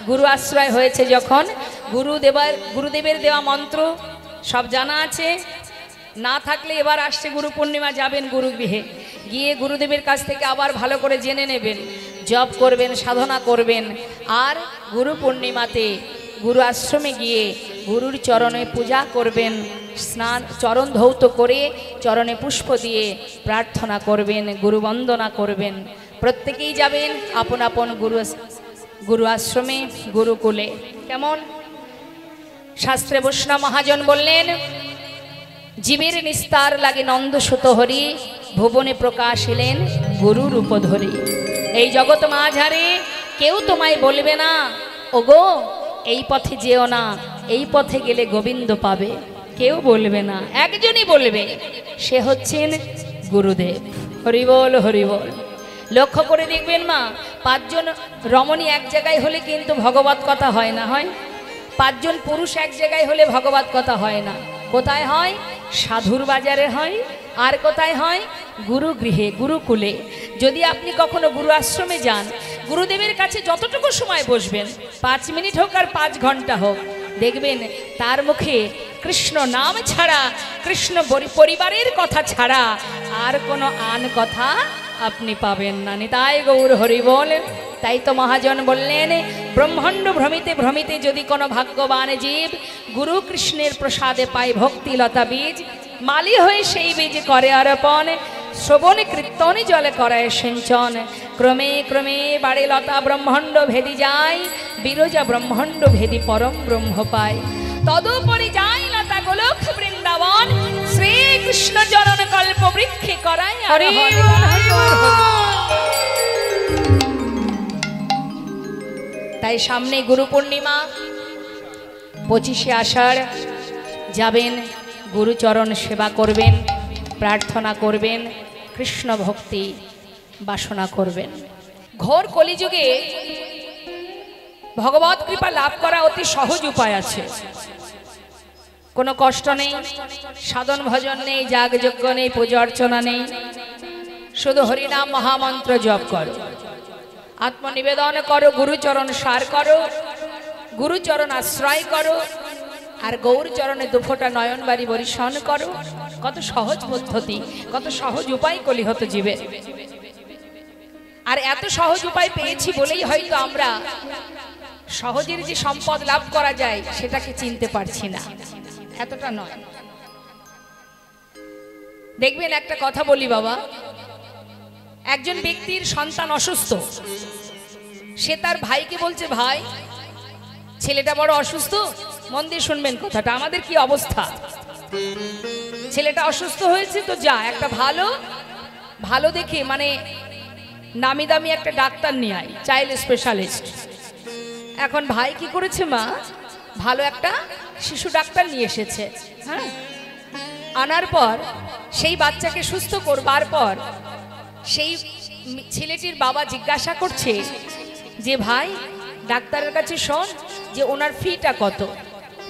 গুরু আশ্রয় হয়েছে যখন, গুরুদেবের দেওয়া মন্ত্র সব জানা আছে। না থাকলে এবার আসছে গুরু পূর্ণিমা, যাবেন গুরুগৃহে, গিয়ে গুরুদেবের কাছ থেকে আবার ভালো করে জেনে নেবেন, জপ করবেন, সাধনা করবেন। আর গুরু পূর্ণিমাতে গুরু আশ্রমে গিয়ে গুরুর চরণে পূজা করবেন, স্নান চরণ ধৌত করে চরণে পুষ্প দিয়ে প্রার্থনা করবেন, গুরু বন্দনা করবেন। প্রত্যেকেই যাবেন আপন আপন গুরু আশ্রমে, গুরুকুলে। কেমন? শাস্ত্রে বৈষ্ণব মহাজন বললেন, জীবের নিস্তার লাগে নন্দসুত হরি, ভুবনে প্রকাশ এলেন গুরু রূপ ধরি। এই জগৎ মাঝারে কেউ তোমায় বলবে না, ওগো এই পথে যেও না, এই পথে গেলে গোবিন্দ পাবে। কেউ বলবে না, একজনই বলবে, সে হচ্ছেন গুরুদেব। হরিবল হরিবল। লক্ষ্য করে দেখবেন মা, 5 জন রমণী এক জায়গায় হলে কিন্তু ভগবত কথা হয় না, হয়? 5 জন পুরুষ এক জায়গায় হলে ভগবত কথা হয় না। কোথায় হয়? সাধুর বাজারে হয়। আর কোথায় হয়? গুরুগৃহে, গুরুকুলে। যদি আপনি কখনো গুরু আশ্রমে যান, গুরুদেবের কাছে যতটুকু সময় বসবেন, 5 মিনিট হোক আর 5 ঘন্টা হোক, দেখবেন তার মুখে কৃষ্ণ নাম ছাড়া, কৃষ্ণ পরিবারের কথা ছাড়া আর কোনো আন কথা আপনি পাবেন না। নিতাই গৌর হরি বল। তাই তো মহাজন বললেন, ব্রহ্মাণ্ড ভ্রমিতে ভ্রমিতে যদি কোনো ভাগ্যবান জীব গুরু কৃষ্ণের প্রসাদে পায় ভক্তিলতা বীজ, মালি হয়ে সেই বীজ করে অর্পণ, শ্রবণে কীর্তনে জলে করায় সিঞ্চন। ক্রমে ক্রমে বাড়ে লতা ব্রহ্মাণ্ড ভেদি যায়, বিরজা ব্রহ্মাণ্ড ভেদি পরম ব্রহ্ম পায়। তদুপরি যায় লতা গোলক বৃন্দাবন, শ্রীকৃষ্ণ চরণ কল্প বৃক্ষে করায়। তাই সামনে গুরু পূর্ণিমা, 25শে আষাঢ়, যাবেন গুরুচরণ সেবা করবেন, প্রার্থনা করবেন, কৃষ্ণ ভক্তি বাসনা করবেন। ঘোর কলিযুগে ভগবত কৃপা লাভ করা অতি সহজ উপায় আছে। কোনো কষ্ট নেই, সাধন ভজন নেই, যাগযজ্ঞ নেই, পূজা অর্চনা নেই, শুধু হরিনাম মহামন্ত্র জপ করো, আত্মনিবেদন করো, গুরুচরণ সার করো, গুরুচরণ আশ্রয় করো, আর গৌরচরণে দুফোটা নয়নবাড়ি বরিশন করো। কত সহজ পদ্ধতি, কত সহজ উপায় কলিহত জীবে। আর এত সহজ উপায় পেয়েছি বলেই হয়তো আমরা সহজের যে সম্পদ লাভ করা যায় সেটাকে চিনতে পারছি না, এতটা নয়। দেখবেন একটা কথা বলি বাবা, একজন ব্যক্তির সন্তান অসুস্থ, সে তার ভাইকে বলছে, ভাই ছেলেটা বড় অসুস্থ, মন দিয়ে শুনবেন কথাটা, আমাদের কি অবস্থা, ছেলেটা অসুস্থ হয়েছে, তো যা একটা ভালো দেখে, মানে নামি দামি একটা ডাক্তার নিয়ে আয়, চাইল্ড স্পেশালিস্ট। এখন ভাই কি করেছে মা, ভালো একটা শিশু ডাক্তার নিয়ে এসেছে। হ্যাঁ, আনার পর সেই বাচ্চাকে সুস্থ করবার পর সেই ছেলেটির বাবা জিজ্ঞাসা করছে যে, ভাই ডাক্তারের কাছে শোন যে ওনার ফিটা কত,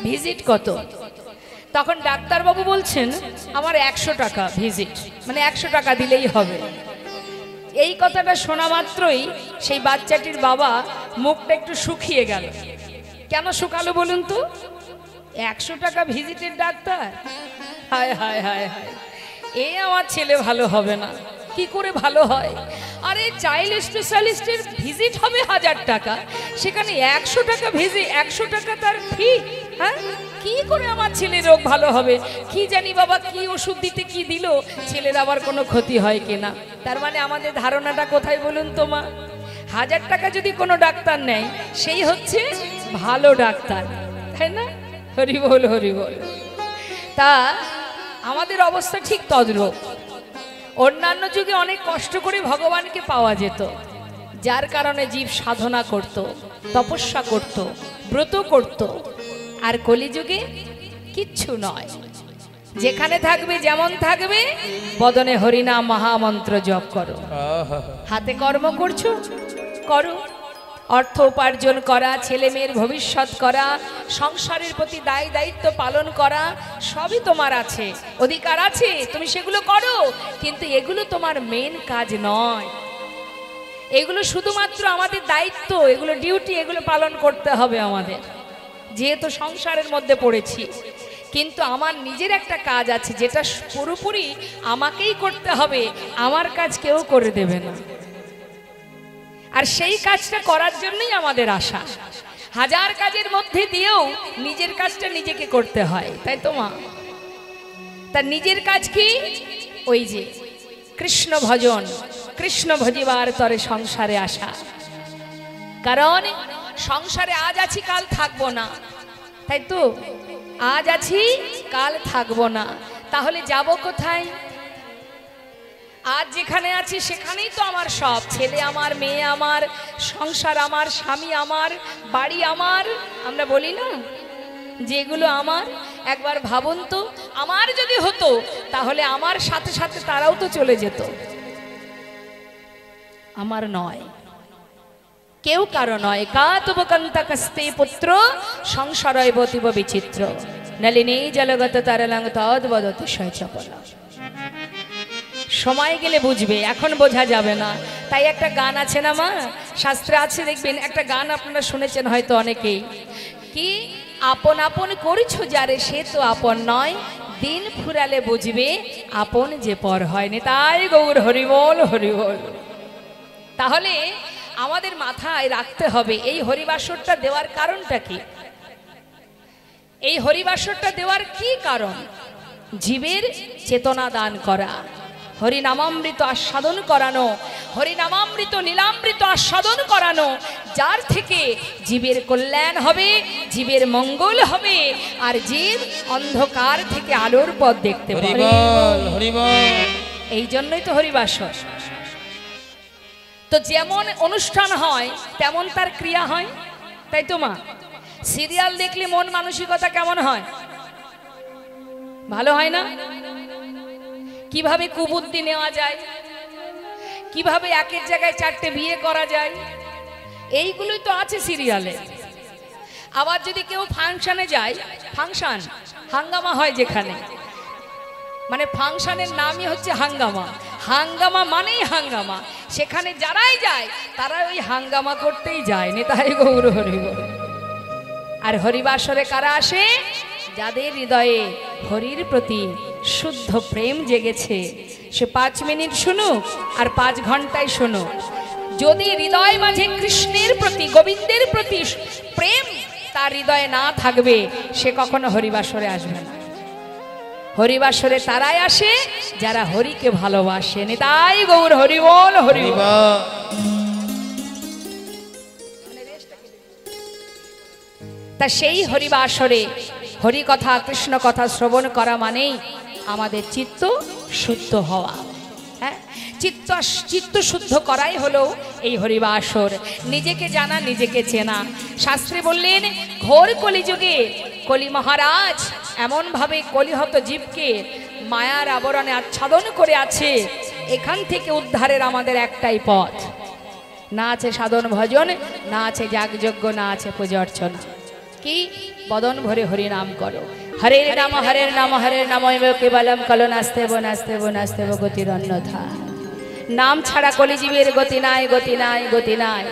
ভিজিট কত। তখন ডাক্তারবাবু বলছেন, আমার 100 টাকা ভিজিট, মানে 100 টাকা দিলেই হবে। এই কথাটা শোনা মাত্রই সেই বাচ্চাটির বাবা মুখটা একটু শুকিয়ে গেল। কেন শুকালো বলুন তো? 100 টাকা ভিজিটের ডাক্তার, হায় হায় হায় হায়, এ আমার ছেলে ভালো হবে না। কি করে ভালো হয়? আরে চাইল্ড স্পেশালিস্টের ভিজিট হবে 1000 টাকা, সেখানে 100 টাকা ভিজিট, 100 টাকা তার ফি। হ্যাঁ, কি করে আমার ছেলের রোগ ভালো হবে? কি জানি বাবা, কি ওষুধ দিতে কি দিল, ছেলের আবার কোনো ক্ষতি হয় কিনা। তার মানে আমাদের ধারণাটা কোথায় বলুন তো মা? 1000 টাকা যদি কোনো ডাক্তার নেয়, সেই হচ্ছে ভালো ডাক্তার, তাই না? হরি বল হরি বল। তা আমাদের অবস্থা ঠিক তদ্রূপ। অন্যান্য যুগে অনেক কষ্ট করে ভগবানকে পাওয়া যেত, যার কারণে জীব সাধনা করত, তপস্যা করত, ব্রত করত। আর কলিযুগে কিচ্ছু নয়, যেখানে থাকবে যেমন থাকবে, বদনে হরিনাম মহামন্ত্র জপ করো, হাতে কর্ম করছো করো, অর্থ উপার্জন করা, ছেলে মেয়ের ভবিষ্যৎ করা, সংসারের প্রতি দায় দায়িত্ব পালন করা, সবই তোমার আছে, অধিকার আছে, তুমি সেগুলো করো। কিন্তু এগুলো তোমার মেন কাজ নয়। এগুলো শুধুমাত্র আমাদের দায়িত্ব, এগুলো ডিউটি, এগুলো পালন করতে হবে আমাদের, যেহেতু সংসারের মধ্যে পড়েছি। কিন্তু আমার নিজের একটা কাজ আছে যেটা পুরোপুরি আমাকেই করতে হবে, আমার কাজ কেউ করে দেবে না। আর সেই কাজটা করার জন্যই আমাদের আশা। হাজার কাজের মধ্যে দিয়েও নিজের কাজটা নিজেকে করতে হয়, তাই তো মা? তার নিজের কাজ কি? ওই যে কৃষ্ণ ভজন, কৃষ্ণ ভজিবার তরে সংসারে আসা। কারণ সংসারে আজ আছি কাল থাকবো না, তাই তো? আজ আছি কাল থাকবো না, তাহলে যাব কোথায়? আজ যেখানে আছি সেখানেই তো আমার সব, ছেলে আমার, মেয়ে আমার, সংসার আমার, স্বামী আমার, বাড়ি আমার। আমরা বলি না যেগুলো আমার, একবার ভাবুন তো, আমার যদি হতো তাহলে আমার সাথে সাথে তারাও তো চলে যেত। আমার নয়, কেউ কারো নয়। কাতবকান্তা কস্তে পুত্র সংসারয় বতিব বিচিত্র, নলিনী জলগত তারলাং তদ্বদতি শৈচপলা। সময় গেলে বুঝবে, এখন বোঝা যাবে না। তাই একটা গান আছে না মা, শাস্ত্রে আছে, দেখবেন একটা গান আপনারা শুনেছেন হয়তো অনেকেই, কি আপন আপন করছো যারে সে তো আপন নয়, দিন ফুরালে বুঝবে আপন যে পর হয় না। তাই গৌর হরিবল হরিবল। তাহলে আমাদের মাথায় রাখতে হবে এই হরিবাসরটা দেওয়ার কারণটা কি? এই হরিবাসরটা দেওয়ার কি কারণ? জীবের চেতনা দান করা, হরিনামামৃত আস্বাদন করানো, হরিনামামৃত নীলামৃত আস্বাদন করানো, যার থেকে জীবের কল্যাণ হবে, জীবের মঙ্গল হবে, আর জীব অন্ধকার থেকে আলোর পথ দেখতে পাবে। এই জন্যই তো হরিবাসর। তো যেমন অনুষ্ঠান হয় তেমন তার ক্রিয়া হয়, তাই তো মা? সিরিয়াল দেখলে মন মানসিকতা কেমন হয়? ভালো হয় না? কিভাবে কুবুদ্ধি নেওয়া যায়, কিভাবে একের জায়গায় চারটে বিয়ে করা যায়, এইগুলোই তো আছে সিরিয়ালে। আবার যদি কেউ ফাংশনে যায়, ফাংশন হাঙ্গামা হয় যেখানে, মানে ফাংশনের নামই হচ্ছে হাঙ্গামা। হাঙ্গামা মানেই হাঙ্গামা, সেখানে যারাই যায় তারা ওই হাঙ্গামা করতেই যায়। নেতাই গৌর হরিবল। আর হরিবাসরে কারা আসে? যাদের হৃদয়ে হরির প্রতি শুদ্ধ প্রেম জেগেছে। সে 5 মিনিট শুনুক আর 5 ঘন্টায় শুনুক, যদি হৃদয় মাঝে কৃষ্ণের প্রতি, গোবিন্দের প্রতি প্রেম তার হৃদয়ে না থাকবে, সে কখনো হরিবাসরে আসবে না। হরিবাসরে তারাই আসে যারা হরিকে ভালোবাসে। নিতাই গৌর হরিবল হরিবল। তা সেই হরিবাসরে হরি কথা, কৃষ্ণ কথা শ্রবণ করা মানেই আমাদের চিত্ত শুদ্ধ হওয়া। হ্যাঁ, চিত্ত শুদ্ধ করাই হলো এই হরিবাসর। নিজেকে জানা, নিজেকে চেনা। শাস্ত্রে বললেন ঘোর কলিযুগে কলি মহারাজ এমনভাবে কলিহত জীবকে মায়ার আবরণে আচ্ছাদন করে আছে, এখান থেকে উদ্ধারের আমাদের একটাই পথ। না আছে সাধন ভজন, না আছে যাগযজ্ঞ, না আছে পূজা অর্চনা। কি? বদন ভরে হরি নাম করো। হরের নাম হরের নাম হরের নাম কেবলম কল নাস্তেব নাস্তেব নাস্তেব গতির অন্যথা। নাম ছাড়া কলিজীবের গতি নাই, গতি নাই, গতি নাই।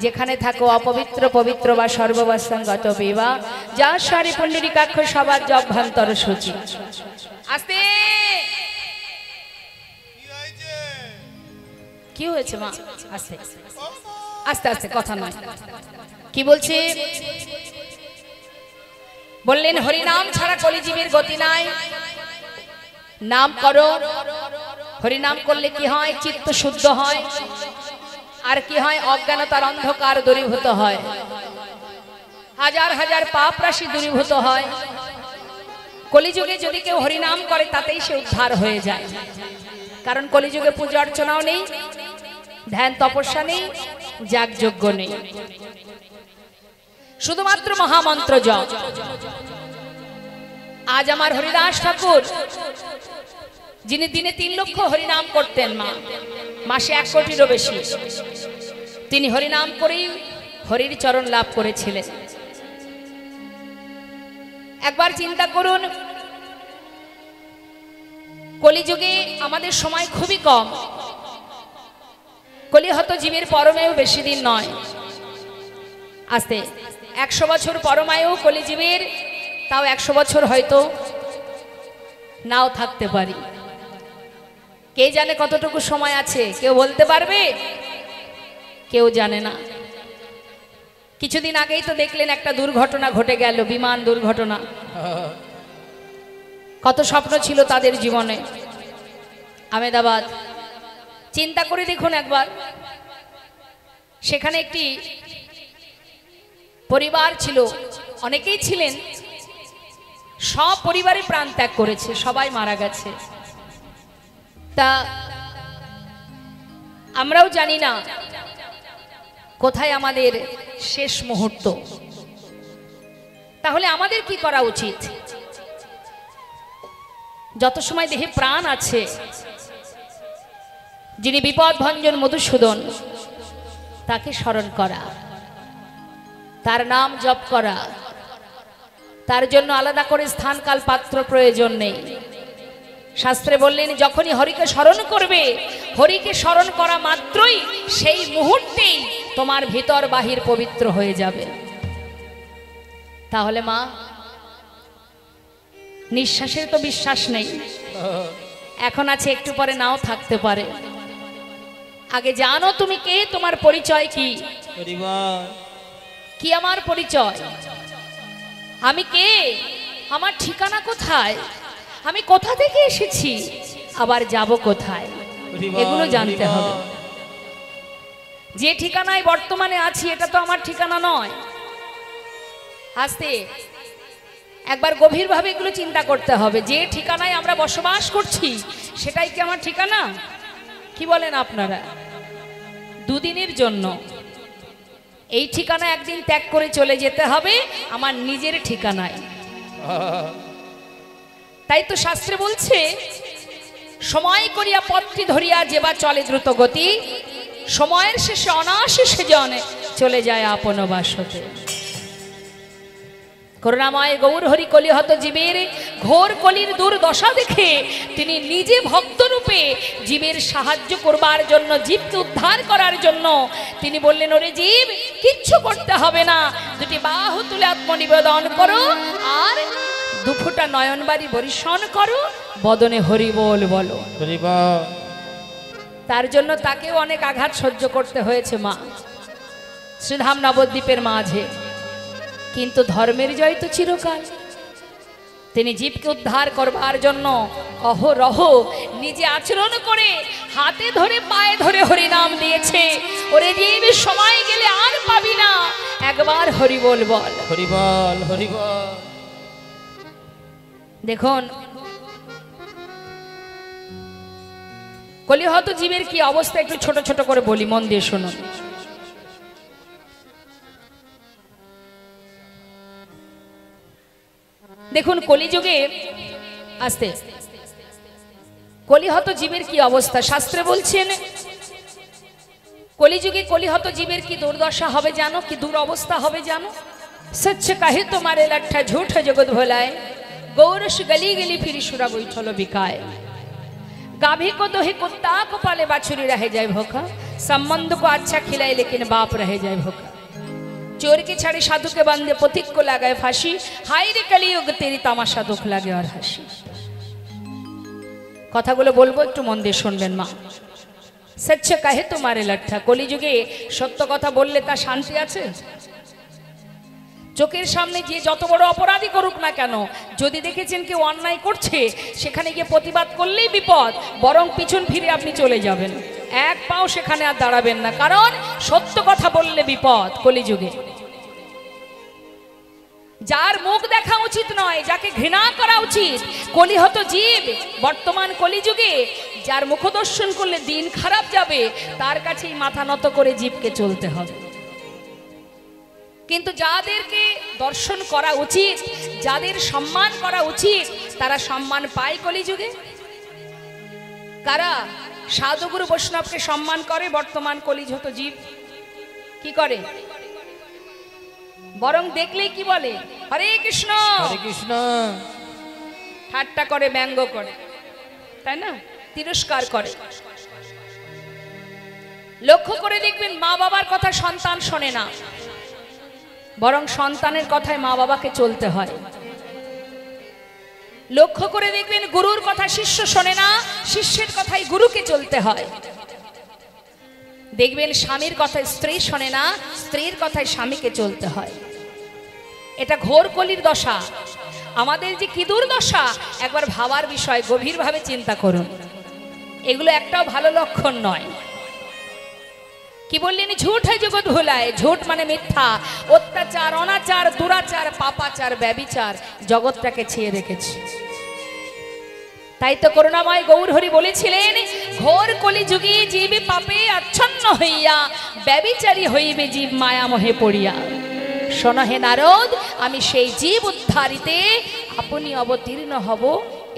যেখানে থাকো অপবিত্র পবিত্র বা সর্ববসঙ্গত বিবা, যা সারি পুণ্ডরীকাক্ষ সবার জভ্যন্তর সূচি। আস্তে কি হয়েছে মা? আস্তে আস্তে আস্তে কথা নয়। কি বলছে? বললেন হরিনাম ছাড়া কলিজীবের গতি নাই। নাম করো। হরিনাম করলে কি হয়? চিত্ত শুদ্ধ হয়। আর কি হয়? অজ্ঞানতার অন্ধকার দূরীভূত হয়, হাজার হাজার পাপ রাশি দূরীভূত হয়। কলিযুগে যদি কেউ হরিনাম করে তাতেই সে উদ্ধার হয়ে যায়। কারণ কলিযুগে পূজা অর্চনাও নেই, ধ্যান তপস্যা নেই, যাগযজ্ঞ নেই, শুধুমাত্র মহামন্ত্র জপ। আজ আমার হরিদাস ঠাকুর, যিনি দিনে 3 লক্ষ হরিনাম করতেন, মাসে 1 কোটিরও বেশি, তিনি হরিনাম করেই হরির চরণ লাভ করেছিলেন। একবার চিন্তা করুন, কলিযুগে আমাদের সময় খুবই কম, কলিহত জীবের পরমায়ু বেশি দিন নয়, আস্তে 100 বছর পরমায়ু কলিজীবের, তাও 100 বছর হয়তো নাও থাকতে পারি। কে জানে কতটুকু সময় আছে, কেউ বলতে পারবে? কেউ জানে না। কিছুদিন আগেই তো দেখলেন একটা দুর্ঘটনা ঘটে গেল, বিমান দুর্ঘটনা। কত স্বপ্ন ছিল তাদের জীবনে। আহমেদাবাদ, চিন্তা করে দেখুন একবার, সেখানে একটি পরিবার ছিল, অনেকেই ছিলেন, সব পরিবারে প্রাণ ত্যাগ করেছে, সবাই মারা গেছে। তা আমরাও জানি না কোথায় আমাদের শেষ মুহূর্ত। তাহলে আমাদের কি করা উচিত? যত সময় দেহে প্রাণ আছে, যিনি বিপদ ভঞ্জন মধুসূদন, তাকে স্মরণ করা, তার নাম জপ করা। তার জন্য আলাদা করে স্থান কাল পাত্র প্রয়োজন নেই। শাস্ত্রে বললেন, যখনই হরিকে স্মরণ করবে, হরিকে স্মরণ করা মাত্রই সেই মুহূর্তেই তোমার ভিতর বাহির পবিত্র হয়ে যাবে। তাহলে মা, নিঃশ্বাসের তো বিশ্বাস নেই, এখন আছে, একটু পরে নাও থাকতে পারে। আগে জানো তুমি কে, তোমার পরিচয় কি? কি আমার পরিচয়? আমি কে? আমার ঠিকানা কোথায়? আমি কোথা থেকে এসেছি, আবার যাব কোথায়? এগুলো জানতে হবে। যে ঠিকানায় বর্তমানে আছি, এটা তো আমার ঠিকানা নয়। আস্তে একবার গভীরভাবে এগুলো চিন্তা করতে হবে। যে ঠিকানায় আমরা বসবাস করছি, সেটাই কি আমার ঠিকানা? কি বলেন আপনারা? দুদিনের জন্য এই ঠিকানা একদিন ত্যাগ করে চলে যেতে হবে আমার নিজের ঠিকানায়। তাই তো শাস্ত্রে বলছে, সময় করিয়া পথটি ধরিয়া যেবা চলে দ্রুত গতি, সময়ের শেষে অনায়াসে সেজনে চলে যায় আপন বাসতে। করুণাময় গৌর হরি কলিহত জীবের ঘোর কলির দুর্দশা দেখে তিনি নিজে ভক্তরূপে জীবের সাহায্য করবার জন্য, জীবকে উদ্ধার করার জন্য তিনি বললেন, ওরে জীব, কিচ্ছু করতে হবে না, দুটি বাহু তুলে আত্মনিবেদন করো আর দুফোঁটা নয়নবাড়ি বরিশন করো, বদনে হরি বল বলো। তার জন্য তাকেও অনেক আঘাত সহ্য করতে হয়েছে মা, শ্রীধাম নবদ্বীপের মাঝে। কিন্তু ধর্মের জয় তো চিরকাল। তিনি জীবকে উদ্ধার করবার জন্য অহরহ নিজে আচরণ করে হাতে ধরে পায়ে ধরে হরি নাম দিয়েছে। ওরে জীব, সময় গেলে আর পাবি না, একবার হরি বল বল, হরি বল, হরি বল। দেখুন কলিহত জীবের কি অবস্থা, একটু ছোট ছোট করে বলি, মন দিয়ে শুনুন। দেখুন কলিযুগে আসতে কলিহত জীবের কি অবস্থা। শাস্ত্রে বলছেন, কলিযুগে কলিহত জীবের কি দুর্দশা হবে জানো, কি দুরবস্থা হবে জানো? সচ্চ কাহে তোমারে লঠা ঝুঠ জগৎ ভোলায়, গৌরস গলি গলি ফিরি সুরা বৈঠল বিকায়। गाभी को दोहे कुत्ता को पाले बाछुरी रह जाए भूखा, संबंध को अच्छा खिलाए लेकिन बाप रह जाए भूखा। चोर के छाड़े साधु के बंदे पथिक को लगाए फांसी, हाय रे कलियुग तेरी तमाशा दुख लागे और हासि। কথাগুলো বলবো, একটু মন দিয়ে শুনবেন মা। সচ্চ কাহে তোমারে লঠা, কলিযুগে সত্য কথা বললে তা শান্তি আছে? চোখের সামনে যে যত বড় অপরাধী করুক না কেন, যদি দেখেছেন কেউ অন্যায় করছে, সেখানে গিয়ে প্রতিবাদ করলেই বিপদ, বরং পিছন ফিরে আপনি চলে যাবেন, এক পাও সেখানে আর দাঁড়াবেন না, কারণ সত্য কথা বললে বিপদ। কলিযুগে যার মুখ দেখা উচিত নয়, যাকে ঘৃণা করা উচিত, কলিহত জীব বর্তমান কলিযুগে যার মুখ দর্শন করলে দিন খারাপ যাবে, তার কাছেই মাথা নত করে জীবকে চলতে হবে। কিন্তু যাদেরকে দর্শন করা উচিত, যাদের সম্মান করা উচিত, তারা সম্মান পায় কলিযুগে। কারা? সাধুগুরু বৈষ্ণবকে সম্মান করে বর্তমান কলিযুগ জীব কি করে? বরং দেখলেই কি বলে, হরে কৃষ্ণ হরে কৃষ্ণ, ঠাট্টা করে, ব্যঙ্গ করে, তাই না? তিরস্কার করে। লক্ষ্য করে দেখবেন মা বাবার কথা সন্তান শোনে না, বরং সন্তানের কথায় মা বাবাকে চলতে হয়। লক্ষ্য করে দেখবেন গুরুর কথা শিষ্য শোনে না, শিষ্যের কথায় গুরুকে চলতে হয়। দেখবেন স্বামীর কথায় স্ত্রী শোনে না, স্ত্রীর কথায় স্বামীকে চলতে হয়। এটা ঘোর কলির দশা। আমাদের যে কি দুর্দশা একবার ভাবার বিষয়, গভীরভাবে চিন্তা করুন। এগুলো একটাও ভালো লক্ষণ নয়। কি বললেন? ঝুট হয় জগৎ ভোলায়। ঝুট মানে মিথ্যা, অত্যাচার, অনাচার, দুরাচার, পাপাচার, ব্যভিচার জগৎটাকে ছেয়ে রেখেছে। তাই তো করুণাময় গৌরহরি বলেছিলেন, ঘোর কলিযুগে জীব পাপে আচ্ছন্ন হইয়া ব্যভিচারী হইবে জীব মায়া মোহে পড়িয়া। শোনো হে নারদ, আমি সেই জীব উদ্ধারিতে আপনি অবতীর্ণ হব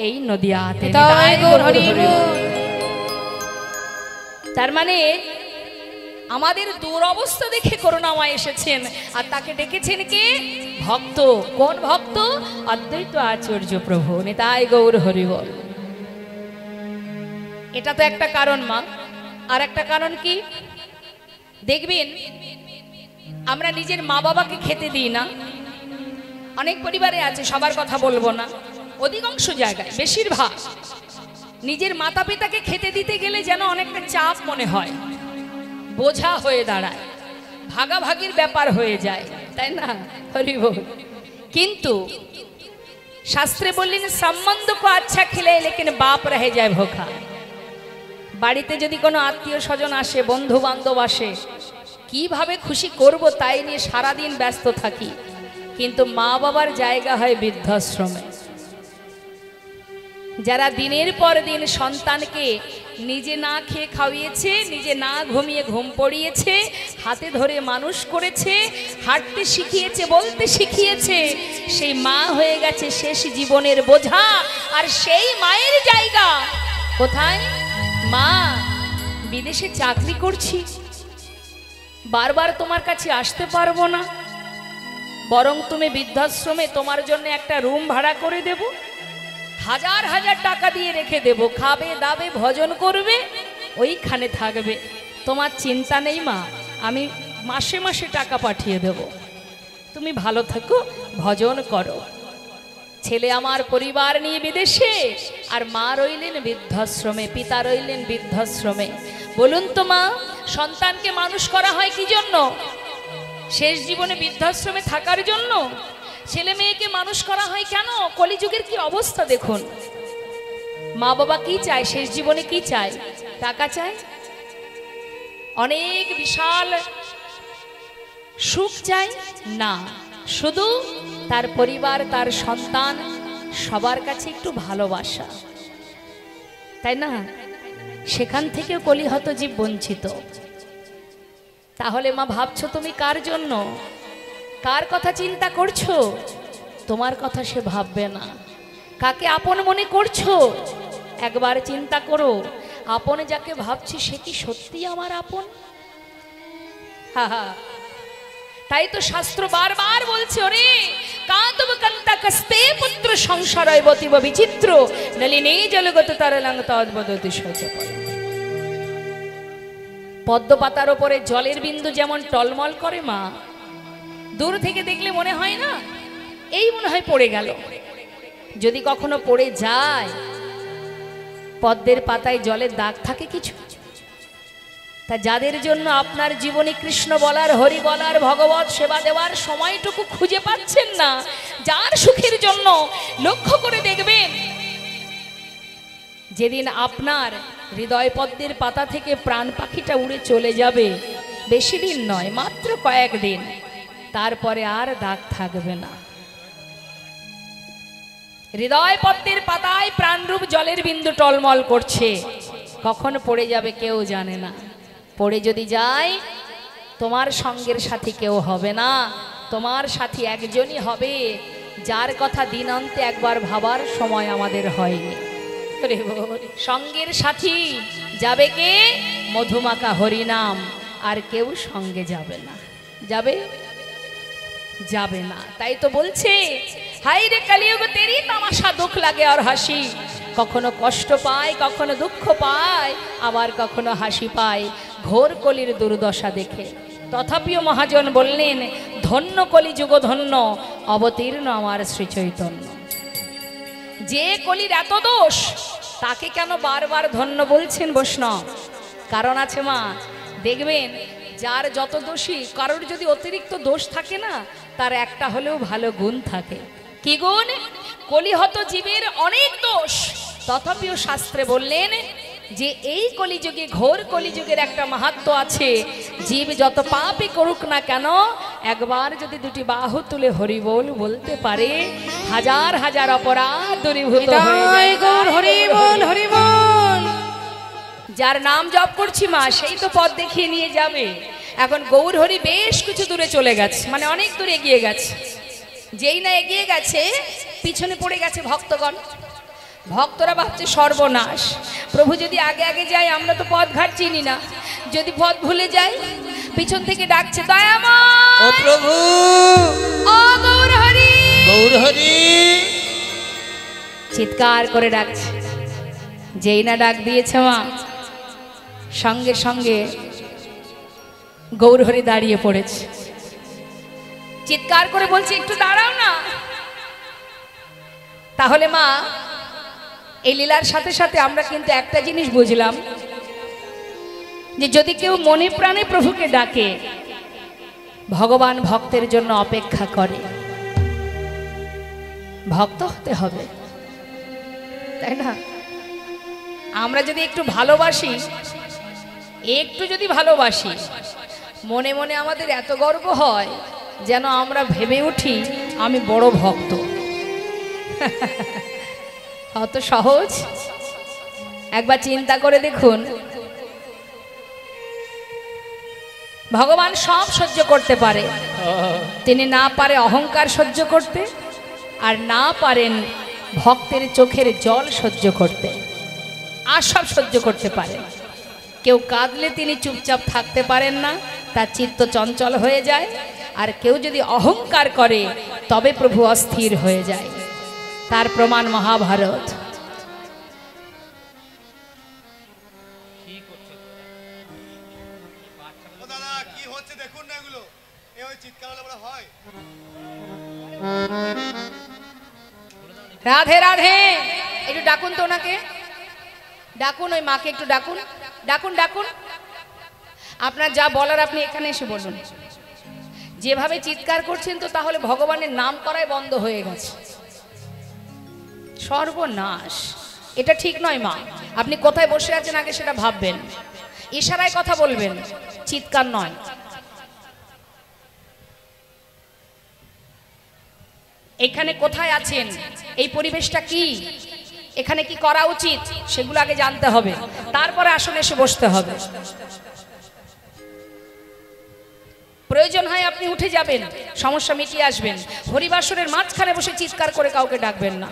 এই নদিয়াতে। তার মানে আমাদের দুরবস্থা দেখে করুণাময় এসেছেন, আর তাকে ডেকেছেন কে? ভক্ত। কোন ভক্ত? অদ্বৈত আচার্য প্রভু। নিতাই গৌর হরি বল। এটা তো একটা কারণ মা। আর একটা কারণ কি দেখবেন, আমরা নিজের মা বাবাকে খেতে দিই না। অনেক পরিবারে আছে, সবার কথা বলবো না, অধিকাংশ জায়গায় বেশিরভাগ নিজের মাতা পিতাকে খেতে দিতে গেলে যেন অনেকটা চাপ মনে হয়, বোঝা হয়ে দাঁড়ায়, ভাগাভাগির ব্যাপার হয়ে যায়, তাই না? হরি বল। কিন্তু শাস্ত্রে বললেন সম্বন্ধ কো আচ্ছা খিলে লেকিন বাপ রহে যায় ভোখা। বাড়িতে যদি কোনো আত্মীয় স্বজন আসে, বন্ধু বান্ধব আসে, কিভাবে খুশি করব তাই নিয়ে সারাদিন ব্যস্ত থাকি, কিন্তু মা বাবার জায়গা হয় বৃদ্ধাশ্রমে। যারা দিনের পর দিন সন্তানকে নিজে না খেয়ে খাওয়িয়েছে, নিজে না ঘুমিয়ে ঘুম পড়িয়েছে, হাতে ধরে মানুষ করেছে, হাঁটতে শিখিয়েছে, বলতে শিখিয়েছে, সেই মা হয়ে গেছে শেষ জীবনের বোঝা। আর সেই মায়ের জায়গা কোথায়? মা, বিদেশে চাকরি করছি, বারবার তোমার কাছে আসতে পারবো না, বরং তুমি বৃদ্ধাশ্রমে তোমার জন্য একটা রুম ভাড়া করে দেব, হাজার হাজার টাকা দিয়ে রেখে দেব, খাবে দাবে ভজন করবে, ওইখানে থাকবে, তোমার চিন্তা নেই মা, আমি মাসে মাসে টাকা পাঠিয়ে দেব, তুমি ভালো থাকো, ভজন করো। ছেলে আমার পরিবার নিয়ে বিদেশে, আর মা রইলেন বৃদ্ধাশ্রমে, পিতা রইলেন বৃদ্ধাশ্রমে। বলুন তো মা, সন্তানকে মানুষ করা হয় কি জন্য? শেষ জীবনে বৃদ্ধাশ্রমে থাকার জন্য? ছেলে মেয়েকে মানুষ করা হয় কেন? কলিযুগের কি অবস্থা দেখুন। মা বাবা কি চায়? শেষ জীবনে কি চায়? টাকা চায়, অনেক বিশাল সুখ চায় না, শুধু তার পরিবার, তার সন্তান, সবার কাছে একটু ভালোবাসা, তাই না? সেখান থেকেও কলিহত জীব বঞ্চিত। তাহলে মা ভাবছো তুমি কার জন্য, কার কথা চিন্তা করছো? তোমার কথা সে ভাববে না। কাকে আপন মনে করছো? একবার চিন্তা করো, আপন যাকে ভাবছি সে কি সত্যি আমার আপন? হা হা। তাই তো শাস্ত্র বারবার বলছে, ওরে কাতব কান্তা কস্তে পুত্র সংসারয় বতিব বিচিত্র নলিনে জলগত তরলাং তদ্বদতি সচপল। পদ্ম পাতার ওপরে জলের বিন্দু যেমন টলমল করে মা, দূর থেকে দেখলে মনে হয় না এই মনে হয় পড়ে গেল। যদি কখনো পড়ে যায়, পদ্মের পাতায় জলের দাগ থাকে কিছু? তা যাদের জন্য আপনার জীবনে কৃষ্ণ বলার, হরি বলার, ভগবত সেবা দেওয়ার সময়টুকু খুঁজে পাচ্ছেন না, যার সুখের জন্য লক্ষ্য করে দেখবেন, যেদিন আপনার হৃদয় পদ্মের পাতা থেকে প্রাণ পাখিটা উড়ে চলে যাবে, বেশি দিন নয়, মাত্র কয়েকদিন, তারপরে আর দাগ থাকবে না। হৃদয় পদ্মের পাতায় প্রাণরূপ জলের বিন্দু টলমল করছে, কখন পড়ে যাবে কেউ জানে না। পড়ে যদি যায়, তোমার সঙ্গের সাথী কেউ হবে না, তোমার সাথী একজনই হবে, যার কথা দিন অন্তে একবার ভাবার সময় আমাদের হয়নি। সঙ্গের সাথী যাবে কে? মধুমাখা হরিনাম, আর কেউ সঙ্গে যাবে না। যাবে? যাবে না। তাই তো বলছে, হাই রে কলিযুগ তেরি তামাশা, দুঃখ লাগে আর হাসি। কখনো কষ্ট পায়, কখনো দুঃখ পায়, আবার কখনো হাসি পায়। ঘোর কলির দুর্দশা দেখে। তথাপিও মহাজন বললেন, ধন্য কলিযুগ ধন্য, অবতীর্ণ আমার শ্রী চৈতন্য। যে কলির এত দোষ, তাকে কেন বারবার ধন্য বলছেন বৈষ্ণব? কারণ আছে মা, দেখবেন যার যত দোষী, কারোর যদি অতিরিক্ত দোষ থাকে না, তার একটা হলেও ভালো গুণ থাকে। কি গুণ? কলিহত জীবের অনেক দোষ, তথাপিও শাস্ত্রে বললেন যে এই কলিযুগে, ঘোর কলিযুগের একটা মাহাত্ম্য আছে। জীব যত পাপই করুক না কেন, একবার যদি দুটি বাহু তুলে হরি বল বলতে পারে, হাজার হাজার অপরাধ দূরীভূত হয়ে যায়। হরি বল, হরি বল। যার নাম জপ করছি মা, সেই তো পথ দেখিয়ে নিয়ে যাবে। এখন গৌর হরি বেশ কিছু দূরে চলে গেছে, মানে অনেক দূরে এগিয়ে গেছে। যেই না এগিয়ে গেছে, পিছনে পড়ে গেছে ভক্তগণ। ভক্তরা ভাবছে সর্বনাশ, প্রভু যদি আগে আগে যায়, আমরা তো পথ ঘাট চিনি না, যদি পথ ভুলে যাই। পিছন থেকে ডাকছে, দয়াময় ও প্রভু, ও গৌর হরি, গৌর হরি। চিৎকার করে ডাকছে। যেই না ডাক দিয়েছে মা, সঙ্গে সঙ্গে গৌর হরি দাঁড়িয়ে পড়েছে। চিৎকার করে বলছে, একটু দাঁড়াও না। তাহলে মা, এই লীলার সাথে সাথে আমরা কিন্তু একটা জিনিস বুঝলাম, যে যদি কেউ মনে প্রাণে প্রভুকে ডাকে, ভগবান ভক্তের জন্য অপেক্ষা করে। ভক্ত হতে হবে, তাই না? আমরা যদি একটু ভালোবাসি, একটু যদি ভালোবাসি, মনে মনে আমাদের এত গর্ব হয় যেন আমরা ভেবে উঠি আমি বড় ভক্ত। অত সহজ? একবার চিন্তা করে দেখুন, ভগবান সব সহ্য করতে পারে, তিনি না পারে অহংকার সহ্য করতে, আর না পারেন ভক্তের চোখের জল সহ্য করতে। আর সব সহ্য করতে পারেন। কেউ কাঁদলে তিনি চুপচাপ থাকতে পারেন না, তার চিত্ত চঞ্চল হয়ে যায়। আর কেউ যদি অহংকার করে, তবে প্রভু অস্থির হয়ে যায়। তার প্রমাণ মহাভারত। রাধে রাধে, একটু ডাকুন তো ওনাকে, ডাকুন, ওই মাকে একটু ডাকুন, ডাকুন ডাকুন। আপনার যা বলার আপনি এখানে এসে বলুন। যেভাবে চিৎকার করছেন তো তাহলে ভগবানের নাম করাই বন্ধ হয়ে গেছে। সর্বনাশ, এটা ঠিক নয় মা। আপনি কোথায় বসে আছেন আগে সেটা ভাববেন, ইশারায় কথা বলবেন, চিৎকার নয়। এখানে কোথায় আছেন, এই পরিবেশটা কি, এখানে কি করা উচিত, সেগুলো আগে জানতে হবে, তারপরে আসলে এসে বসতে হবে। প্রয়োজন হয় আপনি উঠে যাবেন, সমস্যা মিটিয়ে আসবেন। হরিবাসরের মাঝখানে বসে চিৎকার করে কাউকে ডাকবেন না।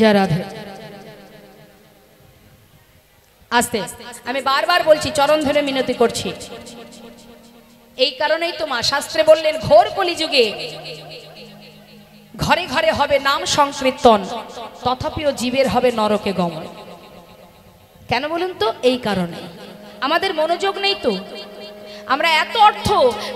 জয় রাধে। আস্তে, আমি বারবার বলছি, চরণ ধরে মিনতি করছি। এই কারণেই তো মা শাস্ত্রে বললেন, ঘোর কলিযুগে ঘরে ঘরে হবে নাম সংকীর্তন, তথাপিও জীবের হবে নরকে গমন। কেন বলুন তো? এই কারণে আমাদের মনোযোগ নেই তো। আমরা এত অর্থ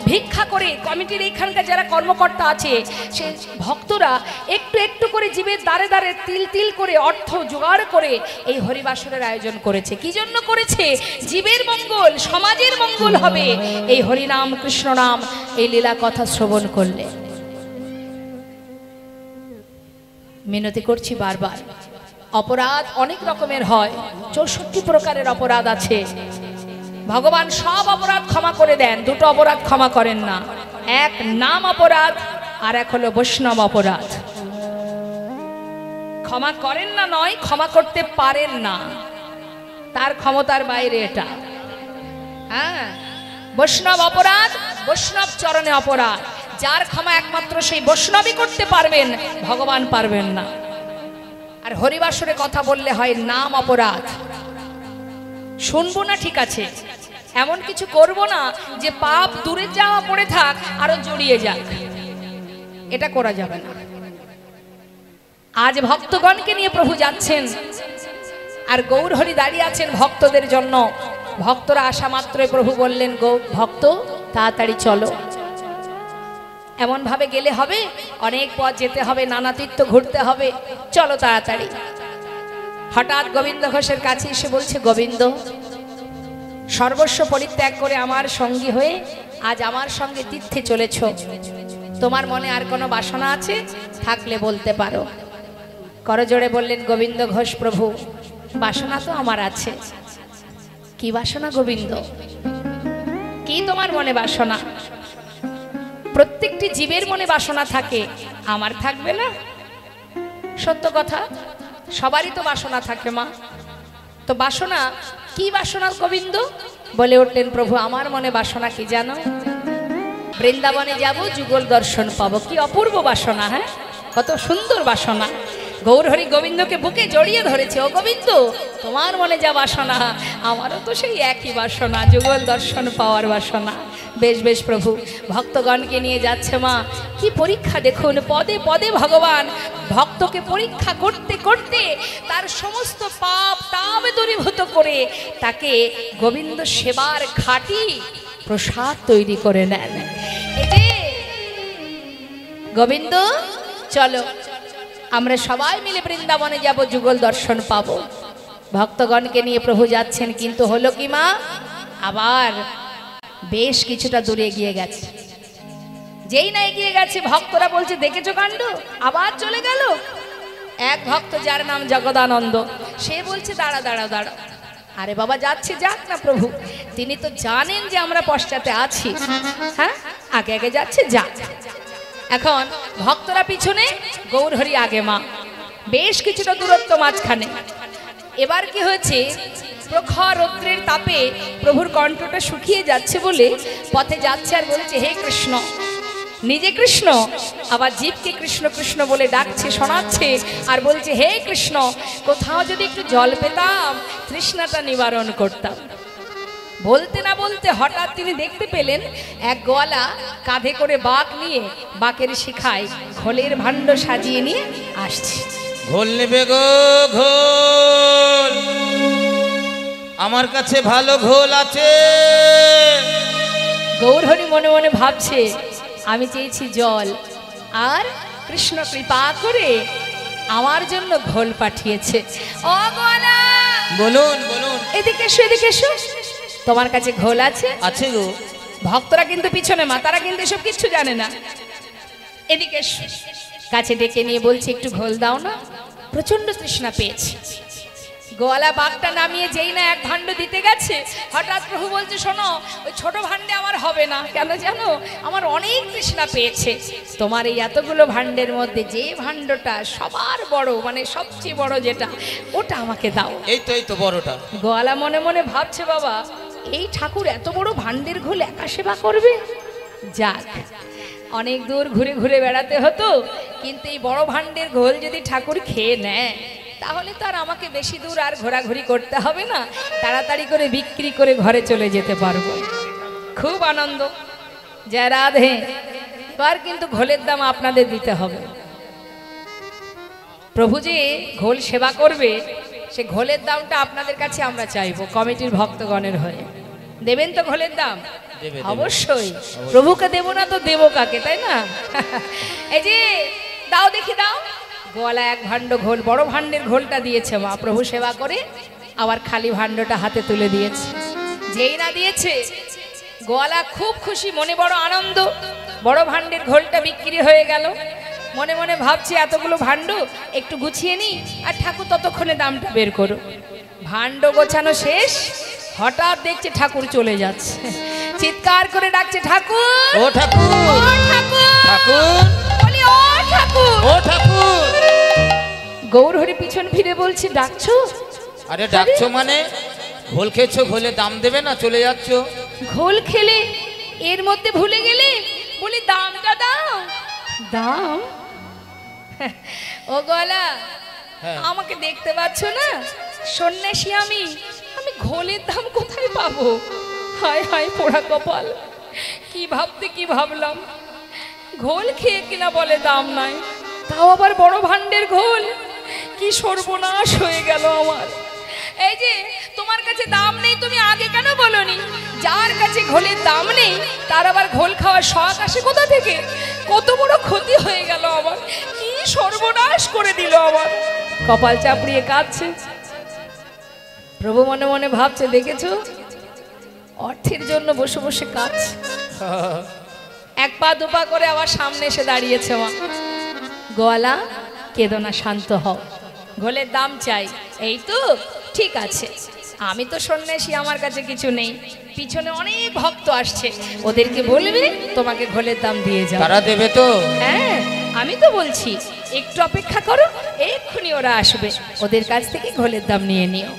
ভিক্ষা করে, কমিটির এখানকার যারা কর্মকর্তা আছে, সে ভক্তরা একটু একটু করে জীবের দ্বারে দ্বারে তিল তিল করে অর্থ জোগাড় করে এই হরিবাসরের আয়োজন করেছে। কি জন্য করেছে? জীবের মঙ্গল, সমাজের মঙ্গল হবে এই হরিনাম কৃষ্ণ নাম, এই লীলা কথা শ্রবণ করলে। মিনতি করছি বারবার। অপরাধ অনেক রকমের হয়, 64 প্রকারের অপরাধ আছে। ভগবান সব অপরাধ ক্ষমা করে দেন, দুটো অপরাধ ক্ষমা করেন না। এক নাম অপরাধ, আর এক হলো বৈষ্ণব অপরাধ। ক্ষমা করেন না নয়, ক্ষমা করতে পারেন না, তার ক্ষমতার বাইরে এটা। হ্যাঁ, বৈষ্ণব অপরাধ, বৈষ্ণব চরণে অপরাধ, যার ক্ষমা একমাত্র সেই বৈষ্ণবই করতে পারবেন, ভগবান পারবেন না। আর হরিবাসরে কথা বললে হয় নাম অপরাধ। শুনবো না ঠিক আছে, এমন কিছু করব না যে পাপ দূরে যাওয়া পড়ে থাক আরো জড়িয়ে যাক, এটা করা যাবে না। আজ ভক্তগণকে নিয়ে প্রভু যাচ্ছেন, আর গৌরহরি দাঁড়িয়ে আছেন ভক্তদের জন্য। ভক্তরা আসা মাত্রই প্রভু বললেন, ভক্ত তাড়াতাড়ি চলো। এমন ভাবে গেলে হবে? অনেক পথ যেতে হবে, নানা তীর্থ ঘুরতে হবে, চলো তাড়াতাড়ি। হঠাৎ গোবিন্দ ঘোষের কাছে এসে বলছে, গোবিন্দ, সর্বস্ব পরিত্যাগ করে আমার সঙ্গী হয়ে আজ আমার সঙ্গে তীর্থে চলেছ, তোমার মনে আর কোনো বাসনা আছে? থাকলে বলতে পারো। করজোড়ে বললেন গোবিন্দ ঘোষ, প্রভু বাসনা তো আমার আছে। কি বাসনা গোবিন্দ? কি তোমার মনে বাসনা? প্রত্যেকটি জীবের মনে বাসনা থাকে, আমার থাকবে না? সত্য কথা, সবারই তো বাসনা থাকে মা। তো বাসনা কি বাসনা গোবিন্দ? বলে উঠলেন প্রভু, আমার মনে বাসনা কি জানো? বৃন্দাবনে যাব, যুগল দর্শন পাবো। কি অপূর্ব বাসনা! হ্যাঁ, কত সুন্দর বাসনা। গৌরহরি গোবিন্দকে বুকে জড়িয়ে ধরেছে। ও গোবিন্দ, তোমার মনে যা বাসনা, আমারও তো সেই একই বাসনা, যুগল দর্শন পাওয়ার বাসনা। বেশ বেশ প্রভু, ভক্তগণকে নিয়ে যাচ্ছে মা। কি পরীক্ষা দেখুন, পদে পদে ভগবান ভক্তকে পরীক্ষা করতে করতে তার সমস্ত পাপ তাপ দূরীভূত করে তাকে গোবিন্দ সেবার খাঁটি প্রসাদ তৈরি করে নেন। এই যে গোবিন্দ, চলো আমরা সবাই মিলে বৃন্দাবনে যাব, যুগল দর্শন পাবো। ভক্তগণকে নিয়ে প্রভু যাচ্ছেন, কিন্তু হলো কি মা, আবার বেশ কিছুটা দূরে এগিয়ে গেছে। যেই না এগিয়ে গেছে, ভক্তরা বলছে, দেখেছো কাণ্ড, আবার চলে গেল। এক ভক্ত যার নাম জগদানন্দ, সে বলছে, দাঁড়া দাঁড়া দাঁড়া, আরে বাবা যাচ্ছে যাক না প্রভু, তিনি তো জানেন যে আমরা পশ্চাতে আছি। হ্যাঁ, আগে আগে যাচ্ছে যাক। এখন ভক্তরা পিছনে, গৌরহরি আগে মা। বেশ কিছুটা দূরত্ব মাঝখানে। এবার কি হয়েছে, প্রখর রৌদ্রের তাপে প্রভুর কণ্ঠটা শুকিয়ে যাচ্ছে বলে পথে যাচ্ছে আর বলছে, হে কৃষ্ণ। নিজে কৃষ্ণ, আবার জীবকে কৃষ্ণ কৃষ্ণ বলে ডাকছে, শোনাচ্ছে আর বলছে, হে কৃষ্ণ, কোথাও যদি একটু জল পেতাম, তৃষ্ণাটা নিবারণ করতাম। বলতে না বলতে হঠাৎ তিনি দেখতে পেলেন এক গোয়ালা কাঁধে করে বাঁক নিয়ে, বাঁকের শিখায় ঘোলের ভাণ্ড সাজিয়ে নিয়ে আসছে। ঘোল নেবে গো ঘোল, আমার কাছে ভালো ঘোল আছে। গৌরহরি মনে মনে ভাবছে, আমি চেয়েছি জল, আর কৃষ্ণ কৃপা করে আমার জন্য ঘোল পাঠিয়েছে। ও গোয়ালা, বলুন বলুন, এদিকে এসো, এদিকে এসো, তোমার কাছে ঘোল আছে? আছে গো। ভক্তরা কিন্তু পিছনে মা, তারা কিন্তু এসব কিচ্ছু জানে না। এদিকে এসো, কাছে ডেকে নিয়ে বলছে, একটু ঘোল দাও না, প্রচন্ড তৃষ্ণা পেয়েছে। গোয়ালা বাঘটা নামিয়ে যেই না এক ভাণ্ড দিতে গেছে, হঠাৎ প্রভু বলছে, শোনো, ওই ছোট ভাণ্ডে আমার হবে না। কেন জানো? আমার অনেক তৃষ্ণা পেয়েছে। তোমার এই এতগুলো ভাণ্ডের মধ্যে যে ভাণ্ডটা সবার বড়, মানে সবচেয়ে বড় যেটা, ওটা আমাকে দাও। এই তো বড়টা। গোয়ালা মনে মনে ভাবছে, বাবা এই ঠাকুর এত বড় ভাণ্ডের ঘোল একা সেবা করবে? যাক, অনেক দূর ঘুরে ঘুরে বেড়াতে হতো, কিন্তু এই বড় ভাণ্ডের ঘোল যদি ঠাকুর খেয়ে নেয়, তাহলে তো আর আমাকে বেশি দূর আর ঘোরাঘুরি করতে হবে না, তাড়াতাড়ি করে বিক্রি করে ঘরে চলে যেতে পারবো। খুব আনন্দ। জয় রাধে। এবার কিন্তু ঘোলের দাম আপনাদের দিতে হবে। প্রভু যে ঘোল সেবা করবে, সে ঘোলের দামটা আপনাদের কাছে আমরা চাইবো, কমিটির ভক্তগণের হয়ে। দেবেন তো ঘোলের দাম? অবশ্যই। প্রভুকে দেবো না তো দেবো কাকে, তাই না? এই যে দাও, দেখি দাও। গোয়ালা এক ভাণ্ড ঘোল, বড় ভাণ্ডের ঘোলটা দিয়েছে মা। প্রভু সেবা করে আবার খালি ভাণ্ডটা হাতে তুলে দিয়েছে। যেই না দিয়েছে, গোয়ালা খুব খুশি, মনে বড় আনন্দ। বড় ভাণ্ডের ঘোলটা বিক্রি হয়ে গেল। মনে মনে ভাবছে, এতগুলো ভাণ্ড একটু গুছিয়ে নি, আর ঠাকুর ততক্ষণে দামটা বের করো। ভাণ্ড গোছানো শেষ, হঠাৎ দেখছে ঠাকুর চলে যাচ্ছে। চিৎকার করে ডাকছে, ঠাকুর, ও ঠাকুর, ও ঠাকুর, ঠাকুর, বলি ও ঠাকুর, ও ঠাকুর। গৌরহরি পিছন ফিরে বলছে, ডাকছো? আরে ডাকছো মানে? ঘোল খেয়েছো, ঘোলে দাম দেবে না, চলে যাচ্ছ। ঘোল খেলে এর মধ্যে ভুলে গেলে? বলি দামটা দাও। দাম? ও গলা, হ্যাঁ। আমাকে দেখতে পাচ্ছ না? সন্ন্যাসী আমি ঘোলের দাম কোথায় পাবো? হায় হায় পোড়া কপাল, কি ভাবতে কি ভাবলাম। ঘোল খেয়ে কিনা বলে দাম নাই, তাও আবার বড় ভাণ্ডের ঘোল। কি সর্বনাশ হয়ে গেল আমার। এই যে তোমার কাছে দাম নেই, তুমি আগে কেন বলনি? যার কাছে ঘোলের দাম নেই তার আবার ঘোল খাওয়ার শখ আসে কোথা থেকে? কত বড় ক্ষতি হয়ে গেল আমার, কি সর্বনাশ করে দিল আমার। কপাল চাপড়িয়ে কাঁদছে। প্রভু মনে মনে ভাবছে, দেখেছো অর্থের জন্য বসে বসে কাঁদছে। এক পা দুপা করে আবার সামনে এসে দাঁড়িয়েছে। মা গোয়ালা কেঁদো না, শান্ত হও, ঘোলের দাম চাই। এই তো ঠিক আছে, আমি তো সন্ন্যাসী, আমার কাছে কিছু নেই, পিছনে অনেক ভক্ত আসছে, ওদেরকে বলবে তোমাকে ঘোলের দাম দিয়ে যাও, তারা দেবে তো? হ্যাঁ আমি তো বলছি একটু অপেক্ষা করো, এক্ষুনি ওরা আসবে, ওদের কাছ থেকে ঘোলের দাম নিয়ে নিও।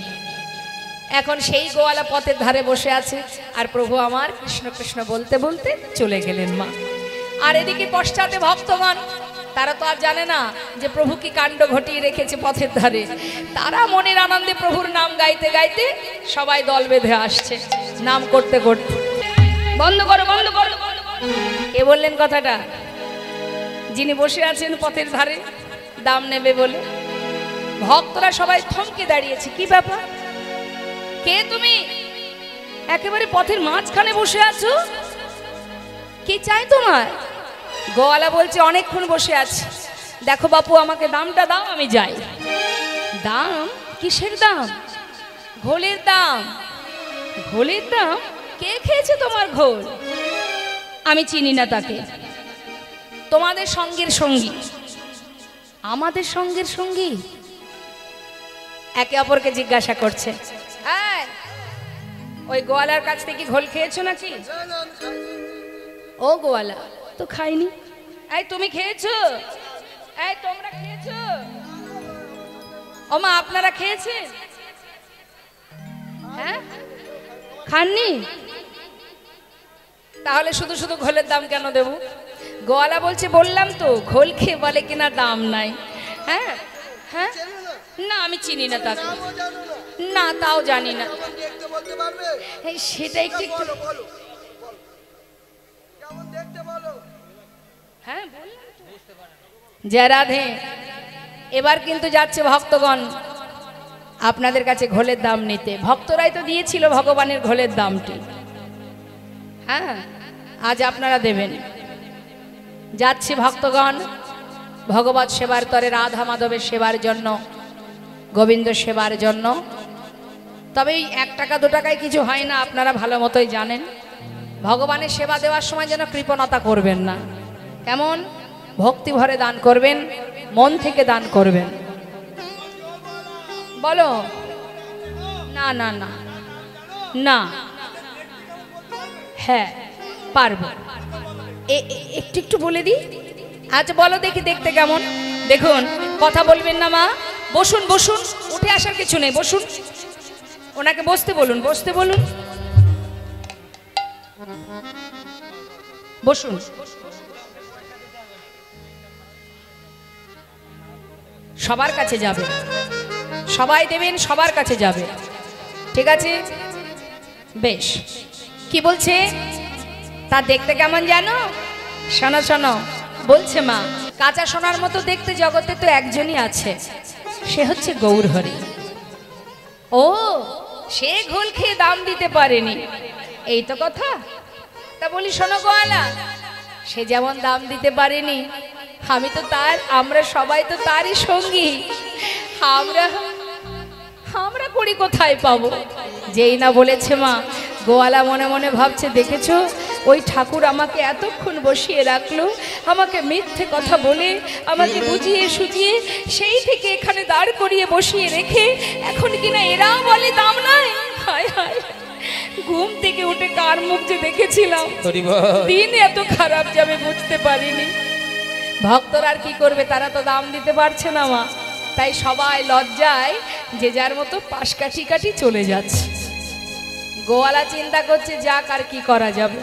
এখন সেই গোয়ালা পথের ধারে বসে আছে, আর প্রভু আমার কৃষ্ণ কৃষ্ণ বলতে বলতে চলে গেলেন মা। আর এদিকে পশ্চাতে ভক্তগণ, তারা তো আর জানে না যে প্রভু কি কাণ্ড ঘটিয়ে রেখেছে পথের ধারে। তারা মনের আনন্দে প্রভুর নাম গাইতে গাইতে সবাই দল বেঁধে আসছে, নাম করতে করতে। বন্ধ করো বন্ধ করো। কে বললেন কথাটা? যিনি বসে আছেন পথের ধারে দাম নেবে বলে। ভক্তরা সবাই থমকে দাঁড়িয়েছে। কি ব্যাপার? কে তুমি? একেবারে পথের মাঝখানে বসে আছো, কি চাই তোমার? গোয়ালা বলছে, অনেকক্ষণ বসে আছি, দেখো বাপু আমাকে দামটা দাও, আমি যাই। দাম? কিসের দাম? ঘোলের দাম। ঘোলের দাম? কে খেয়েছে তোমার ঘোল? আমি চিনি না তাকে। তোমাদের সঙ্গের সঙ্গী। আমাদের সঙ্গের সঙ্গী? একে অপরকে জিজ্ঞাসা করছে। ওই গোয়ালার কাছ থেকে ঘোল খেয়েছো নাকি? ও গোয়ালা তো খাইনি। এই তুমি খেয়েছো? এই তোমরা খেয়েছো? ও মা আপনারা খেয়েছেন? হ্যাঁ খাননি? তাহলে শুধু শুধু ঘোলের দাম কেন দেব? গোয়ালা বলছে, বললাম তো ঘোল খেয়ে বলে কিনা দাম নাই। হ্যাঁ হ্যাঁ, না আমি চিনি না তাকে। না তাও জানি না। সেটা একটু হ্যাঁ জয় রাধে। এবার কিন্তু যাচ্ছে ভক্তগণ আপনাদের কাছে ঘোলের দাম নিতে। ভক্তরাই তো দিয়েছিল ভগবানের ঘোলের দামটি। হ্যাঁ আজ আপনারা দেবেন। যাচ্ছে ভক্তগণ ভগবত সেবার তরে, রাধা মাধবের সেবার জন্য, গোবিন্দ সেবার জন্য। তবে এই 1 টাকা 2 টাকায় কিছু হয় না, আপনারা ভালো মতোই জানেন। ভগবানের সেবা দেওয়ার সময় যেন কৃপণতা করবেন না। কেমন? ভক্তি ভরে দান করবেন, মন থেকে দান করবেন। বলো না না না না। হ্যাঁ পারবো, একটু একটু বলে দিই। আচ্ছা বলো দেখি, দেখতে কেমন? দেখুন কথা বলবেন না মা। বসুন বসুন, উঠে আসার কিছু নেই, বসুন। ওনাকে বসতে বলুন, বসতে বলুন, বসুন। সবার কাছে যাবে, সবাই দেবেন, সবার কাছে যাবে, ঠিক আছে? বেশ। কি বলছে? তা দেখতে কেমন জানো? শোনো শোনো, বলছে মা, কাঁচা সোনার মতো দেখতে জগতে তো একজনই আছে, সে হচ্ছে গৌরহরি। ও, সে ঘোল খেয়ে দাম দিতে পারেনি, এই তো কথা। তা বলি শোনো গোয়ালা, সে যেমন দাম দিতে পারেনি, আমি তো তার, আমরা সবাই তো তারই সঙ্গী। আমরা করি কোথায় পাবো? যেই না বলেছে মা, গোয়ালা মনে মনে ভাবছে, দেখেছো ওই ঠাকুর আমাকে এতক্ষণ বসিয়ে রাখলো, আমাকে মিথ্যে কথা বলে, আমাকে বুঝিয়ে সুঝিয়ে সেই থেকে এখানে দাঁড় করিয়ে বসিয়ে রেখে এখন কিনা এরা বলে দাম নাই। হায় হায়, ঘুম থেকে উঠে কার মুখ যে দেখেছিলাম, দিন এত খারাপ যাবে বুঝতে পারিনি। ভক্তরা আর কি করবে, তারা তো দাম দিতে পারছে না মা, তাই সবাই লজ্জায় যে যার মতো পাশ কাটি কাটি চলে যাচ্ছে। গোয়ালা চিন্তা করছে, যাক আর কি করা যাবে।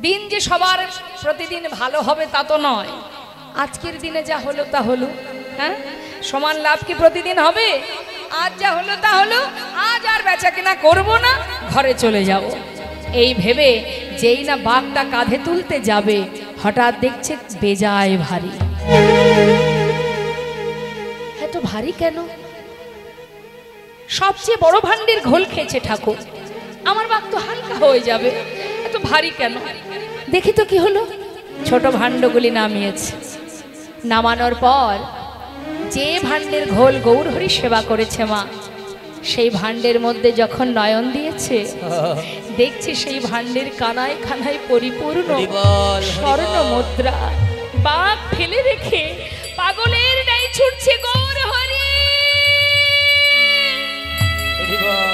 দিন যে সবার প্রতিদিন ভালো হবে তা তো নয়, আজকের দিনে যা হলো তা হলো। হ্যাঁ, সমান লাভ কি প্রতিদিন হবে? আজ যা হলো তা হলো, আজ আর বেচা কেনা করবো না, ঘরে চলে যাব। এই ভেবে যেই না বাঘটা কাঁধে তুলতে যাবে, হঠাৎ দেখছে বেজায় ভারী। এত ভারী কেন? সবচেয়ে বড় ভাণ্ডের ঘোল খেয়েছে ঠাকুর, আমার বাঘ তো হালকা হয়ে যাবে, এত ভারী কেন? দেখি তো কি হলো। ছোট ভাণ্ডগুলি নামিয়েছে। নামানোর পর যে ভাণ্ডের ঘোল গৌরহরি সেবা করেছে মা, সেই ভাণ্ডের মধ্যে যখন নয়ন দিয়েছে, দেখছি সেই ভাণ্ডের কানায় কানায় পরিপূর্ণ স্বর্ণ মুদ্রা। বাঘ ফেলে রেখে পাগলের ন্যায় ছুটছে গৌরহরি,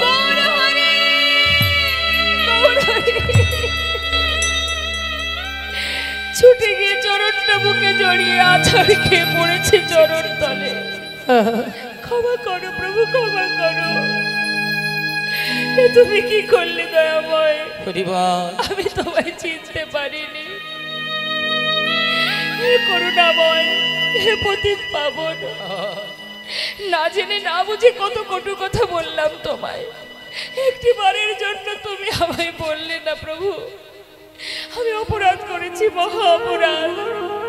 গৌরহরি, গৌরহরি। ছুটে গিয়ে চরণটা বুকে জড়িয়ে আছাড় খেয়ে পড়েছে চরণ তলে। ক্ষমা করো প্রভু, ক্ষমা করো। এ তুমি কি করলে দয়াময়? আমি তোমায় চিনতে পারিনি। হে করুণাময়, হে পতিত পাবন, না জেনে না বুঝে কত কটু কথা বললাম তোমায়। একটি বারের জন্য তুমি আমায় বললে না প্রভু। আমি অপরাধ করেছি, মহা অপরাধ,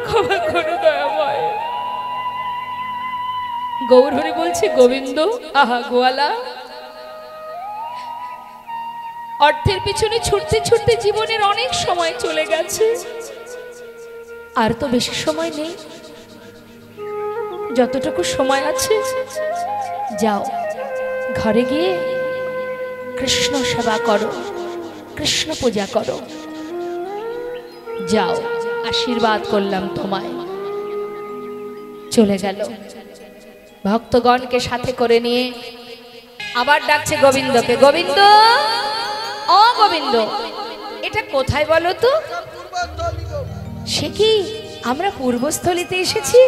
ক্ষমা করো দয়াময়। গৌরহরি বলছে, গোবিন্দ, আহা গোয়ালা, অর্থের পিছনে ছুটতে ছুটতে জীবনের অনেক সময় চলে গেছে, আর তো বেশি সময় নেই। যতটুকু সময় আছে যাও, ঘরে গিয়ে কৃষ্ণ সেবা করো, কৃষ্ণ পূজা করো। যাও, আশীর্বাদ করলাম তোমায়। চলে গেল। ভক্তগণকে সাথে করে নিয়ে আবার ডাকছে গোবিন্দকে, গোবিন্দ, ও গোবিন্দ, এটা কোথায় বলো তো? সে কি, আমরা পূর্বস্থলীতে এসেছি।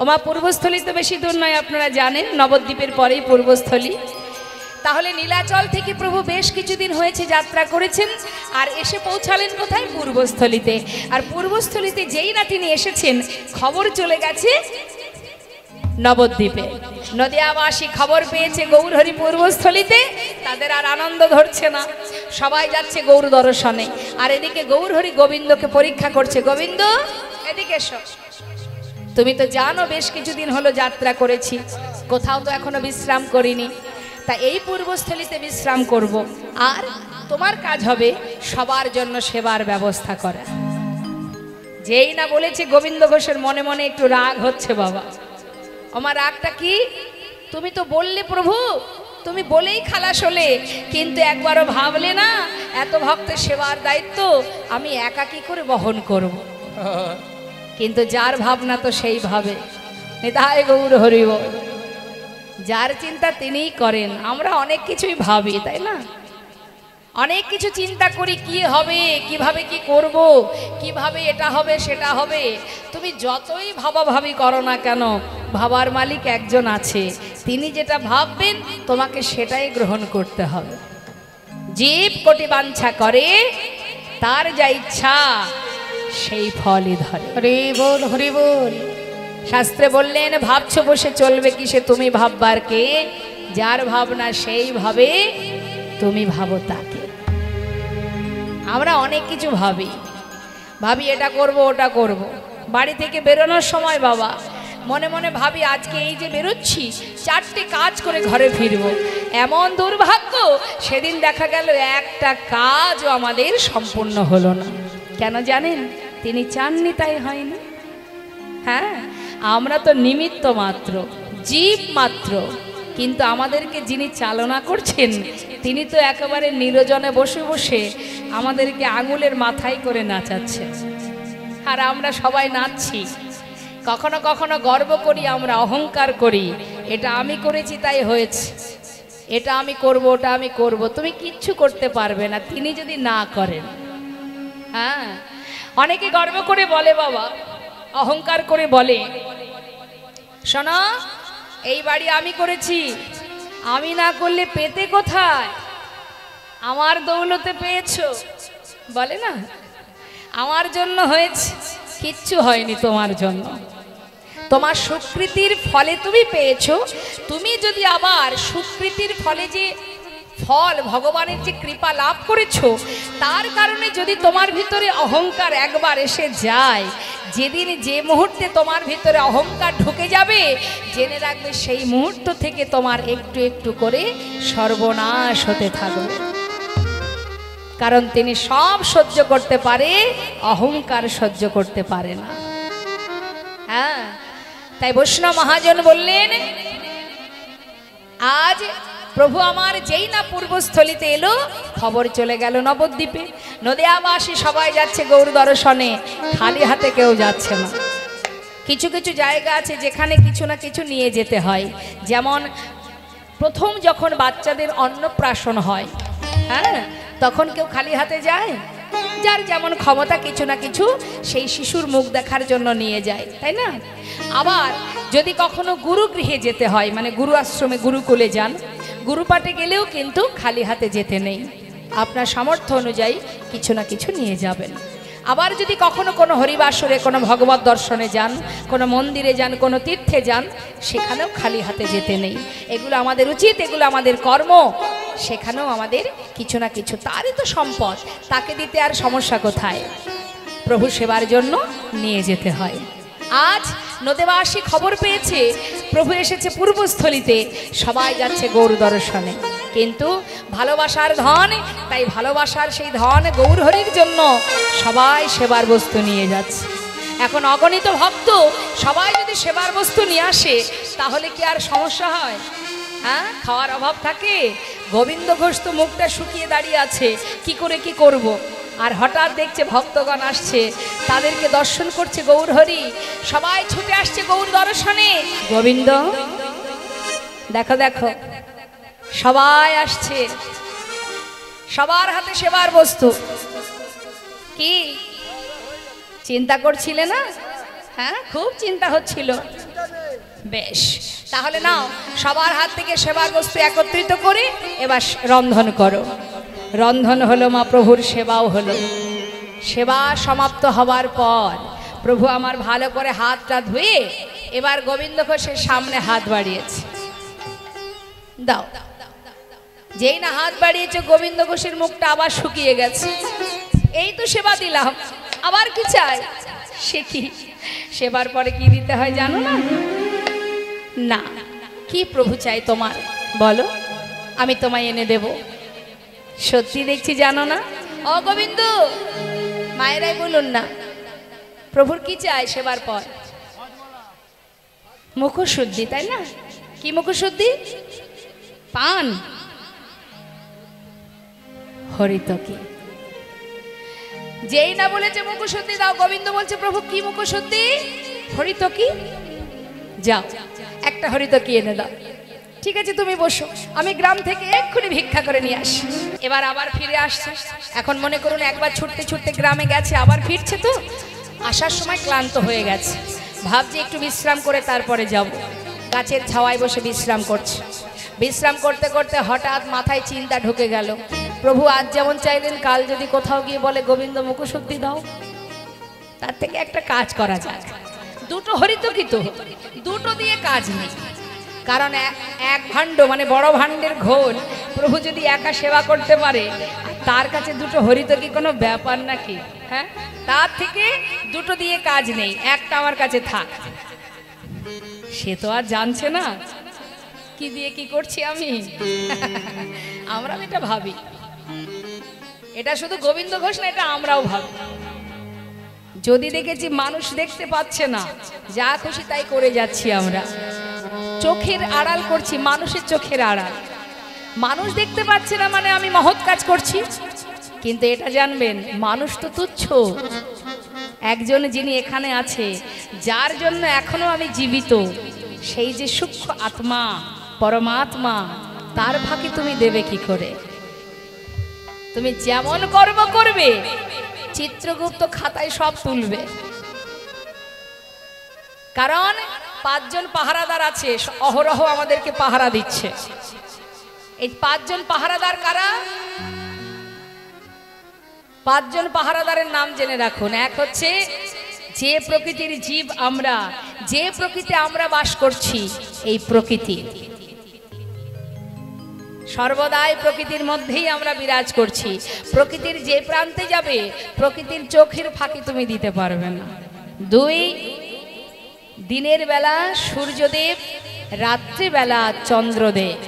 ওমা, পূর্বস্থলী তো বেশি দূর নয়, আপনারা জানেন, নবদ্বীপের পরেই পূর্বস্থলী। তাহলে নীলাচল থেকে প্রভু বেশ কিছুদিন হয়েছে যাত্রা করেছেন, আর এসে পৌঁছালেন কোথায়? পূর্বস্থলীতে। আর পূর্বস্থলীতে যেই না তিনি এসেছেন, খবর চলে গেছে নবদ্বীপে। নদিয়াবাসী খবর পেয়েছে গৌরহরি পূর্বস্থলীতে, তাদের আর আনন্দ ধরছে না, সবাই যাচ্ছে গৌর দর্শনে। আর এদিকে গৌরহরি গোবিন্দকে পরীক্ষা করছে, গোবিন্দ এদিকে এসো। তুমি তো জানো বেশ কিছুদিন হলো যাত্রা করেছি, কোথাও তো এখনো বিশ্রাম করিনি, তা এই পূর্বস্থলীতে বিশ্রাম করব, আর তোমার কাজ হবে সবার জন্য সেবার ব্যবস্থা করা। যেই না বলেছে, গোবিন্দ ঘোষের মনে মনে একটু রাগ হচ্ছে। বাবা, আমার রাগটা কি? তুমি তো বললে প্রভু, তুমি বলেই খালাস হলে, কিন্তু একবারও ভাবলে না এত ভক্তের সেবার দায়িত্ব আমি একা কি করে বহন করব। কিন্তু যার ভাবনা তো সেই ভাবে। নিতাই গৌর হরি বল। যার চিন্তা তিনিই করেন। আমরা অনেক কিছুই ভাবি, তাই না? অনেক কিছু চিন্তা করি, কি হবে, কিভাবে কি করব, কিভাবে এটা হবে সেটা হবে। তুমি যতই ভাবাভাবি করো না কেন, ভাবার মালিক একজন আছে, তিনি যেটা ভাববেন তোমাকে সেটাই গ্রহণ করতে হবে। জীব কোটি বাঞ্ছা করে, তার যা ইচ্ছা সেই ফলই ধরে। হরি বল, হরি বল। শাস্ত্রে বললেন, ভাবছো বসে চলবে কিসে, তুমি ভাববার কে? যার ভাবনা সেই ভাবে, তুমি ভাবো তাকে। আমরা অনেক কিছু ভাবি, ভাবি এটা করব ওটা করব। বাড়ি থেকে বেরোনোর সময় বাবা মনে মনে ভাবি, আজকে এই যে বেরোচ্ছি 4টে কাজ করে ঘরে ফিরবো। এমন দুর্ভাগ্য, সেদিন দেখা গেল একটা কাজও আমাদের সম্পূর্ণ হলো না। কেন জানেন? তিনি চাননি তাই হয়নি। হ্যাঁ, আমরা তো নিমিত্ত মাত্র, জীব মাত্র, কিন্তু আমাদেরকে যিনি চালনা করছেন তিনি তো একেবারে নিরজনে বসে বসে আমাদেরকে আঙুলের মাথায় করে নাচাচ্ছেন। আর আমরা সবাই নাচছি। কখনো কখনো গর্ব করি, আমরা অহংকার করি, এটা আমি করেছি তাই হয়েছে, এটা আমি করব, ওটা আমি করব। তুমি কিচ্ছু করতে পারবে না তিনি যদি না করেন। হ্যাঁ, অনেকে গর্ব করে বলে বাবা, অহংকার করে বলে, শোনো এই বাড়ি আমি করেছি, আমি না করলে পেতে কোথায়? আমার দৌলতে পেয়েছো, বলে না, আমার জন্য হয়েছে। কিচ্ছু হয়নি তোমার জন্য, তোমার সুকৃতির ফলে তুমি পেয়েছো। তুমি যদি আবার সুকৃতির ফলে যে ফল, ভগবানের যে কৃপা লাভ করেছো, তার কারণে যদি তোমার ভিতরে অহংকার একবার এসে যায়, যেদিন যে মুহূর্তে তোমার ভিতরে অহংকার ঢুকে যাবে, জেনে রাখবে সেই মুহূর্ত থেকে তোমার একটু একটু করে সর্বনাশ হতে থাকবে। কারণ তিনি সব সহ্য করতে পারে, অহংকার সহ্য করতে পারে না। হ্যাঁ, তাই বৈষ্ণব মহাজন বললেন, আজ প্রভু আমার যেই না পূর্বস্থলিতে এলো, খবর চলে গেল নবদ্বীপে। নদিয়াবাসী সবাই যাচ্ছে গৌর দর্শনে, খালি হাতে কেউ যাচ্ছে না। কিছু কিছু জায়গা আছে যেখানে কিছু না কিছু নিয়ে যেতে হয়। যেমন প্রথম যখন বাচ্চাদের অন্নপ্রাশন হয়, হ্যাঁ, তখন কেউ খালি হাতে যায়? যার যেমন ক্ষমতা কিছু না কিছু সেই শিশুর মুখ দেখার জন্য নিয়ে যায়, তাই না? আবার যদি কখনো গুরুগৃহে যেতে হয়, মানে গুরু আশ্রমে গুরুকুলে যান, গুরুপাঠে গেলেও কিন্তু খালি হাতে যেতে নেই, আপনার সামর্থ্য অনুযায়ী কিছু না কিছু নিয়ে যাবেন। আবার যদি কখনো কোনো হরিবাসরে, কোনো ভগবত দর্শনে যান, কোনো মন্দিরে যান, কোনো তীর্থে যান, সেখানেও খালি হাতে যেতে নেই। এগুলো আমাদের উচিত, এগুলো আমাদের কর্ম। সেখানেও আমাদের কিছু না কিছু, তারই তো সম্পদ, তাকে দিতে আর সমস্যা কোথায়? প্রভু সেবার জন্য নিয়ে যেতে হয়। আজ নদেবাসী খবর পেয়েছে প্রভু এসেছে পূর্বস্থলিতে, সবাই যাচ্ছে গৌর দর্শনে। কিন্তু ভালোবাসার ধন, তাই ভালোবাসার সেই ধন গৌর হরির জন্য সবাই সেবার বস্তু নিয়ে যাচ্ছে। এখন অগণিত ভক্ত সবাই যদি সেবার বস্তু নিয়ে আসে, তাহলে কি আর সমস্যা হয়? হ্যাঁ, খাওয়ার অভাব থাকে? গোবিন্দ ঘোষ তো মুখটা শুকিয়ে দাঁড়িয়ে আছে, কি করে কি করব। আর হঠাৎ দেখছে ভক্তগণ আসছে, তাদেরকে দর্শন করছে গৌর হরি, সবাই ছুটে আসছে গৌর দর্শনে। গোবিন্দ, দেখো দেখো, সবাই আসছে, সবার হাতে সেবার বস্তু। কি চিন্তা করছিলে না? হ্যাঁ, খুব চিন্তা হচ্ছিল। বেশ, তাহলে নাও, সবার হাত থেকে সেবার বস্তু একত্রিত করে এবার রন্ধন করো। রন্ধন হলো, মা প্রভুর সেবাও হলো। সেবা সমাপ্ত হবার পর প্রভু আমার ভালো করে হাতটা ধুয়ে এবার গোবিন্দ ঘোষের সামনে হাত বাড়িয়েছে। দাও। যেই না হাত বাড়িয়েছে, গোবিন্দ ঘোষের মুখটা আবার শুকিয়ে গেছে। এই তো সেবা দিলাম, আবার কি চাই? সে কি সেবার পরে কি দিতে হয় জানো না? না, কি প্রভু চাই তোমার বলো, আমি তোমায় এনে দেব। সত্যি দেখছি জানো না? ও গোবিন্দ, মায়েরাই বলুন না, প্রভুর কি চাই সেবার পর? মুখশুদ্ধি, তাই না? কি মুখশুদ্ধি? পান। হরিতকি। যেই না বলেছে মুখশুদ্ধি দাও, গোবিন্দ বলছে প্রভু কি মুখশুদ্ধি? হরিতকি। যাও, একটা হরিতকি এনে দাও। ঠিক আছে, তুমি বসো, আমি গ্রাম থেকে এক্ষুনি ভিক্ষা করে নিয়ে আসি। এবার আবার ফিরে আসছে। এখন মনে করুন একবার ছুটতে ছুটতে গ্রামে গেছে, আবার ফিরছে, তো আসার সময় ক্লান্ত হয়ে গেছে, ভাবছে একটু বিশ্রাম করে তারপরে যাব। গাছের ছাওয়ায় বসে বিশ্রাম করছে। বিশ্রাম করতে করতে হঠাৎ মাথায় চিন্তা ঢুকে গেল, প্রভু আজ যেমন চাইলেন, কাল যদি কোথাও গিয়ে বলে গোবিন্দ মুখশুদ্ধি দাও, তার থেকে একটা কাজ করা যাক। দুটো হরিতকি তো, দুটো দিয়ে কাজ নেই। কারণ এক ভাণ্ড মানে বড় ভাণ্ডের ঘোল প্রভু যদি একা সেবা করতে পারে, তার কাছে দুটো হরিতকি কোনো ব্যাপার নাকি? হ্যাঁ, তার থেকে দুটো দিয়ে কাজ নেই, একটা আমার কাছে থাক। সে তো আর জানছে না কি দিয়ে কি করছি আমি। আমরা এটা ভাবি, এটা শুধু গোবিন্দ ঘোষ না, এটা আমরাও ভাবি। যদি দেখেছি মানুষ দেখতে পাচ্ছে না, যা খুশি তাই করে যাচ্ছি আমরা, চোখের আড়াল করছি, মানুষের চোখের আড়াল। মানুষ দেখতে পাচ্ছে না মানে আমি মহৎ কাজ করছি, কিন্তু এটা জানবেন মানুষ তো তুচ্ছ। একজন যিনি এখানে আছে, যার জন্য এখনো আমি জীবিত, সেই যে সূক্ষ্ম আত্মা পরমাত্মা, তার ফাঁকি তুমি দেবে কি করে? তুমি যেমন কর্ম করবে, চিত্রগুপ্ত খাতায় সব তুলবে। কারণ 5 জন পাহারাদার আছে, অহরহ আমাদেরকে পাহারা দিচ্ছে। এই 5 জন পাহারাদার কারা? 5 জন পাহারাদারের নাম জেনে রাখুন। এক হচ্ছে যে প্রকৃতির জীব আমরা, যে প্রকৃতি আমরা বাস করছি, এই প্রকৃতি সর্বদাই প্রকৃতির মধ্যেই আমরা বিরাজ করছি। প্রকৃতির যে প্রান্তে যাবে প্রকৃতির চোখের ফাঁকি তুমি দিতে পারবে না। দুই, দিনের বেলা সূর্যদেব, রাত্রিবেলা চন্দ্রদেব।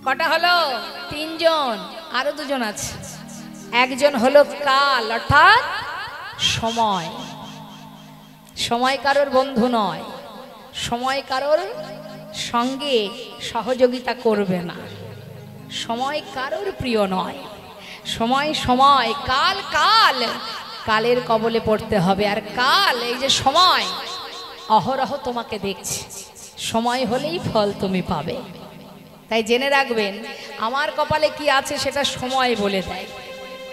কটা হলো? তিনজন, আরো দুজন আছে। একজন হলো কাল অর্থাৎ সময়। সময় কারোর বন্ধু নয়, সময় কারোর সঙ্গে সহযোগিতা করবে না, সময় কারোর প্রিয় নয়। সময় সময়, কাল কাল, কালের কবলে পড়তে হবে। আর কাল, এই যে সময়, অহরহ তোমাকে দেখছে। সময় হলেই ফল তুমি পাবে। তাই জেনে রাখবেন, আমার কপালে কি আছে সেটা সময় বলে দেয়,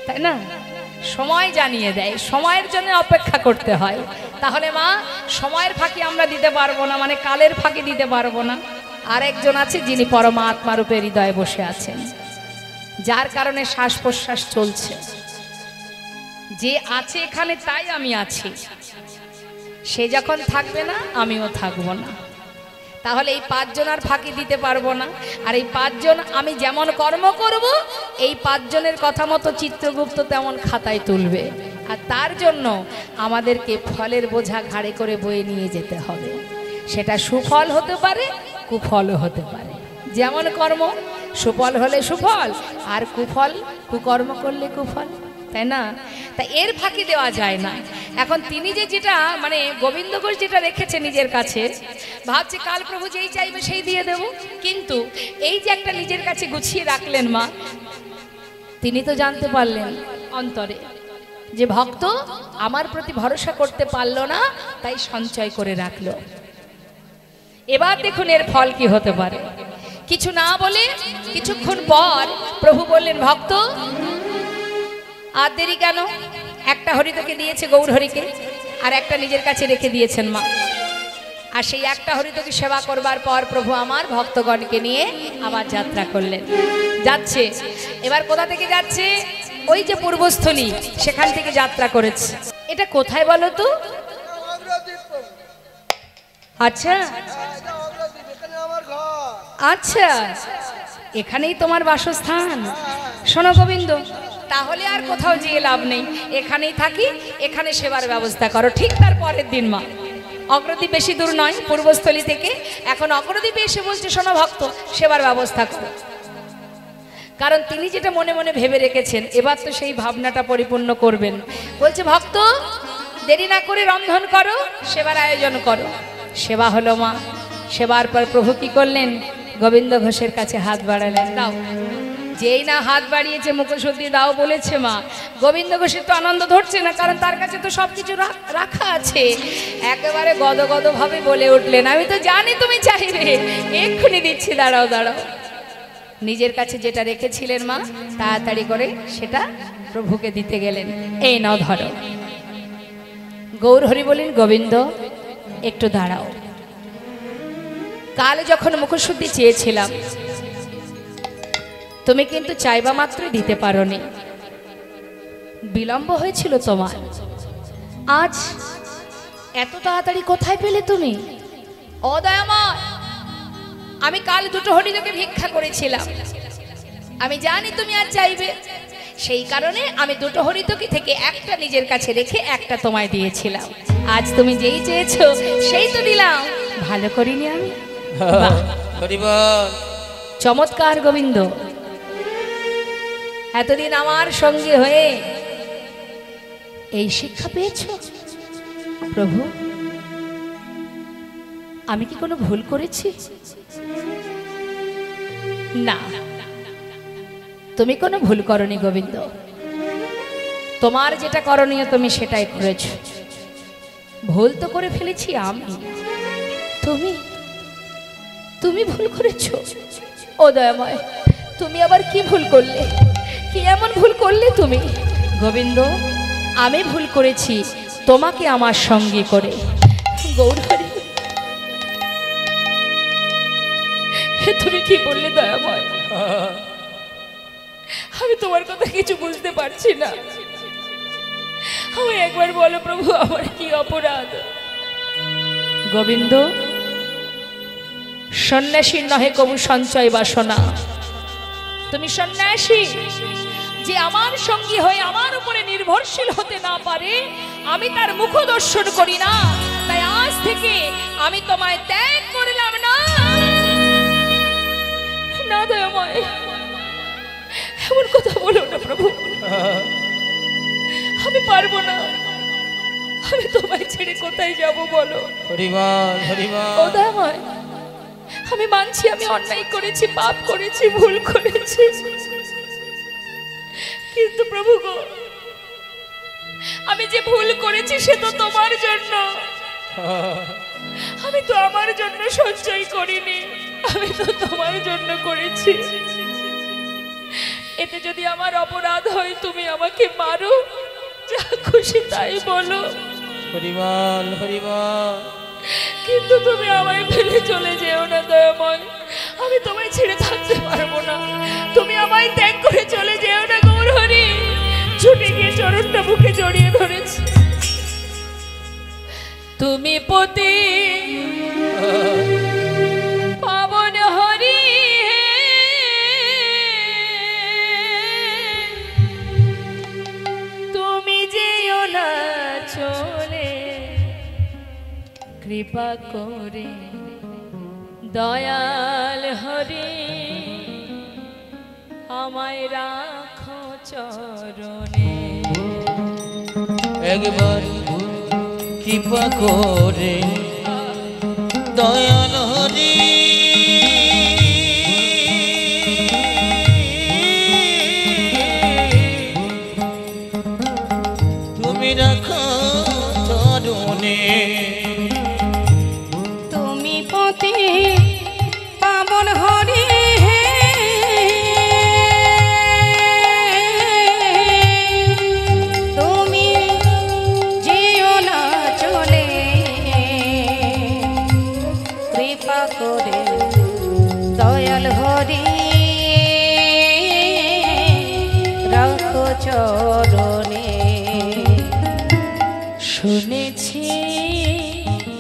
তাই না? সময় জানিয়ে দেয়, সময়ের জন্য অপেক্ষা করতে হয়। তাহলে মা, সময়ের ফাঁকি আমরা দিতে পারবো না, মানে কালের ফাঁকি দিতে পারবো না। আর একজন আছে যিনি পরমাত্মা রূপে হৃদয়ে বসে আছেন, যার কারণে শ্বাস প্রশ্বাস চলছে। যে আছে এখানে তাই আমি আছি, সে যখন থাকবে না আমিও থাকবো না। তাহলে এই পাঁচজন আর ফাঁকি দিতে পারবো না। আর এই পাঁচজন আমি যেমন কর্ম করব, এই পাঁচজনের কথা মতো চিত্রগুপ্ত তেমন খাতায় তুলবে। আর তার জন্য আমাদেরকে ফলের বোঝা ঘাড়ে করে বয়ে নিয়ে যেতে হবে। সেটা সুফল হতে পারে, কুফলও হতে পারে। যেমন কর্ম, সুফল হলে সুফল, আর কুফল, কুকর্ম করলে কুফল, তাই না? তা এর ফাঁকি দেওয়া যায় না। এখন তিনি যে যেটা মানে গোবিন্দ ঘোষ যেটা রেখেছে নিজের কাছে, ভাবছে কাল প্রভু যেই চাইবে সেই দিয়ে দেব। কিন্তু এই যে একটা নিজের কাছে গুছিয়ে রাখলেন মা, তিনি তো জানতে পারলেন অন্তরে যে ভক্ত আমার প্রতি ভরসা করতে পারলো না, তাই সঞ্চয় করে রাখলো। এবার দেখুন এর ফল কি হতে পারে। কিছু না বলে কিছুক্ষণ পর প্রভু বললেন, ভক্ত আর দেরি কেন? একটা হরি তোকে দিয়েছে, গৌর হরিকে, আর একটা নিজের কাছে রেখে দিয়েছেন মা। আর সেই একটা হরি তোকে সেবা করবার পর প্রভু আমার ভক্তগণকে নিয়ে আবার যাত্রা করলেন। যাচ্ছে, এবার কোথা থেকে যাচ্ছে? ওই যে পূর্বস্থলী, সেখান থেকে যাত্রা করেছে। এটা কোথায় বলো তো? আচ্ছা আচ্ছা, এখানেই তোমার বাসস্থান। শোনো গোবিন্দ, তাহলে আর কোথাও যেয়ে লাভ নেই, এখানেই থাকি, এখানে সেবার ব্যবস্থা করো। ঠিক তার পরের দিন মা, অগ্রদ্বীপ বেশি দূর নয় পূর্বস্থলী থেকে, এখন অগ্রদ্বীপে এসে বলছে, শোনো ভক্ত, সেবার ব্যবস্থা করো। কারণ তিনি যেটা মনে মনে ভেবে রেখেছেন, এবার তো সেই ভাবনাটা পরিপূর্ণ করবেন। বলছে, ভক্ত দেরি না করে রন্ধন করো, সেবার আয়োজন করো। সেবা হলো মা। সেবার পর প্রভু কি করলেন? গোবিন্দ ঘোষের কাছে হাত বাড়ালেন, দাও। যেই না হাত বাড়িয়েছে, মুখশুদ্ধি দাও বলেছে মা, গোবিন্দ ঘোষের তো আনন্দ ধরছে না, কারণ তার কাছে তো সব কিছু রাখা আছে। একেবারে গদগদ ভাবে বলে উঠলেন, আমি তো জানি তুমি চাইবে, এক্ষুনি দিচ্ছি, দাঁড়াও দাঁড়াও। নিজের কাছে যেটা রেখেছিলেন মা, তাড়াতাড়ি করে সেটা প্রভুকে দিতে গেলেন। এই নাও ধরো। গৌর হরি বলেন, গোবিন্দ একটু দাঁড়াও। কাল যখন মুখশুদ্ধি চেয়েছিলাম, তুমি কিন্তু চাইবা মাত্রই দিতে পারোনি, বিলম্ব হয়েছিল তোমার। আজ এত তাড়াতাড়ি কোথায় পেলে তুমি? ও দয়াময়, আমি কাল দুটো হরি তোকে ভিক্ষা করেছিলাম, আমি জানি তুমি আর চাইবে, সেই কারণে আমি দুটো হরিতকি থেকে একটা নিজের কাছে রেখে একটা তোমায় দিয়েছিলাম। আজ তুমি যেই চেয়েছো সেই তো দিলাম, ভালো করিনি আমি? চমৎকার গোবিন্দ, এতদিন আমার সঙ্গে হয়ে এই শিক্ষা পেয়েছ? প্রভু, আমি কি কোনো ভুল করেছি? না, তুমি কোনো ভুল করনি গোবিন্দ। তোমার যেটা করণীয় তুমি সেটাই করেছ। ভুল তো করে ফেলেছি আমি, তুমি ভুল করেছ। ও দয়াময়, তুমি আবার কি ভুল করলে? কি এমন ভুল করলে তুমি? গোবিন্দ, আমি ভুল করেছি তোমাকে আমার সঙ্গে করে। গৌরহরি, তুমি কি বললে দয়াময়? আমি তোমার কথা কিছু বুঝতে পারছি না। আমি একবার বলো প্রভু, আমার কি অপরাধ? গোবিন্দ, সন্ন্যাসীর নহে কবু সঞ্চয় বাসনা। তুমি সন্ন্যাসী যে আমার সঙ্গী হয়ে আমার উপরে নির্ভরশীল হতে না পারে, আমি তার মুখ দর্শন করি না। তাই আজ থেকে আমি তোমায় ত্যাগ করলাম না। না দয়াময়, এমন কথা বলো না প্রভু, আমি পারবো না। আমি তোমায় ছেড়ে কোথায় যাব বলো? হরিবল হরিবল। ও দয়াময়, আমি মানছি আমি অন্যায় করেছি, পাপ করেছি, ভুল করেছি, কিন্তু প্রভু গো, আমি যে ভুল করেছি সে তো তোমার জন্য। আমি তো আমার জন্য সঞ্চয় করিনি, আমি তো তোমার জন্য করেছি। এতে যদি আমার অপরাধ হয় তুমি আমাকে মারো, যা খুশি তাই বলো। হরিবল হরিবল। কিন্তু তুমি আমায় ফেলে চলে যেও না দয়াময়, আমি তোমায় ছেড়ে থাকতে পারবো না। তুমি আমায় ত্যাগ করে চলে যেও না গৌরহরি। ছুটে গিয়ে চরণটা বুকে জড়িয়ে ধরেছি। তুমি পতি পাবন হরি, তুমি যেও না চলে, কৃপা করে দয়াল হরি আমায় রাখো চরণে। একবার কৃপা করে দয়াল হরি তুমি রাখো চরণে। তুমি পতি পাবন হরি, তুমি যেও না চলে, কৃপা করে দয়াল হরি রাখো চরণে। শুনেছি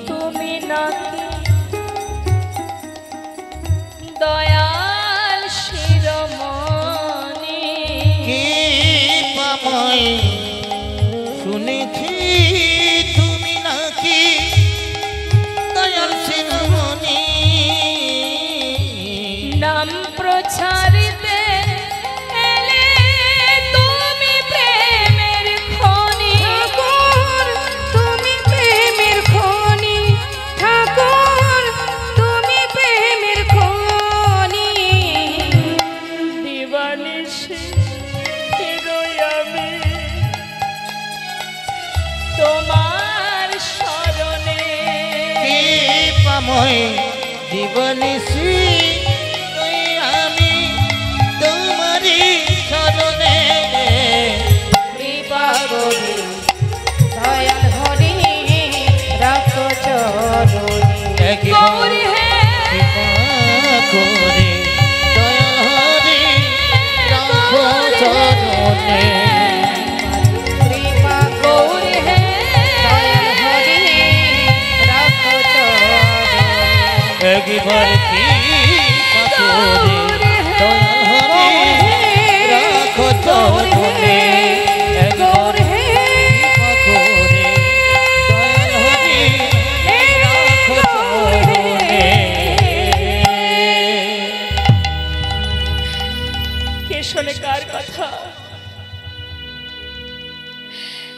তুমি নাকি দয়াল শিরোমণি, কৃপাময় শুনেছি তুমি নাকি দয়াল শিরোমণি। নাম প্রচারিতে এলে তুমি প্রেমের খনি। ঠাকুর তুমি প্রেমের খনি, ঠাকুর তুমি প্রেমের খনি। দিবানিশি ফিরোই আমি তোমার শরণে। কৃপাময় জীবনিশি আমি তোমারি শরণে। কৃপা করে দয়াল হরি রাখো চরণে। গৌর হে কৃপা করে দয়াল হরি রাখো চরণে। কৃপা গৌর হে দয়াল হরি রাখো চরণে। একবার কৃপা করে দয়াল হরি রাখো চরণে। একবার কৃপা করে দয়াল হরি রাখো চরণে। কে শোনে কার কথা?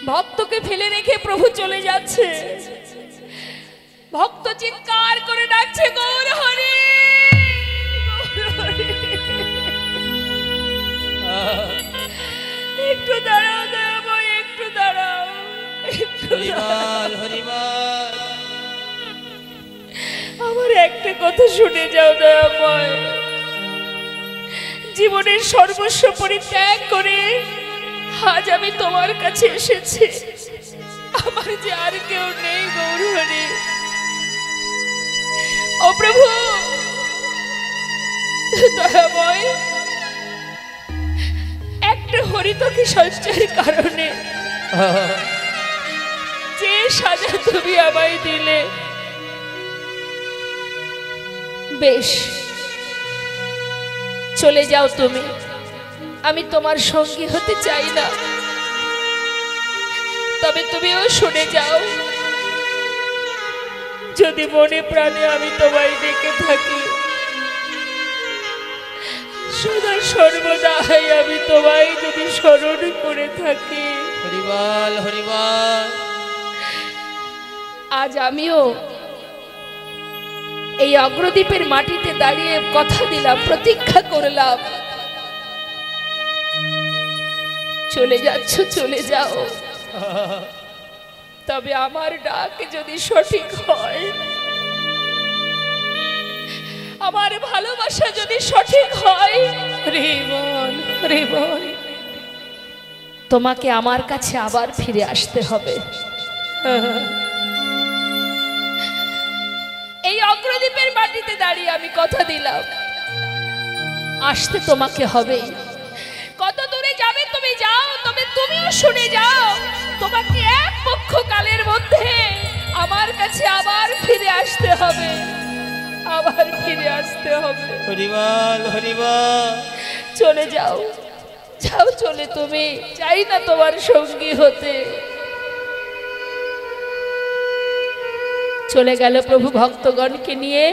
ভক্তকে ফেলে রেখে প্রভু চলে যাচ্ছে। ভক্ত চিৎকার করে ডাকছে গৌর হরি, গৌর হরি। একটু দাঁড়াও দয়াময়, একটু দাঁড়াও, একটু দাঁড়াও। হরিবল হরিবল। আমার একটা কথা শুনে যাও দয়াময়। জীবনের সর্বস্ব পরিত্যাগ করে আজ আমি তোমার কাছে এসেছি। আমার যে আর কেউ নেই গৌরহরি। ও প্রভু দয়াময়, একটা হরিতকে সঞ্চয়ের কারণে যে সাজা তুমি আমায় দিলে, বেশ, চলে যাও তুমি, আমি তোমার সঙ্গী হতে চাই না। তবে তুমিও শুনে যাও, যদি মনে প্রাণে আমি তোমায় ডেকে থাকি, সদা সর্বদাই আমি তোমায় যদি স্মরণ করে থাকি। হরিবল হরিবল। আজ আমিও এই অগ্রদ্বীপের মাটিতে দাঁড়িয়ে কথা দিলাম, প্রতীক্ষা করলাম, চলে যাচ্ছ চলে যাও, তবে আমার ডাক যদি সঠিক হয়, আমার ভালোবাসা যদি সঠিক হয়, হরিবল হরিবল। তোমাকে আমার কাছে আবার ফিরে আসতে হবে। এই অগ্রদ্বীপের মাটিতে দাঁড়িয়ে আমি কথা দিলাম, আসতে তোমাকে হবে। কত দূরে যাবে তুমি যাও, তবে তুমিও শুনে যাও, তোমাকে এক পক্ষ কালের মধ্যে আমার কাছে আবার ফিরে আসতে হবে, আবার ফিরে আসতে হবে। হরিবল হরিবল। চলে যাও, যাও চলে, তুমি চাই না তোমার সঙ্গী হতে। চলে গেল প্রভু ভক্তগণকে নিয়ে,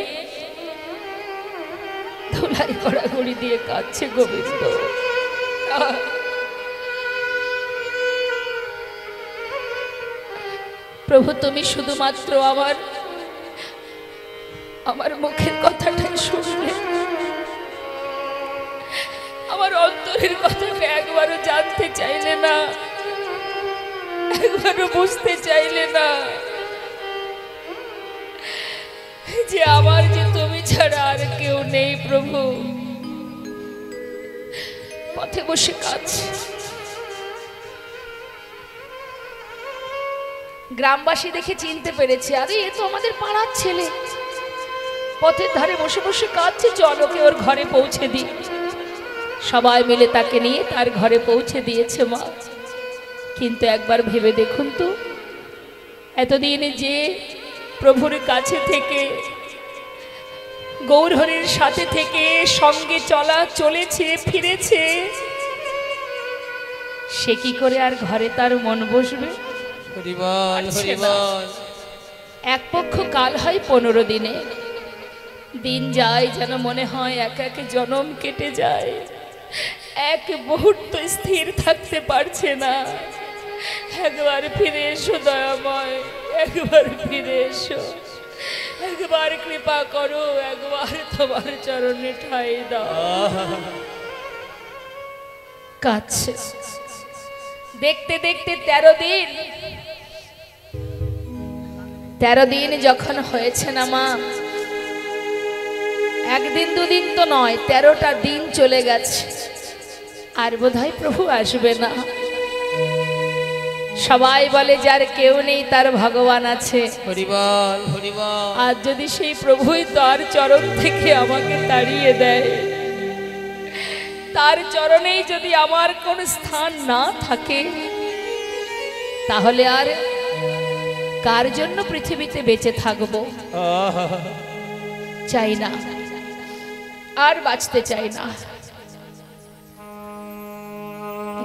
ধুলাই গড়াগড়ি দিয়ে কাঁদছে গোবিন্দ। প্রভু তুমি শুধুমাত্র আমার মুখের কথাটাই শুনলে, আমার অন্তরের কথাটা একবারও জানতে চাইলে না, একবারও বুঝতে চাইলে না যে আমার যে তুমি ছাড়া আর কেউ নেই। প্রভু পথে বসে কাঁদছে, গ্রামবাসী দেখে চিনতে পেরেছে, আরে এ তো আমাদের পাড়ার ছেলে, পথের ধারে বসে বসে কাঁদছে, চলো কে ওর ঘরে পৌঁছে দিই। সবাই মিলে তাকে নিয়ে তার ঘরে পৌঁছে দিয়েছে মা। কিন্তু একবার ভেবে দেখুন তো, এতদিন যে প্রভুর কাছে থেকে, গৌরহরির সাথে থেকে সঙ্গে চলেছে ফিরেছে, সে কি করে আর ঘরে তার মন বসবে? হরিবল হরিবল। এক পক্ষ কাল হয় 15 দিনে, দিন যায় যেন মনে হয় এক এক জনম কেটে যায়, এক মুহূর্ত স্থির থাকতে পারছে না। একবার ফিরে এসো দয়াময়, একবার ফিরে এসো, একবার কৃপা করো, একবার তোমার চরণে ঠাঁই দাও। কাছে দেখতে দেখতে 13 দিন যখন হয়েছে না মা, একদিন দুদিন তো নয়, 13টা দিন চলে গেছে, আর বোধহয় প্রভু আসবে না। সবাই বলে যার কেউ নেই তার ভগবান আছে। হরিবল হরিবল। আর যদি সেই প্রভুই তার চরণ থেকে আমাকে তাড়িয়ে দেয়, তার চরণেই যদি আমার কোন স্থান না থাকে, তাহলে আর কার জন্য পৃথিবীতে বেঁচে থাকবো? চাই না, আর বাঁচতে চাই না।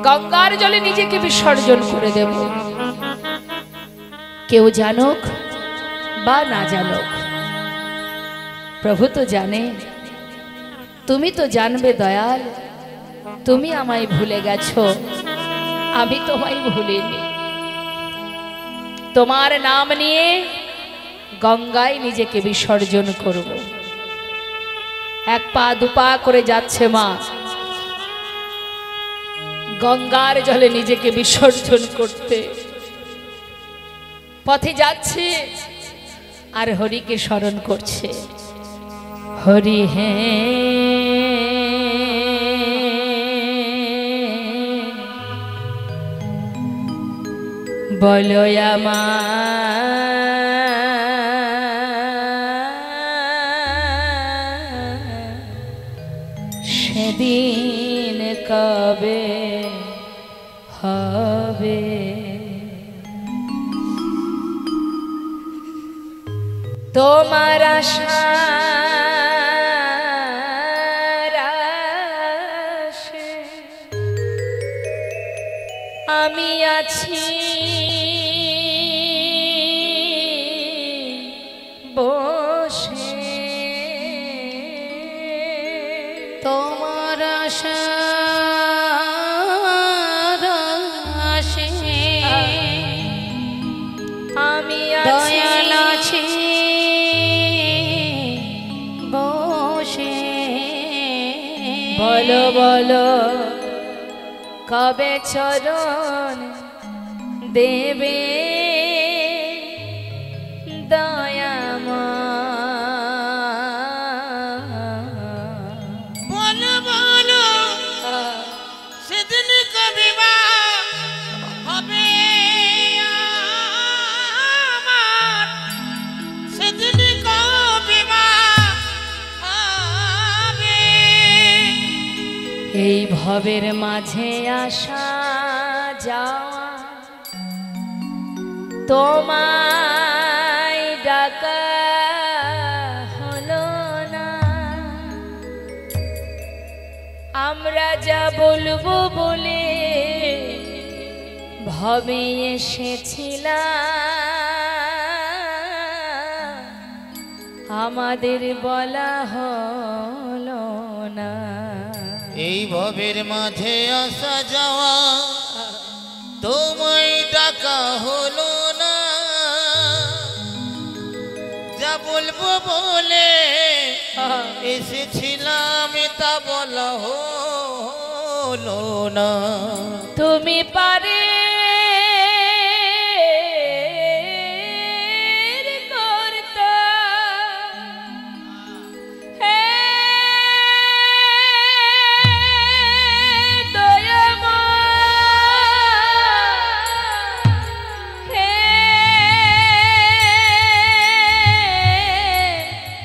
গঙ্গার জলে নিজেকে বিসর্জন করে দেব, কেউ জানুক বা না জানুক, প্রভু তো জানে, তুমি তো জানবে দয়াল। তুমি আমায় ভুলে গেছো, আমি তোমায় ভুলিনি। তোমার নাম নিয়ে গঙ্গায় নিজেকে বিসর্জন করব। 1 পা 2 পা করে যাচ্ছে মা, গঙ্গার জলে নিজেকে বিসর্জন করতে পথে যাচ্ছে, আর হরিকে স্মরণ করছে। হরি হে বলো সেদিন কবে হবে? তোমার আশা আমি আছি বসে তোমার আশার আশে আমি দয়াল আছি আছি বসে বলো বলো কবে চরণ দেবে দয়ামা বলো বলো সেদিন কবে বা হবে আমার, সেদিন কবে বা হবে। এই ভবের মাঝে আসা যাওয়া তোমায় ডাকা হলো না, আমরা যা বলবো বলে ভবে এসেছিলাম, আমাদের বলা হলো না। এই ভবের মাঝে আসা যাওয়া তোমায় ডাকা হলো না, যা বলবো বলে এসেছিলাম তা বলা হলো না। তুমি পারে করতা হে দয়ামা হে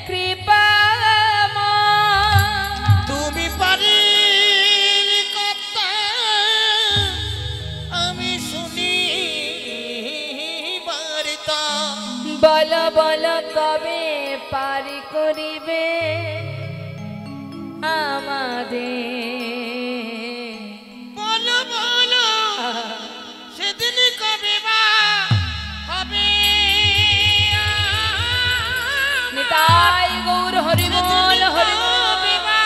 কৃপামা, তুমি পারি কথা আমি শুনি বার্তা, বল বল কবে পারি করিবে আমাদের, বলো বলো সেদিন কবে বা হবে আমার, নিতাই গৌর হরিবল হরিবল। কবে বা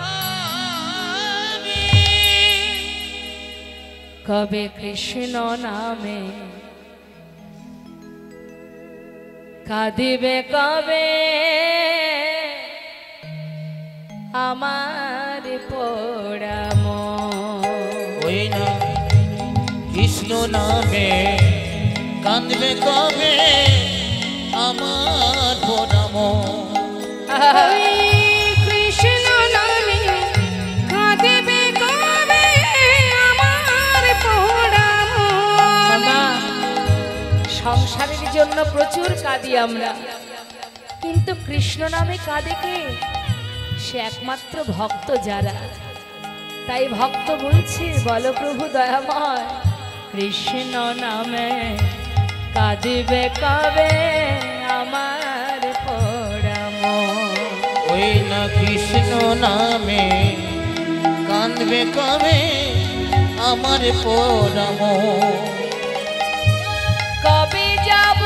হবে। কবে কৃষ্ণ নামে কাঁদিবে, কবে আমার পোড়া মন। ওই না কৃষ্ণ নামে কাঁদবে কবে আমার পোড়াম, ওই কৃষ্ণ নামে কাঁদিবে কবে আমার পোড়া মন। মা, সংসারের জন্য প্রচুর কাঁদি আমরা, কিন্তু কৃষ্ণ নামে কাঁদে কে? সে একমাত্র ভক্ত যারা। তাই ভক্ত বলছে, বলো প্রভু দয়াময় কৃষ্ণ নামে কাঁদিবে কবে আমার পোড়া মন। ওই না কৃষ্ণ নামে কাঁদবে কবে আমার পোড়াম, কবে যাব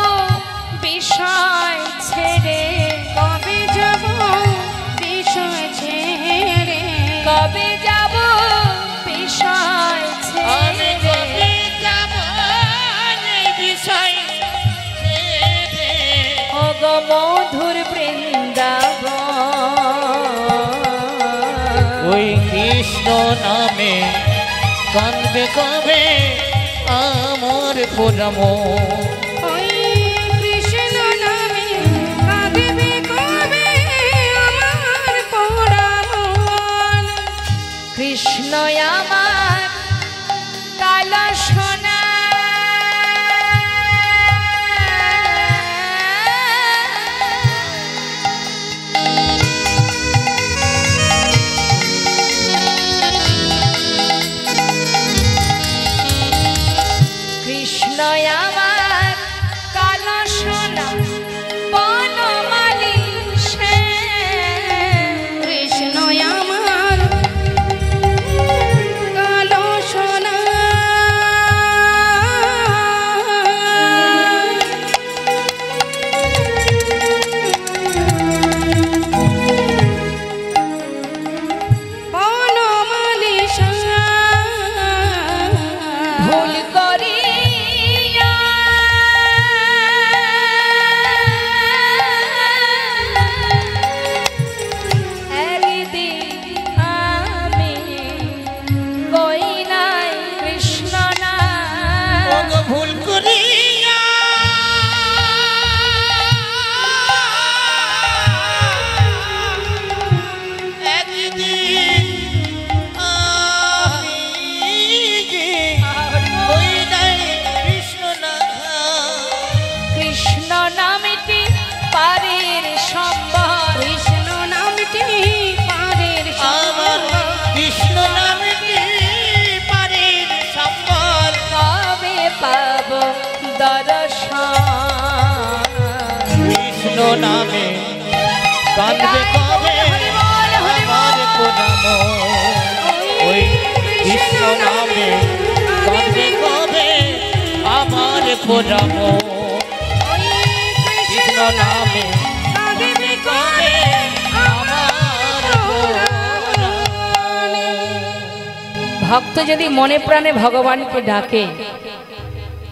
বিষয় ছেড়ে, কবে যাব বিষয় ছেড়ে, কবে যাব বিষয় আমি ছেড়ে, কবে যাব এই বিষয় ছেড়ে। ও গো মধুর বৃন্দাবন। ওই কৃষ্ণ নামে কাঁদবে কবে আমার পোড়াম, ওই কৃষ্ণ নামে কাঁদিবে কবে আমার পোড়া মন। কৃষ্ণ আমার কালো সোনা, কৃষ্ণ আমার কালো সোনা বনমালী সে, কৃষ্ণ আমার কালো নামে কাঁদবে কবে আমার পোড়া মন ওই কৃষ্ণ নামে কাঁদবে কবে আমার পোড়া মন কৃষ্ণ নামে কাঁদবে কবে আমার পোড়া মন। ভক্ত যদি মনে প্রাণে ভগবানকে ডাকে,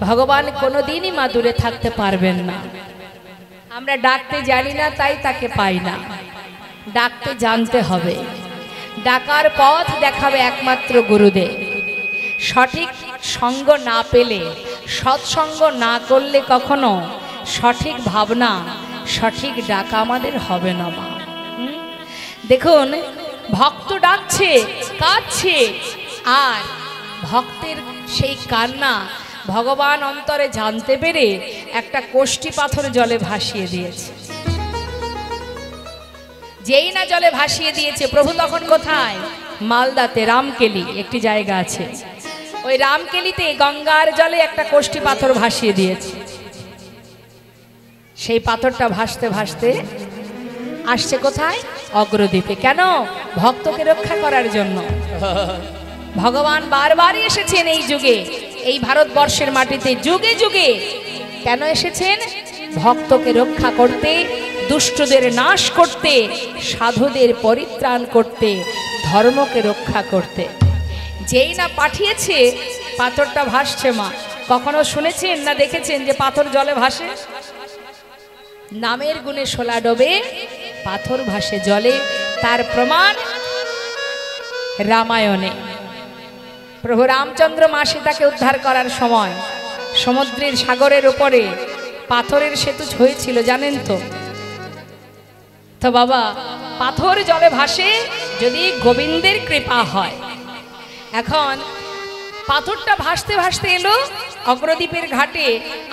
ভগবান কোনোদিনই মা দূরে থাকতে পারবেন না। আমরা ডাকতে জানি না, তাই তাকে পাই না। ডাকতে জানতে হবে। ডাকার পথ দেখাবে একমাত্র গুরুদেব। সঠিক সঙ্গ না পেলে, সৎসঙ্গ না করলে কখনো সঠিক ভাবনা, সঠিক ডাকা আমাদের হবে না মা। দেখুন, ভক্ত ডাকছে, কাঁদছে, আর ভক্তের সেই কান্না ভগবান অন্তরে জানতে পেরে একটা কোষ্ঠী পাথর জলে ভাসিয়ে দিয়েছে। যেই না জলে ভাসিয়ে দিয়েছে, প্রভু তখন কোথায়? মালদাতে রামকেলি একটি জায়গা আছে, ওই রামকেলিতে গঙ্গার জলে একটা কোষ্ঠী পাথর ভাসিয়ে দিয়েছে। সেই পাথরটা ভাসতে ভাসতে আসছে কোথায়? অগ্রদ্বীপে। কেন? ভক্তকে রক্ষা করার জন্য। ভগবান বারবারই এসেছেন এই যুগে, এই ভারতবর্ষের মাটিতে যুগে যুগে। কেন এসেছেন? ভক্তকে রক্ষা করতে, দুষ্টদের নাশ করতে, সাধুদের পরিত্রাণ করতে, ধর্মকে রক্ষা করতে। যেই না পাঠিয়েছে, পাথরটা ভাসছে মা। কখনো শুনেছেন না দেখেছেন যে পাথর জলে ভাসে? নামের গুণে শোলা ডোবে, পাথর ভাসে জলে। তার প্রমাণ রামায়ণে। প্রভু রামচন্দ্র মা সীতাকে উদ্ধার করার সময় সমুদ্রের সাগরের উপরে পাথরের সেতু হয়েছিল, জানেন তো? তো বাবা, পাথর জলে ভাসে যদি গোবিন্দের কৃপা হয়। এখন পাথরটা ভাসতে ভাসতে এলো অগ্রদ্বীপের ঘাটে,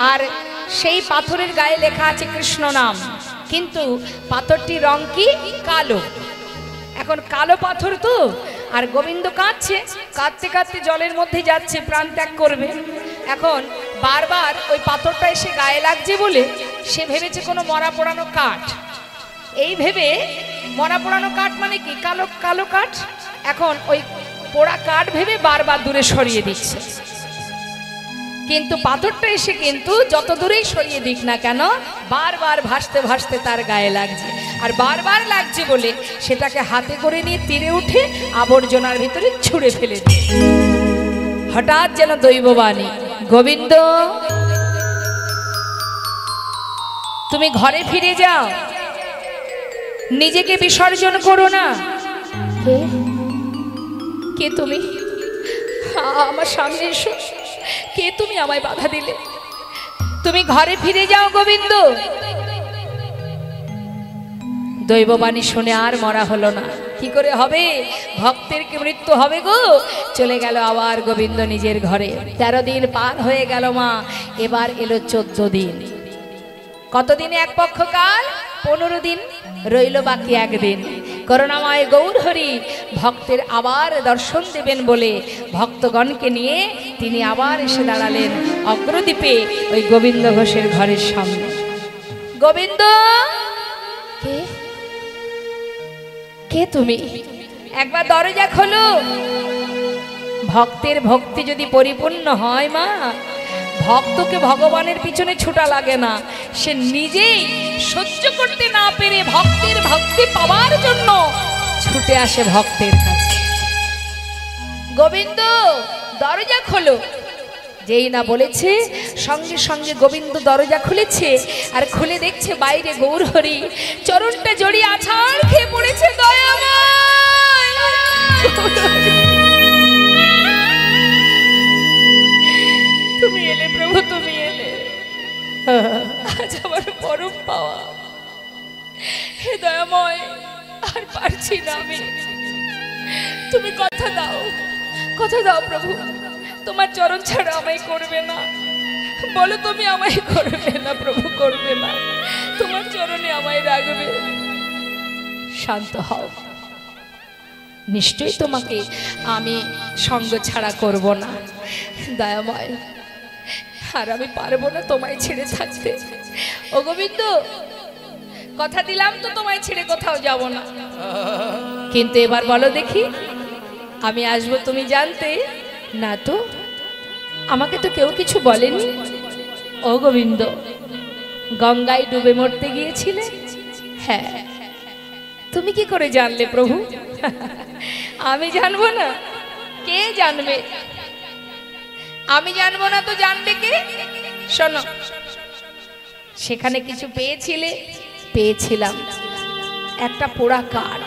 আর সেই পাথরের গায়ে লেখা আছে কৃষ্ণ নাম, কিন্তু পাথরটির রং কি? কালো। এখন কালো পাথর তো, আর গোবিন্দ কাঁদছে, কাঁদতে কাঁদতে জলের মধ্যে যাচ্ছে, প্রাণ ত্যাগ করবে। এখন বারবার ওই পাথরটা এসে গায়ে লাগছে বলে সে ভেবেছে কোনো মরা পোড়ানো কাঠ। এই ভেবে, মরা পোড়ানো কাঠ মানে কি? কালো কালো কাঠ। এখন ওই পোড়া কাঠ ভেবে বারবার দূরে সরিয়ে দিচ্ছে, কিন্তু পাথরটা এসে কিন্তু যত দূরেই সরিয়ে দিক না কেন, বারবার ভাসতে ভাসতে তার গায়ে লাগছে। আর বারবার লাগছে বলে সেটাকে হাতে করে নিয়ে তীরে উঠে আবর্জনার ভিতরে ছুঁড়ে ফেলে দিয়ে হঠাৎ যেন দৈববাণী, গোবিন্দ তুমি ঘরে ফিরে যাও, নিজেকে বিসর্জন করো না। কে তুমি? আমার সামনে এসো। কে তুমি? আমায় বাধা দিলে। তুমি ঘরে ফিরে যাও গোবিন্দ। দৈববাণী শুনে আর মরা হলো না। কি করে হবে? ভক্তের কি মৃত্যু হবে গো? চলে গেল আবার গোবিন্দ নিজের ঘরে। 13 দিন পার হয়ে গেল মা, এবার এলো 14 দিন। কতদিনে এক পক্ষ কাল? 15 দিন, রইল বাকি একদিন। করুণাময় গৌর হরি ভক্তের আবার দর্শন দেবেন বলে ভক্তগণকে নিয়ে তিনি আবার এসে দাঁড়ালেন অগ্রদ্বীপে ওই গোবিন্দ ঘোষের ঘরের সামনে। গোবিন্দ, কে? কে তুমি? একবার দরজা খোলো। ভক্তের ভক্তি যদি পরিপূর্ণ হয় মা, ভক্তকে ভগবানের পিছনে ছুটা লাগে না, সে নিজেই সহ্য করতে না পেরে ভক্তের ভক্তি পাওয়ার জন্য ছুটে আসে ভক্তের কাছে। গোবিন্দ, দরজা খোলো। যেই না বলেছে, সঙ্গে সঙ্গে গোবিন্দ দরজা খুলেছে, আর খুলে দেখছে বাইরে গৌরহরি চরণটা জড়িয়ে আছাড় খেয়ে পড়েছে। দয়াময়, তুমি এলে প্রভু, তুমি এলে। আজ আমার পরম পাওয়া। হে দয়াময়, আর পারছি না আমি। তুমি কথা দাও, কথা দাও প্রভু, তোমার চরণ ছাড়া আমায় করবে না। বলো তুমি আমায় করবে না প্রভু, করবে না, তোমার চরণে আমায় রাখবে। শান্ত হও, নিশ্চয়ই তোমাকে আমি সঙ্গ ছাড়া করব না। দয়াময়, আর আমি পারবো না তোমায় ছেড়ে থাকতে। ও গোবিন্দ, কথা দিলাম তো তোমায় ছেড়ে কোথাও যাব না, কিন্তু এবার বলো দেখি আমি আসবো তুমি জানতে না? তো আমাকে তো কেউ কিছু বলেনি। ও গোবিন্দ, গঙ্গায় ডুবে মরতে গিয়েছিলে? হ্যাঁ। তুমি কি করে জানলে প্রভু? আমি জানবো না? কে জানবে? আমি জানবো না তো জানবে কে? শোনো, সেখানে কিছু পেয়েছিলে? পেয়েছিলাম একটা পোড়া কাঠ।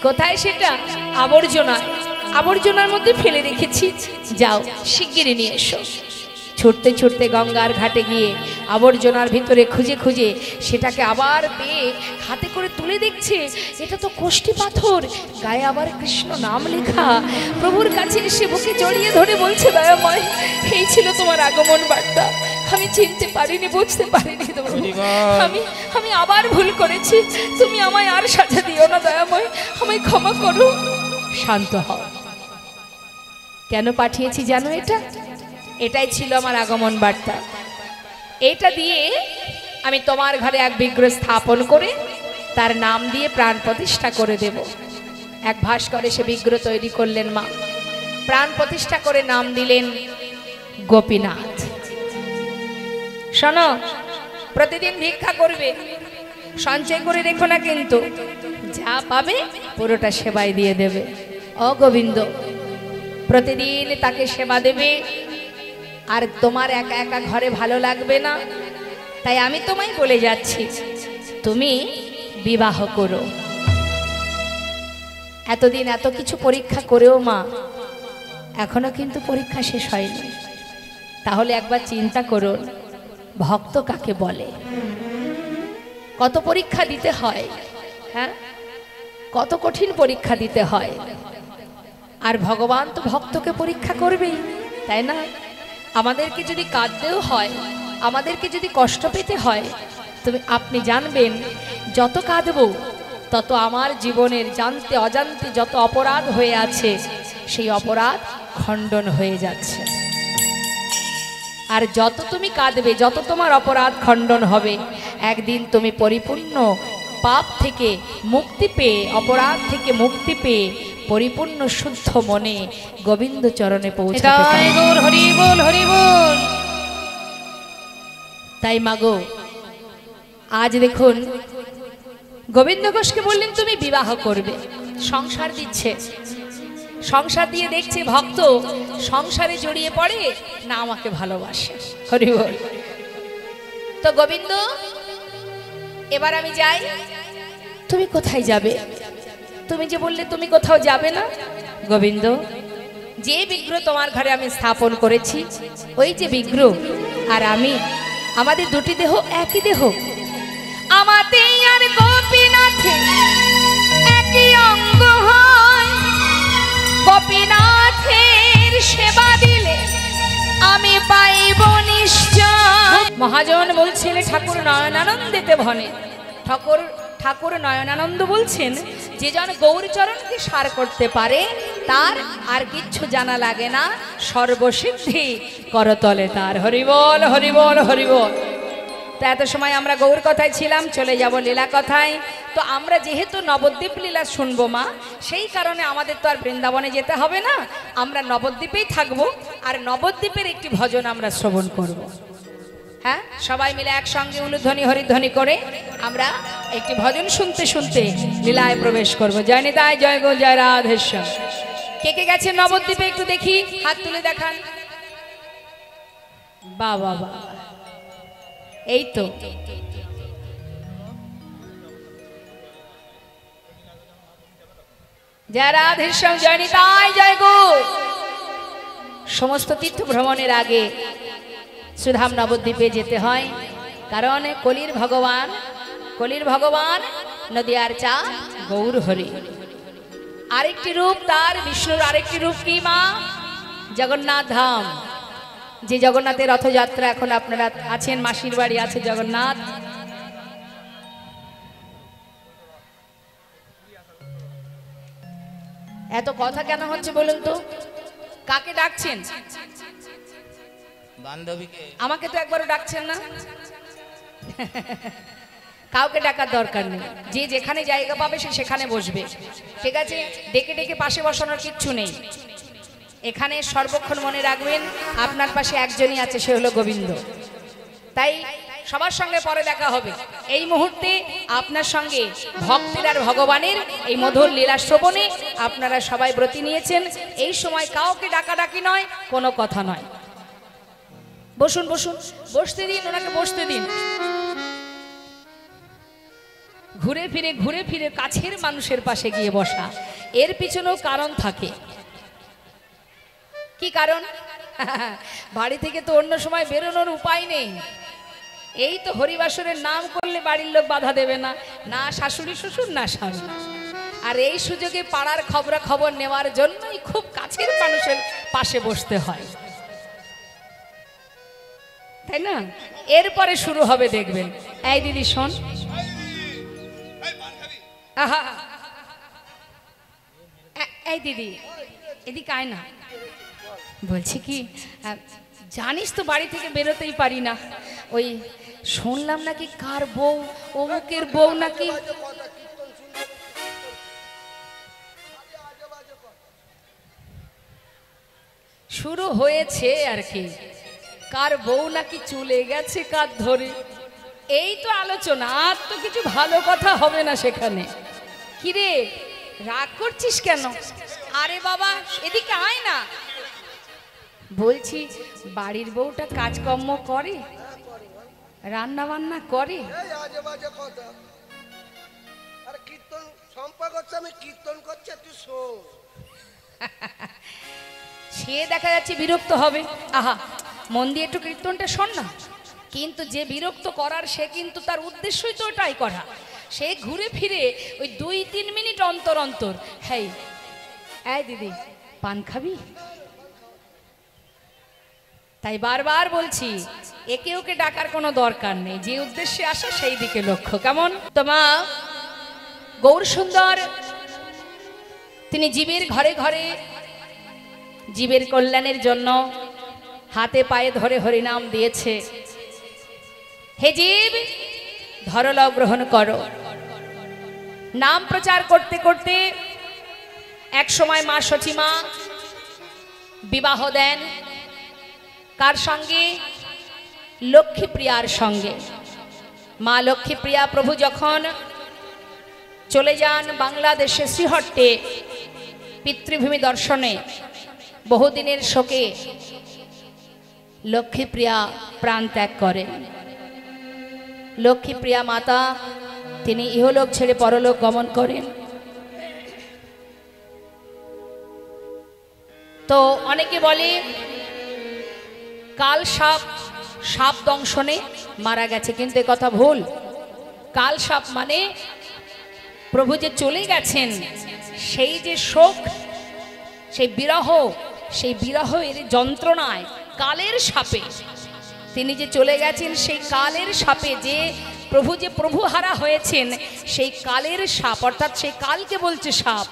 কোথায় সেটা? আবর্জনায়, আবর্জনার মধ্যে ফেলে রেখেছি। যাও শিগগিরই নিয়ে এসো। ছুটতে ছুটতে গঙ্গার ঘাটে গিয়ে আবর্জনার ভিতরে খুঁজে খুঁজে সেটাকে আবার পেয়ে হাতে করে তুলে দেখছে এটা তো কোষ্ঠী পাথর, গায়ে আবার কৃষ্ণ নাম লেখা। প্রভুর কাছে এসে বুকে জড়িয়ে ধরে বলছে, দয়াময়, এই ছিল তোমার আগমন বার্তা। আমি চিনতে পারিনি, বুঝতে পারিনি আমি আমি আবার ভুল করেছি। তুমি আমায় আর সাজা দিও না দয়াময়, আমায় ক্ষমা করো। শান্ত হও। কেন পাঠিয়েছি জানো? এটাই ছিল আমার আগমন বার্তা। এটা দিয়ে আমি তোমার ঘরে এক বিগ্রহ স্থাপন করে তার নাম দিয়ে প্রাণ প্রতিষ্ঠা করে দেব। এক ভাস্করে সে বিগ্রহ তৈরি করলেন মা, প্রাণ প্রতিষ্ঠা করে নাম দিলেন গোপীনাথ। শোনো, প্রতিদিন ভিক্ষা করবে, সঞ্চয় করে রেখো না, কিন্তু যা পাবে পুরোটা সেবায় দিয়ে দেবে। ও গোবিন্দ, প্রতিদিন তাকে সেবা দেবে। আর তোমার একা একা ঘরে ভালো লাগবে না, তাই আমি তোমায় বলে যাচ্ছি, তুমি বিবাহ করো। এতদিন এত কিছু পরীক্ষা করেও মা এখনো কিন্তু পরীক্ষা শেষ হয়নি। তাহলে একবার চিন্তা করুন, ভক্ত কাকে বলে? কত পরীক্ষা দিতে হয়, হ্যাঁ, কত কঠিন পরীক্ষা দিতে হয়। আর ভগবান তো ভক্তকে পরীক্ষা করবেই, তাই না? আমাদেরকে যদি কাঁদতেও হয়, আমাদেরকে যদি কষ্ট পেতে হয়, তবে আপনি জানবেন যত কাঁদব তত আমার জীবনের জানতে অজান্তে যত অপরাধ হয়ে আছে সেই অপরাধ খণ্ডন হয়ে যাচ্ছে। আর যত তুমি কাঁদবে, যত তোমার অপরাধ খণ্ডন হবে, একদিন তুমি পরিপূর্ণ পাপ থেকে মুক্তি পেয়ে, অপরাধ থেকে মুক্তি পেয়ে পরিপূর্ণ শুদ্ধ মনে গোবিন্দ চরণে পৌঁছাতে পারবে। হরি বল, হরি বল। তাই মাগো, আজ দেখুন গোবিন্দ ঘোষকে বললেন তুমি বিবাহ করবে, সংসার দিচ্ছে। সংসার দিয়ে দেখছে ভক্ত সংসারে জড়িয়ে পড়ে না আমাকে ভালোবাসে। হরি বল। তো গোবিন্দ, এবার আমি যাই। তুমি কোথায় যাবে? তুমি যে বললে তুমি কোথাও যাবে না। গোবিন্দ, যে বিগ্রহ তোমার ঘরে আমি স্থাপন করেছি, ওই যে বিগ্রহ আর আমি, আমাদের দুটি দেহ একই দেহ। আমাতে আর গোপীনাথে একই অঙ্গ হয়। গোপীনাথের সেবা দিলে আমি পাইব নিশ্চয়। মহাজন বলছিলেন ঠাকুর নয়নানন্দেতে ভনে। ঠাকুর নয়নানন্দ বলছেন, যে জন গৌরচরণকে সার করতে পারে তার আর কিচ্ছু জানা লাগে না, সর্বসিদ্ধি করতলে তার। হরিবল, হরিবল, হরিবল। তো এত সময় আমরা গৌর কথায় ছিলাম, চলে যাব লীলা কথায়। তো আমরা যেহেতু নবদ্বীপ লীলা শুনবো মা, সেই কারণে আমাদের তো আর বৃন্দাবনে যেতে হবে না, আমরা নবদ্বীপেই থাকবো। আর নবদ্বীপের একটি ভজন আমরা শ্রবণ করব। হ্যাঁ, সবাই মিলে একসঙ্গে উলুধ্বনি হরিধ্বনি করে আমরা একটি ভজন শুনতে শুনতে লীলায় প্রবেশ করব। জয় নিতাই, জয় গো, জয় রাধেশ্বর। কে কে গেছে নবদ্বীপে একটু দেখি, হাত তুলে দেখান। বা বাবা, এই তো। জয় রাধেশ্বর, জয় নিতাই, জয় গো। সমস্ত তীর্থ ভ্রমণের আগে সুধাম নবদ্বীপে যেতে হয়, কারণ কলির ভগবান নদিয়ার চা গৌর হরি। আরেকটি রূপ তার, বিষ্ণুর আরেকটি রূপ কি মা? জগন্নাথ ধাম। যে জগন্নাথের রথযাত্রা এখন আপনারা আছেন, মাসির বাড়ি আছে জগন্নাথ। এত কথা কেন হচ্ছে বলুন তো? কাকে ডাকছেন? বান্ধবীকে। আমাকে তো একবারও ডাকছেন না। কাউকে ডাকার দরকার নেই, যে যেখানে জায়গা পাবে সে সেখানে বসবে, ঠিক আছে? ডেকে ডেকে পাশে বসানোর কিচ্ছু নেই। এখানে সর্বক্ষণ মনে রাখবেন আপনার পাশে একজনই আছে, সে হলো গোবিন্দ। তাই সবার সঙ্গে পরে দেখা হবে। এই মুহূর্তে আপনার সঙ্গে ভক্তের আর ভগবানের এই মধুর লীলা শ্রবণে আপনারা সবাই ব্রতী নিয়েছেন। এই সময় কাউকে ডাকাডাকি নয়, কোনো কথা নয়। বসুন বসুন, বসতে দিন, ওনাকে বসতে দিন। ঘুরে ফিরে কাছের মানুষের পাশে গিয়ে বসা, এর পিছনেও কারণ থাকে। কি কারণ? বাড়ি থেকে তো অন্য সময় বেরোনোর উপায় নেই। এই তো হরিবাসরের নাম করলে বাড়ির লোক বাধা দেবে না, না শাশুড়ি শ্বশুর না স্বামী। আর এই সুযোগে পাড়ার খবরাখবর নেওয়ার জন্যই খুব কাছের মানুষের পাশে বসতে হয়, তাই না? এরপরে শুরু হবে দেখবেন। এই দিদি শোন, আহা, এই দিদি এদিকে আয় না। বলছি কি, জানিস তো বাড়ি থেকে বেরোতেই পারি না। ওই শুনলাম নাকি কার বউ, অমুকের বউ নাকি। শুরু হয়েছে আর কি, কার বউ নাকি চলে গেছে কার ধরে। এই তো আলোচনা, আর তো কিছু ভালো কথা হবে না সেখানে। কিরে রাগ করছিস কেন? আরে বাবা এদিকে আয় না। বলছি বাড়ির বউটা কাজকর্ম করে, রান্না বান্না করে। সে দেখা যাচ্ছে বিরক্ত হবে। আহা মন দিয়ে একটু কীর্তনটা শোন না। কিন্তু যে বিরক্ত করার, সে কিন্তু তার উদ্দেশ্যই তো ওটাই করা। সে ঘুরে ফিরে ওই 2-3 মিনিট অন্তর অন্তর, হ্যাঁ এই দিদি পান খাবি? তাই বারবার বলছি, একে ওকে ডাকার কোনো দরকার নেই, যে উদ্দেশ্যে আসা সেই দিকে লক্ষ্য। কেমন? তোমা গৌর সুন্দর তিনি জীবের ঘরে ঘরে জীবের কল্যাণের জন্য হাতে পায়ে ধরে হরিনাম দিয়েছে। হে জীব, ধরলাও গ্রহণ করো। নাম প্রচার করতে করতে এক সময় মা সচিমা বিবাহ দেন। কার সঙ্গে? লক্ষ্মীপ্রিয়ার সঙ্গে। মা লক্ষ্মীপ্রিয়া প্রভু যখন চলে যান বাংলাদেশে শ্রীহট্টে পিতৃভূমি দর্শনে, বহুদিনের শোকে লক্ষ্মীপ্রিয়া প্রাণ ত্যাগ করেন। লক্ষ্মীপ্রিয়া মাতা তিনি ইহলোক ছেড়ে পরলোক গমন করেন। তো অনেকে বলে কাল সাপ, সাপ দংশনে মারা গেছে, কিন্তু এ কথা ভুল। কাল সাপ মানে প্রভু যে চলে গেছেন, সেই যে শোক, সেই বিরহ, সেই বিরহের যন্ত্রণায় কালের সাপে তিনি যে চলে গেছেন, সেই কালের সাপে যে প্রভু হারা হয়েছেন, সেই কালের সাপ, অর্থাৎ সেই কালকে বলছে সাপ,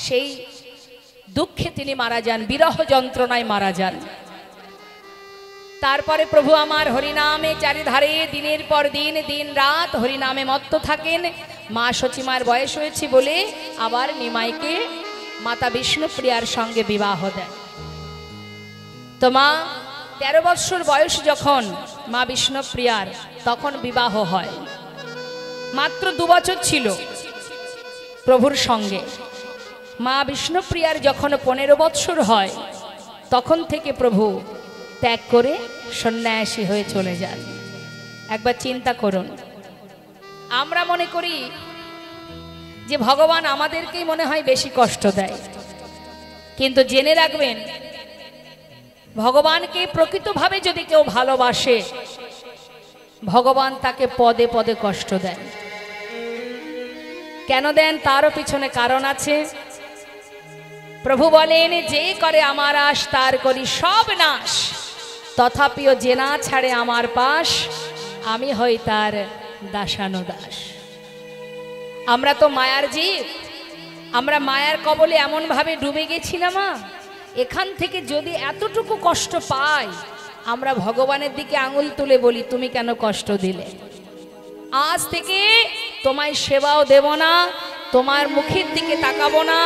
সেই দুঃখে তিনি মারা যান, বিরহ যন্ত্রণায় মারা যান। তারপরে প্রভু আমার হরিনামে চারিধারে দিনের পর দিন, দিন রাত হরিনামে মত্ত থাকেন। মা সচিমার বয়স হয়েছে বলে আবার নিমাইকে মাতা বিষ্ণুপ্রিয়ার সঙ্গে বিবাহ দেন। তো মা 13 বৎসর বয়স যখন মা বিষ্ণুপ্রিয়ার, তখন বিবাহ হয়। মাত্র 2 বছর ছিল প্রভুর সঙ্গে। মা বিষ্ণুপ্রিয়ার যখন 15 বৎসর হয়, তখন থেকে প্রভু ত্যাগ করে সন্ন্যাসী হয়ে চলে যান। একবার চিন্তা করুন। আমরা মনে করি যে ভগবান আমাদেরকেই মনে হয় বেশি কষ্ট দেয়, কিন্তু জেনে রাখবেন ভগবানকে প্রকৃতভাবে যদি কেউ ভালোবাসে, ভগবান তাকে পদে পদে কষ্ট দেন। কেন দেন তারও পিছনে কারণ আছে। প্রভু বলেন, যে করে আমার আশ তার করি সব নাশ, তথাপিও যে না ছাড়ে আমার পাশ, আমি হই তার দাসানুদাস। আমরা তো মায়ার জীব, আমরা মায়ার কবলে এমনভাবে ডুবে গেছি না মা, এখান থেকে যদি এতটুকু কষ্ট পাই, আমরা ভগবানের দিকে আঙুল তুলে বলি তুমি কেন কষ্ট দিলে। আজ থেকে তোমায় সেবাও দেব না, তোমার মুখের দিকে তাকাবো না,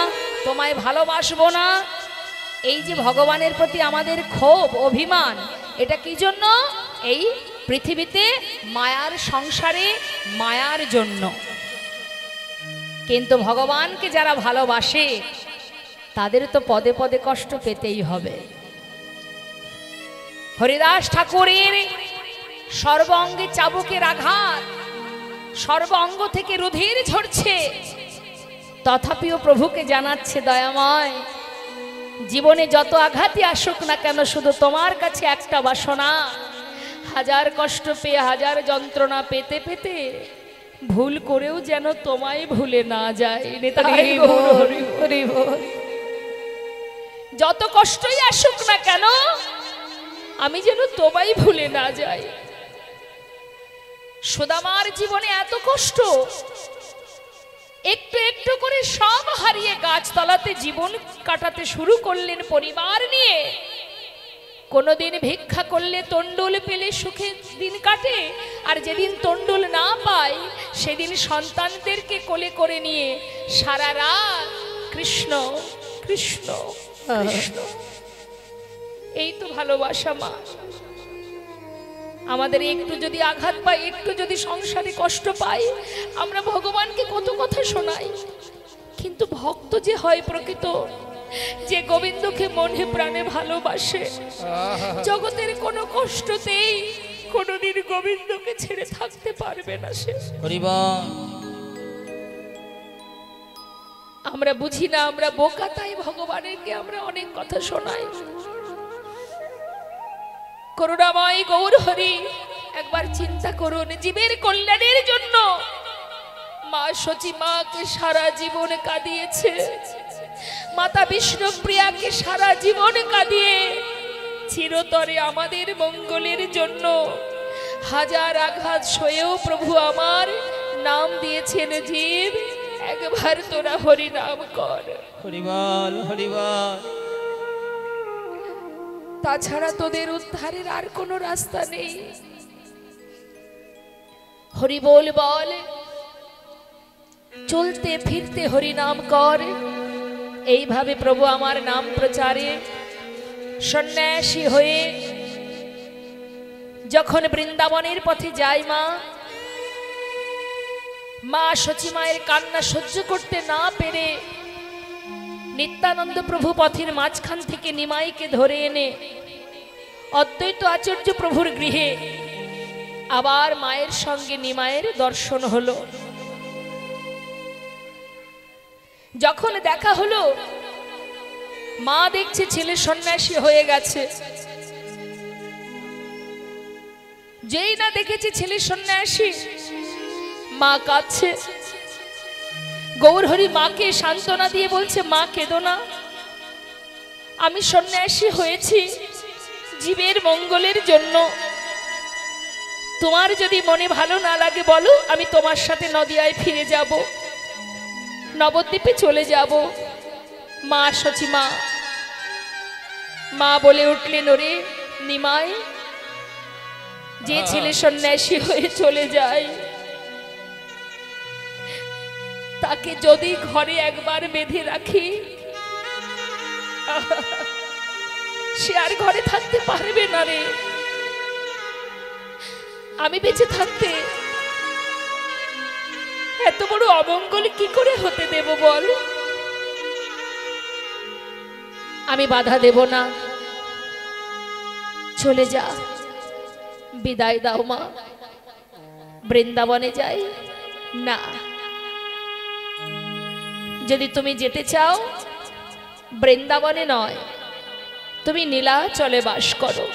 তোমায় ভালোবাসবো না। এই যে ভগবানের প্রতি আমাদের ক্ষোভ অভিমান, এটা কি জন্য? এই পৃথিবীতে মায়ার সংসারে মায়ার জন্য। কিন্তু ভগবানকে যারা ভালোবাসে তাদের তো পদে পদে কষ্ট পেতেই হবে। হরিদাস ঠাকুরের সর্ব অঙ্গে চাবুকের আঘাত, সর্ব অঙ্গ থেকে রুধির ঝরছে, তথাপিও প্রভুকে জানাচ্ছে, দয়াময়, জীবনে যত আঘাতই আসুক না কেন, শুধু তোমার কাছে একটা বাসনা, হাজার কষ্ট পেয়ে হাজার যন্ত্রণা পেতে পেতে ভুল করেও যেন তোমায় ভুলে না যায়। যত কষ্টই আসুক না কেন, আমি যেন তোমায় ভুলে না যাই। সুদামার জীবনে এত কষ্ট, একটু একটু করে সব হারিয়ে গাছতলাতে জীবন কাটাতে শুরু করলেন পরিবার নিয়ে। কোনোদিন ভিক্ষা করলে তন্ডুল পেলে সুখে দিন কাটে, আর যেদিন তন্ডুল না পায় সেদিন সন্তানদেরকে কোলে করে নিয়ে সারা রাত কৃষ্ণ কৃষ্ণ কৃষ্ণ। এই তো ভালোবাসা মা। আমাদের একটু যদি আঘাত পাই, একটু যদি সংসারে কষ্ট পাই, আমরা ভগবানকে কত কথা শোনাই। কিন্তু ভক্ত যে হয় প্রকৃত, যে গোবিন্দকে মনে প্রাণে ভালোবাসে, জগতের কোনো কষ্টতেই কোনোদিন গোবিন্দকে ছেড়ে থাকতে পারবে না সে। আমরা বুঝি না, আমরা বোকা, তাই ভগবানেরকে আমরা অনেক কথা শোনাই। করুণাময় গৌর হরি, একবার চিন্তা করুন, জীবের কল্যাণের জন্য মা সচী মাকে সারা জীবন কাঁদিয়েছে, মাতা বিষ্ণুপ্রিয়াকে সারা জীবন কাঁদিয়ে চিরতরে আমাদের মঙ্গলের জন্য হাজার আঘাত সয়েও প্রভু আমার নাম দিয়েছেন, জীব একবার তোরা হরি নাম কর। হরিবল হরিবল। তাছাড়া তোদের উদ্ধারের আর কোনো রাস্তা নেই। হরি বল বল, চলতে ফিরতে হরি নাম কর। এইভাবে প্রভু আমার নাম প্রচারে সন্ন্যাসী হয়ে যখন বৃন্দাবনের পথে যায়, মা সচী মায়ের কান্না সহ্য করতে না পেরে নিত্যানন্দ প্রভু পথের মাঝখান থেকে নিমাইকে ধরে এনে অদ্বৈত আচার্য প্রভুর গৃহে আবার মায়ের সঙ্গে নিমাইয়ের দর্শন হলো। যখন দেখা হলো, মা দেখছে ছেলে সন্ন্যাসী হয়ে গেছে। যেই না দেখেছে ছেলে সন্ন্যাসী, মা কাঁদছে। গৌরহরি মাকে সান্ত্বনা দিয়ে বলছে, মা কেঁদো না, আমি সন্ন্যাসী হয়েছি জীবের মঙ্গলের জন্য। তোমার যদি মনে ভালো না লাগে বলো, আমি তোমার সাথে নদিয়ায় ফিরে যাব, নবদ্বীপে চলে যাব। মা সচী মা বলে উঠলেন, ওরে নিমাই, যে ছেলে সন্ন্যাসী হয়ে চলে যায় তাকে যদি ঘরে একবার বেঁধে রাখি, সে আর ঘরে থাকতে পারবে না রে। আমি বেঁচে থাকতে এত বড় অমঙ্গল কি করে হতে দেব বল? আমি বাধা দেব না, চলে যা, বিদায় দাও মা, বৃন্দাবনে যাই। না, যদি তুমি যেতে চাও বৃন্দাবনে নয়, তুমি নীলাচলে বাস করো।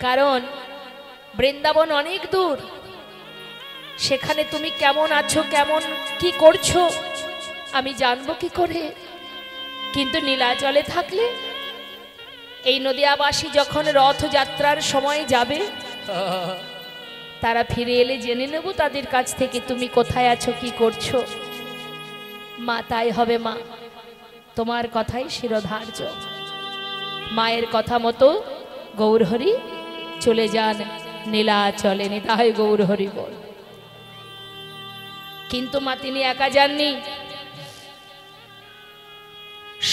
কারণ বৃন্দাবন অনেক দূর, সেখানে তুমি কেমন আছো, কেমন কি করছো আমি জানবো কি করে? কিন্তু নীলাচলে থাকলে, এই নদিয়াবাসী যখন রথযাত্রার সময় যাবে, তারা ফিরে এলে জেনে নেব তাদের কাছ থেকে তুমি কোথায় আছো, কি করছো। মা তাই হবে মা, তোমার কথাই শিরোধার্য। মায়ের কথা মতো গৌরহরি চলে যান নীলাচলে নিতাই গৌর হরি বল। কিন্তু মা তিনি একা যাননি,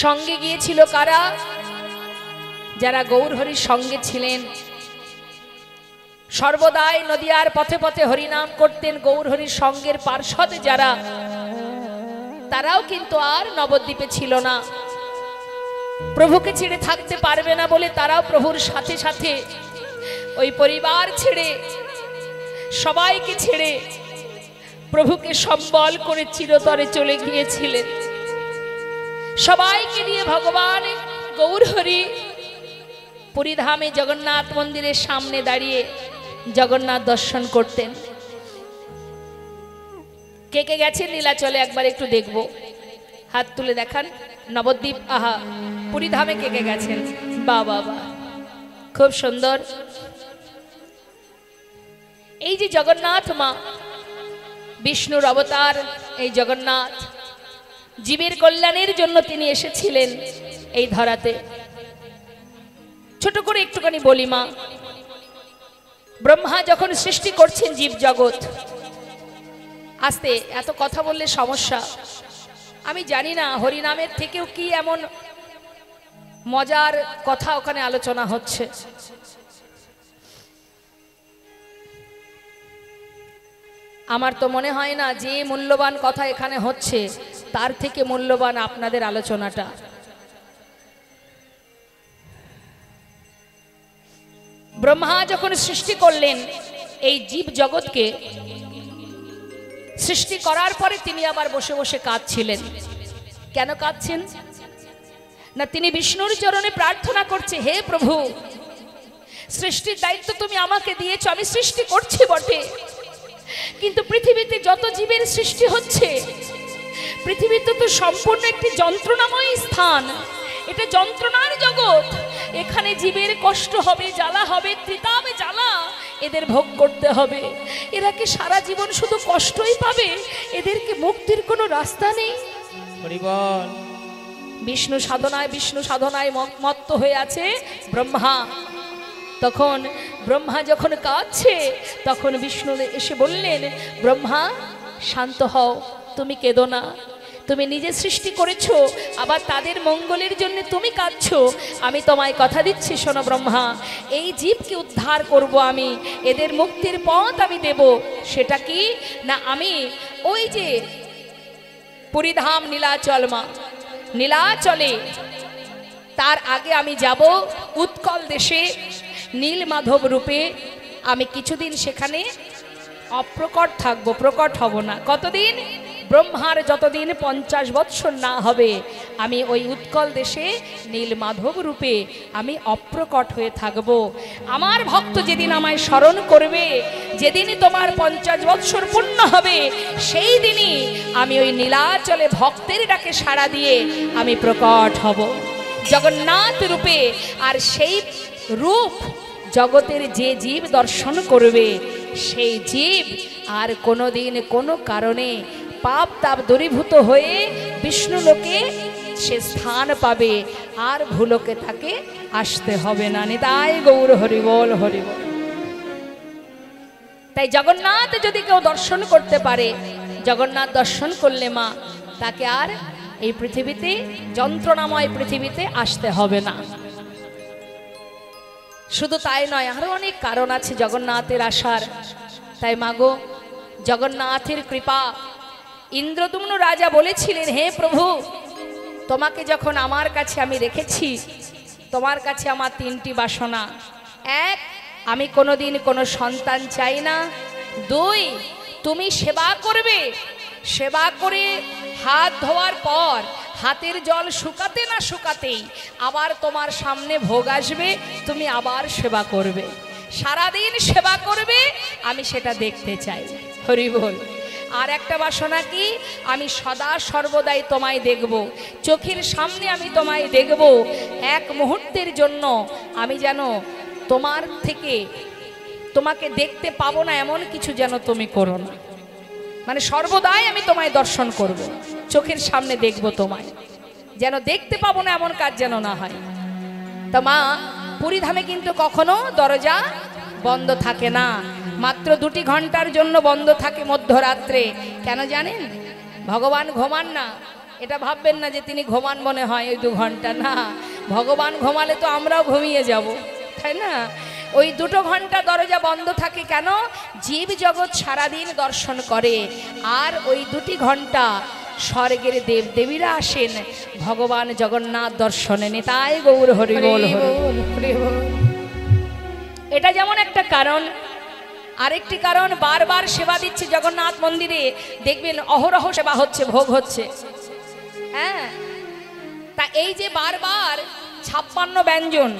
সঙ্গে গিয়েছিল কারা? যারা গৌর হরির সঙ্গে ছিলেন, সর্বদাই নদিয়ার পথে পথে হরিনাম করতেন গৌর হরির সঙ্গের পার্ষদ যারা, তারাও কিন্তু আর নবদ্বীপে ছিল না। প্রভুকে ছেড়ে থাকতে পারবে না বলে তারাও প্রভুর সাথে সাথে ওই পরিবার ছেড়ে, সবাইকে ছেড়ে প্রভুকে সম্বল করে চিরতরে চলে গিয়েছিলেন। সবাইকে নিয়ে ভগবান গৌর হরি পুরীধামে জগন্নাথ মন্দিরের সামনে দাঁড়িয়ে জগন্নাথ দর্শন করতেন। কে কে গেছেন নীলাচলে একবার একটু দেখব, হাত তুলে দেখান। নবদ্বীপ, আহা, পুরীধামে কে কে গেছেন? বা বাবা, খুব সুন্দর। এই যে জগন্নাথ মা, বিষ্ণুর অবতার এই জগন্নাথ, জীবের কল্যাণের জন্য তিনি এসেছিলেন এই ধরাতে। ছোট করে একটুখানি বলি মা, ব্রহ্মা যখন সৃষ্টি করছেন জীব জগৎ, আস্তে এত কথা বললে সমস্যা, আমি জানি না হরিনামের থেকেও কি এমন মজার কথা ওখানে আলোচনা হচ্ছে। আমার তো মনে হয় না যে মূল্যবান কথা এখানে হচ্ছে তার থেকে মূল্যবান আপনাদের আলোচনাটা। ব্রহ্মা যখন সৃষ্টি করলেন এই জীব জগৎকে, সৃষ্টি করার পরে তিনি আবার বসে বসে কাঁদছিলেন। কেন কাঁদছেন? না তিনি বিষ্ণুর চরণে প্রার্থনা করছে, হে প্রভু, সৃষ্টির দায়িত্ব তুমি আমাকে দিয়েছো, আমি সৃষ্টি করছি বটে, কিন্তু পৃথিবীতে যত জীবের সৃষ্টি হচ্ছে, পৃথিবীতে তো সম্পূর্ণ একটি যন্ত্রণাময় স্থান, এটা যন্ত্রণার জগৎ। এখানে জীবের কষ্ট হবে, জ্বালা হবে, ত্রিতাবে জ্বালা এদের ভোগ করতে হবে। এরা কি সারা জীবন শুধু কষ্টই পাবে? এদেরকে মুক্তির কোনো রাস্তা নেই। বিষ্ণু সাধনায় মত্ত হয়ে আছে ব্রহ্মা। তখন ব্রহ্মা যখন কাঁদছে, তখন বিষ্ণু এসে বললেন, ব্রহ্মা শান্ত হও, তুমি কেঁদো না, তুমি নিজে সৃষ্টি করেছো, আবার তাদের মঙ্গলের জন্য তুমি কাঁদছো। আমি তোমায় কথা দিচ্ছি, শোনো ব্রহ্মা, এই জীবকে উদ্ধার করব আমি, এদের মুক্তির পথ আমি দেব। সেটা কি না, আমি ওই যে পুরীধাম নীলাচল মা, নীলাচলে তার আগে আমি যাব উৎকল দেশে নীল মাধব রূপে। আমি কিছুদিন সেখানে অপ্রকট থাকবো, প্রকট হব না। কতদিন? ব্রহ্মার যতদিন 50 বৎসর না হবে, আমি ওই উৎকল দেশে নীল মাধব রূপে আমি অপ্রকট হয়ে থাকব। আমার ভক্ত যেদিন আমায় স্মরণ করবে, যেদিন তোমার 50 বৎসর পূর্ণ হবে, সেই দিনই আমি ওই নীলাচলে ভক্তের ডাকে সাড়া দিয়ে আমি প্রকট হব জগন্নাথ রূপে। আর সেই রূপ জগতের যে জীব দর্শন করবে, সেই জীব আর কোনোদিন কোনো কারণে পাপ তাপ দূরীভূত হয়ে বিষ্ণু লোকে সে স্থান পাবে, আর ভুলোকে তাকে আসতে হবে না। নিতাই গৌর হরিবল হরিবল। তাই জগন্নাথ যদি কেউ দর্শন করতে পারে, জগন্নাথ দর্শন করলে মা তাকে আর এই পৃথিবীতে, যন্ত্রণাময় পৃথিবীতে আসতে হবে না। শুধু তাই নয়, আরো অনেক কারণ আছে জগন্নাথের আসার। তাই মাগো, জগন্নাথের কৃপা। ইন্দ্রদুম্ন রাজা বলেছিলেন, হে প্রভু, তোমাকে যখন আমার কাছে আমি রেখেছি, তোমার কাছে আমার 3টি বাসনা। 1, আমি কোনোদিন কোনো সন্তান চাই না। 2, তুমি সেবা করবে, সেবা করে হাত ধোয়ার পর হাতের জল শুকাতে না শুকাতেই আবার তোমার সামনে ভোগ আসবে, তুমি আবার সেবা করবে, সারাদিন সেবা করবে, আমি সেটা দেখতে চাই। হরি বল। আর একটা বাসনা কি? আমি সদা সর্বদাই তোমায় দেখব, চোখের সামনে আমি তোমায় দেখব। এক মুহূর্তের জন্য আমি যেন তোমার থেকে তোমাকে দেখতে পাবো না এমন কিছু যেন তুমি করো না। মানে সর্বদাই আমি তোমায় দর্শন করব, চোখের সামনে দেখব, তোমায় যেন দেখতে পাবো না এমন কাজ যেন না হয়। তা মা পুরীধামে কিন্তু কখনো দরজা বন্ধ থাকে না, মাত্র 2টি ঘন্টার জন্য বন্ধ থাকে মধ্যরাত্রে। কেন জানেন? ভগবান ঘুমান না, এটা ভাববেন না যে তিনি ঘুমান মনে হয় ওই 2 ঘন্টা, না, ভগবান ঘুমালে তো আমরাও ঘুমিয়ে যাব, তাই না? ওই 2 ঘন্টা দরজা বন্ধ থাকে কেন? জীব জগৎ সারাদিন দর্শন করে, আর ওই 2টি ঘন্টা স্বর্গের দেব দেবীরা আসেন ভগবান জগন্নাথ দর্শনে। নিতাই গৌর হরি বল, হরি বল। এটা যেমন একটা কারণ, আরেকটি কারণ, বারবার সেবা দিচ্ছে জগন্নাথ মন্দিরে, দেখবেন অহরহ সেবা হচ্ছে, ভোগ হচ্ছে। হ্যাঁ, তা এই যে বারবার 56 ব্যঞ্জন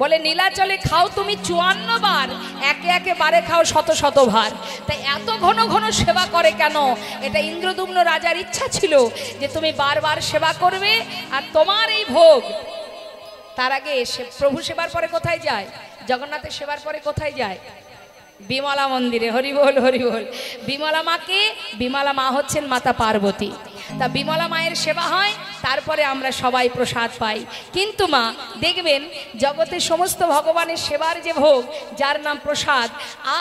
বলে নীলাচলে খাও তুমি 54 বার, একে একে বারে খাও শত শত ভার। তাই এত ঘন ঘন সেবা করে কেন? এটা ইন্দ্রদুম্ন রাজার ইচ্ছা ছিল যে তুমি বারবার সেবা করবে, আর তোমার এই ভোগ। তার আগে প্রভু সেবার পরে কোথায় যায়? জগন্নাথের সেবার পরে কোথায় যায়? বিমলা মন্দিরে। হরি বল, হরি বল। বিমলা মাকে, বিমলা মা হচ্ছেন মাতা পার্বতী। তা বিমলা মায়ের সেবা হয়, তারপরে আমরা সবাই প্রসাদ পাই। কিন্তু মা দেখবেন জগতের সমস্ত ভগবানের সেবার যে ভোগ, যার নাম প্রসাদ,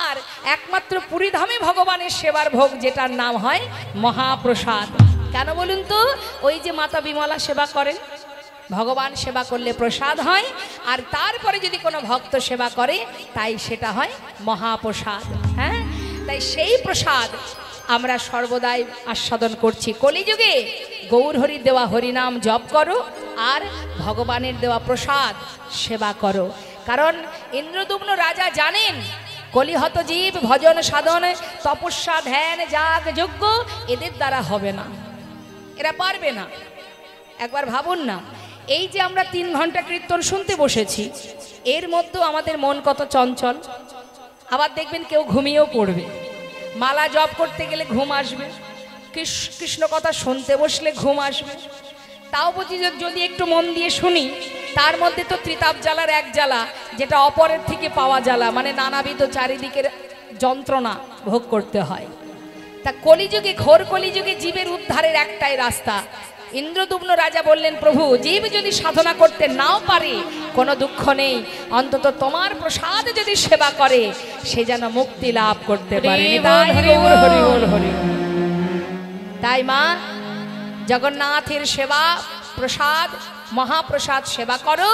আর একমাত্র পুরীধামে ভগবানের সেবার ভোগ যেটার নাম হয় মহাপ্রসাদ। কেন বলুন তো? ওই যে মাতা বিমলা সেবা করেন, ভগবান সেবা করলে প্রসাদ হয়, আর তারপরে যদি কোনো ভক্ত সেবা করে তাই সেটা হয় মহাপ্রসাদ। হ্যাঁ, তাই সেই প্রসাদ আমরা সর্বদাই আস্বাদন করছি। কলিযুগে গৌরহরির দেওয়া হরিনাম জপ করো, আর ভগবানের দেওয়া প্রসাদ সেবা করো। কারণ ইন্দ্রদুম্ন রাজা জানেন কলিহত জীব ভজন সাধন তপস্যা ধ্যান যাগ যজ্ঞ এদের দ্বারা হবে না, এরা পারবে না। একবার ভাবুন না, এই যে আমরা 3 ঘন্টা কীর্তন শুনতে বসেছি, এর মধ্যেও আমাদের মন কত চঞ্চল। আবার দেখবেন কেউ ঘুমিয়েও পড়বে, মালা জপ করতে গেলে ঘুম আসবে, কৃষ্ণ কথা শুনতে বসলে ঘুম আসবে। তাও বুঝি যদি একটু মন দিয়ে শুনি, তার মধ্যে তো ত্রিতাপ জ্বালার এক জ্বালা, যেটা অপরের থেকে পাওয়া জ্বালা, মানে নানাবিধ চারিদিকের যন্ত্রণা ভোগ করতে হয়। তা কলিযুগে, ঘোর কলিযুগে জীবের উদ্ধারের একটাই রাস্তা। ইন্দ্রদুম্ন রাজা বললেন, প্রভু জীব যদি সাধনা করতে নাও পারে কোনো দুঃখ নেই, অন্তত তোমার প্রসাদ যদি সেবা করে সে যেন মুক্তি লাভ করতে পারে। তাই মা জগন্নাথের সেবা, প্রসাদ, মহাপ্রসাদ সেবা করো,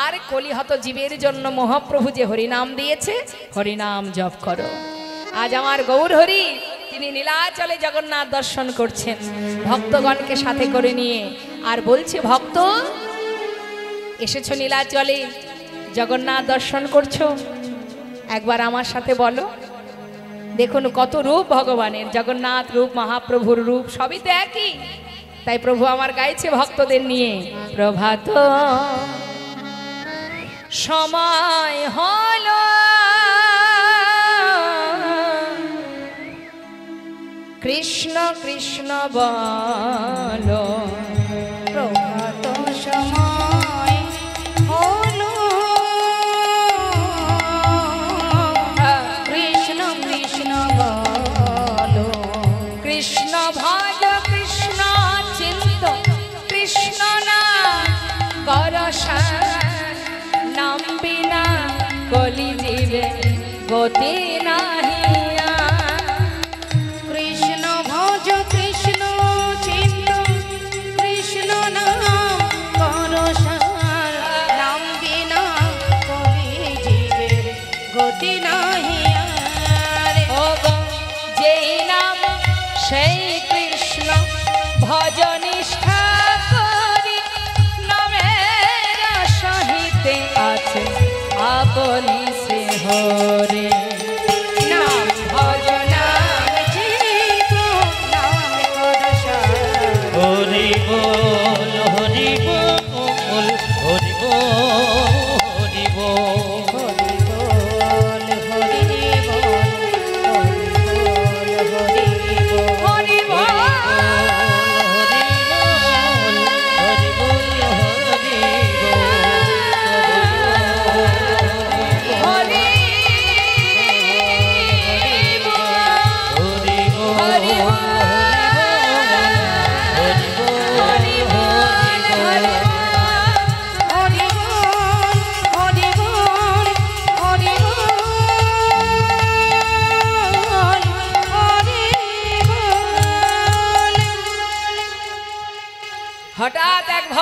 আর কলিহত জীবের জন্য মহাপ্রভু যে হরিনাম দিয়েছে হরিনাম জপ করো। আজ আমার গৌর হরি তিনি নীলাচলে জগন্নাথ দর্শন করছেন ভক্তগণকে সাথে করে নিয়ে, আর বলছে, ভক্ত এসেছো নীলাচলে, জগন্নাথ দর্শন করছো, একবার আমার সাথে বলো। দেখুন কত রূপ ভগবানের, জগন্নাথ রূপ, মহাপ্রভুর রূপ, সবই তো একই। তাই প্রভু আমার গাইছে ভক্তদের নিয়ে, প্রভাত সময় হলো কৃষ্ণ কৃষ্ণ বলো, প্রভাত সময় হলো কৃষ্ণ কৃষ্ণ বলো, কৃষ্ণ ভজ কৃষ্ণ চিন্ত কৃষ্ণ না করসান, নাম বিনা কলি জীবে গতি নাহি। কৃষ্ণ ভজ কৃষ্ণ চিন্ত কৃষ্ণ নাম করসার, নাম বিনা কলি জীবের গতি নাহি আর। ও গো যেই নাম সেই কৃষ্ণ ভজ নিষ্ঠা করি, নামের সহিতে আছে আপনি সে হরে। নাম ভজ নাম চিন্ত নাম করসার, হরি বল, হরি বল, হরি বল, হরি বল। হরি বল হরি বল হরি বল হরি বল। হরি বল,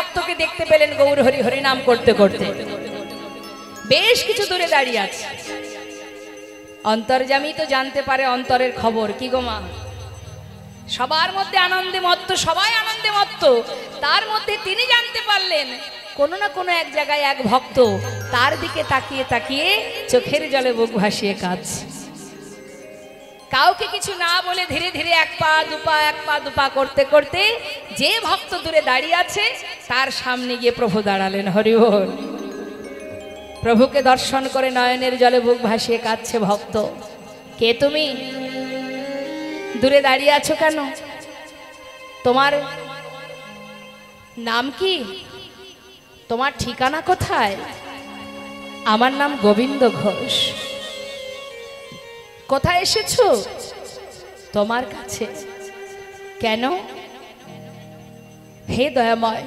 ভক্তকে দেখতে পেলেন গৌর হরি হরি নাম করতে করতে বেশ কিছু দূরে দাঁড়িয়ে আছে। অন্তর্যামী তো জানতে পারে অন্তরের খবর, কি গো মা? সবার মধ্যে আনন্দে মত্ত, সবাই আনন্দে মত্ত, তার মধ্যে তিনি জানতে পারলেন কোনো না কোনো এক জায়গায় এক ভক্ত তার দিকে তাকিয়ে তাকিয়ে চোখের জলে বুক ভাসিয়ে কাঁদছে। কাউকে কিছু না বলে ধীরে ধীরে এক পা দুপা করতে করতে যে ভক্ত দূরে দাঁড়িয়ে আছে তার সামনে গিয়ে প্রভু দাঁড়ালেন। হরি বল। প্রভুকে দর্শন করে নয়নের জলে বুক ভাসিয়ে কাঁদছে ভক্ত। কে তুমি? দূরে দাঁড়িয়ে আছো কেন? তোমার নাম কি? তোমার ঠিকানা কোথায়? আমার নাম গোবিন্দ ঘোষ। কোথায় এসেছো? তোমার কাছে। কেন? হে দয়াময়,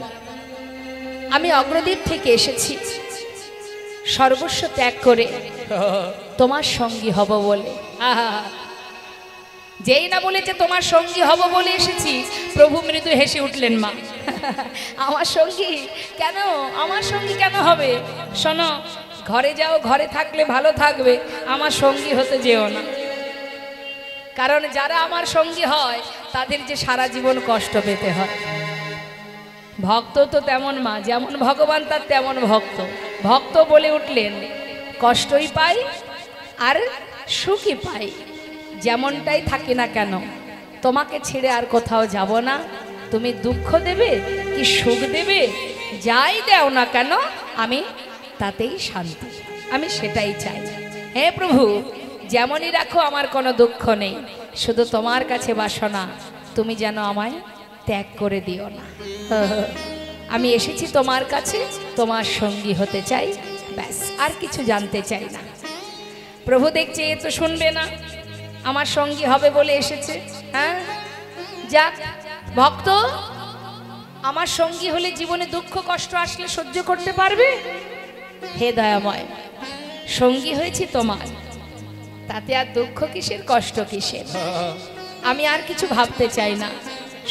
আমি অগ্রদ্বীপ থেকে এসেছি সর্বস্ব ত্যাগ করে তোমার সঙ্গী হব বলে। আহা, যেই না বলেছে তোমার সঙ্গী হব বলে এসেছি, প্রভু মৃদু হেসে উঠলেন। মা, আমার সঙ্গী কেন? আমার সঙ্গী কেন হবে? শোনো, ঘরে যাও, ঘরে থাকলে ভালো থাকবে, আমার সঙ্গী হতে যেও না। কারণ যারা আমার সঙ্গী হয় তাদের যে সারা জীবন কষ্ট পেতে হয়। ভক্ত তো তেমন মা, যেমন ভগবান তার তেমন ভক্ত। ভক্ত বলে উঠলেন, কষ্টই পাই আর সুখই পাই, যেমনটাই থাকি না কেন তোমাকে ছেড়ে আর কোথাও যাব না। তুমি দুঃখ দেবে কি সুখ দেবে, যাই দাও না কেন আমি তাতেই শান্তি, আমি সেটাই চাই। হে প্রভু, যেমনই রাখো আমার কোনো দুঃখ নেই, শুধু তোমার কাছে বাসনা তুমি যেন আমায় ত্যাগ করে দিও না। আমি এসেছি তোমার কাছে, তোমার সঙ্গী হতে চাই, ব্যাস, আর কিছু জানতে চাই না। প্রভু দেখছে এ তো শুনবে না, আমার সঙ্গী হবে বলে এসেছে। হ্যাঁ, যাক, ভক্ত আমার সঙ্গী হলে জীবনে দুঃখ কষ্ট আসলে সহ্য করতে পারবে। হে দয়াময়, সঙ্গী হয়েছি তোমার, তাতে আর দুঃখ কিসের, কষ্ট কিসের? আমি আর কিছু ভাবতে চাই না,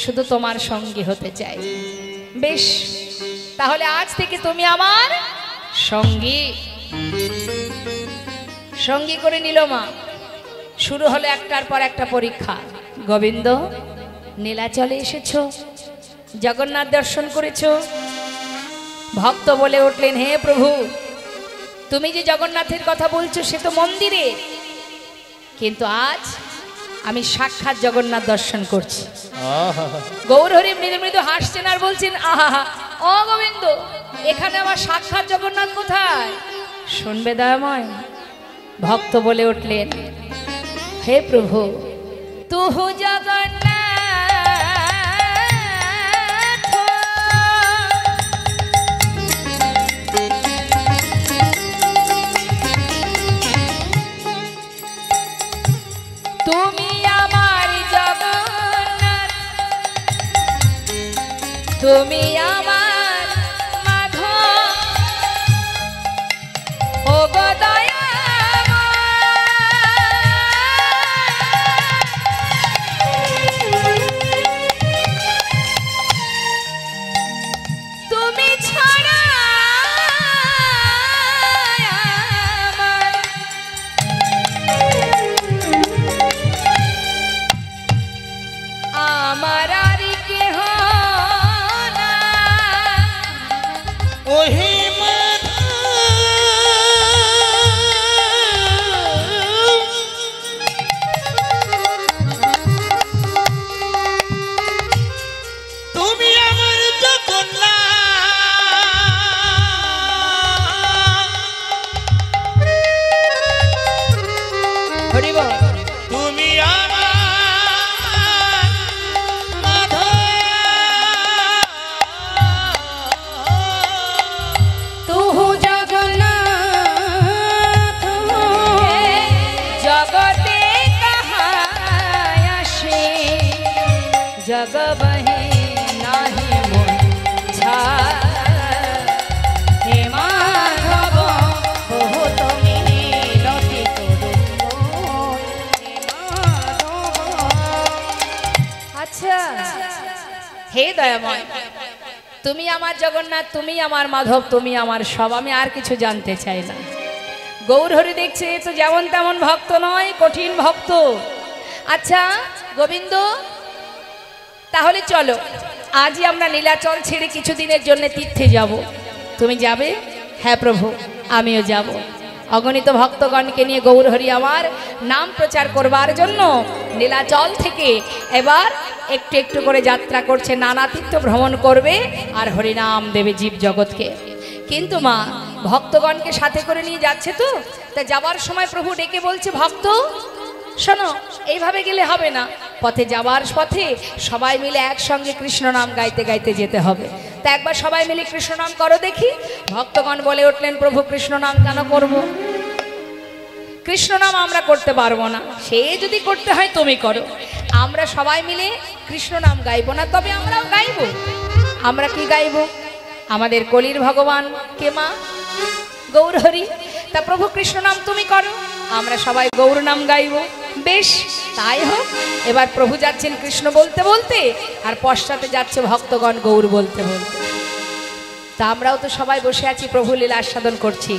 শুধু তোমার সঙ্গী হতে চাই। বেশ, তাহলে আজ থেকে তুমি আমার সঙ্গী। সঙ্গী করে নিল মা। শুরু হলো একটার পর একটা পরীক্ষা। গোবিন্দ, নীলাচলে এসেছো, জগন্নাথ দর্শন করেছো। ভক্ত বলে উঠলেন, হে প্রভু, তুমি যে জগন্নাথের কথা বলছো সে তো মন্দিরে, কিন্তু আজ আমি সাক্ষাৎ জগন্নাথ দর্শন করছি। গৌর হরি মৃদু মৃদু হাসছেন আর বলছেন, আহা, ও গোবিন্দ, এখানে আমার সাক্ষাৎ জগন্নাথ কোথায়? শুনবে দয়াময়। ভক্ত বলে উঠলেন, হে প্রভু, তুহু জগন্নাথ, তুমি আমার জগন্নাথ, তুমি আমার মাধব, ও গো দয়াময়, তুমি ছাড়া আমার আর কেহ না। ওহে তুমি আমার জগন্নাথ, হরি বল। তুমি আমার মাধব, তুহু জগন্নাথ, জগতে কাহায় আসে, জগ বহে নাহি মন ছায়। হে মাধব, ওহো তুমি মিনতি করুন, হে মাধব। আচ্ছা, হে দয়াময়, তুমি আমার জগন্নাথ, তুমি আমার মাধব, তুমি আমার সব, আমি আর কিছু জানতে চাই না। গৌরহরি দেখছে এ তো যেমন তেমন ভক্ত নয়, কঠিন ভক্ত। আচ্ছা গোবিন্দ, তাহলে চলো আজই আমরা নীলাচল ছেড়ে কিছুদিনের জন্য তীর্থে যাব। তুমি যাবে? হ্যাঁ প্রভু, আমিও যাব। অগণিত ভক্তগণকে নিয়ে গৌরহরি আমার নাম প্রচার করবার জন্য নীলাচল থেকে এবার একটু একটু করে যাত্রা করছে, নানা তীর্থ ভ্রমণ করবে আর হরিনাম দেবে জীব জগৎকে। কিন্তু মা, ভক্তগণকে সাথে করে নিয়ে যাচ্ছে তো, তা যাবার সময় প্রভু ডেকে বলছে, ভক্ত শোনো, এইভাবে গেলে হবে না, পথে যাবার পথে সবাই মিলে একসঙ্গে কৃষ্ণ নাম গাইতে গাইতে যেতে হবে। তা একবার সবাই মিলে কৃষ্ণ নাম করো দেখি। ভক্তগণ বলে উঠলেন, প্রভু কৃষ্ণ নাম কেন করব? কৃষ্ণ নাম আমরা করতে পারবো না, সে যদি করতে হয় তুমি করো, আমরা সবাই মিলে কৃষ্ণ নাম গাইবো না। তবে আমরাও গাইবো। আমরা কি গাইবো? আমাদের কলির ভগবান কে মা? গৌরহরি। তা প্রভু কৃষ্ণ নাম তুমি করো, আমরা সবাই গৌর নাম গাইবো। বেশ, তাই হোক। এবার প্রভু যাচ্ছেন কৃষ্ণ বলতে বলতে, আর পশ্চাতে যাচ্ছে ভক্তগণ গৌর বলতে বলতে। তা আমরাও তো সবাই বসে আছি, প্রভু লীলা আস্বাদন করছি,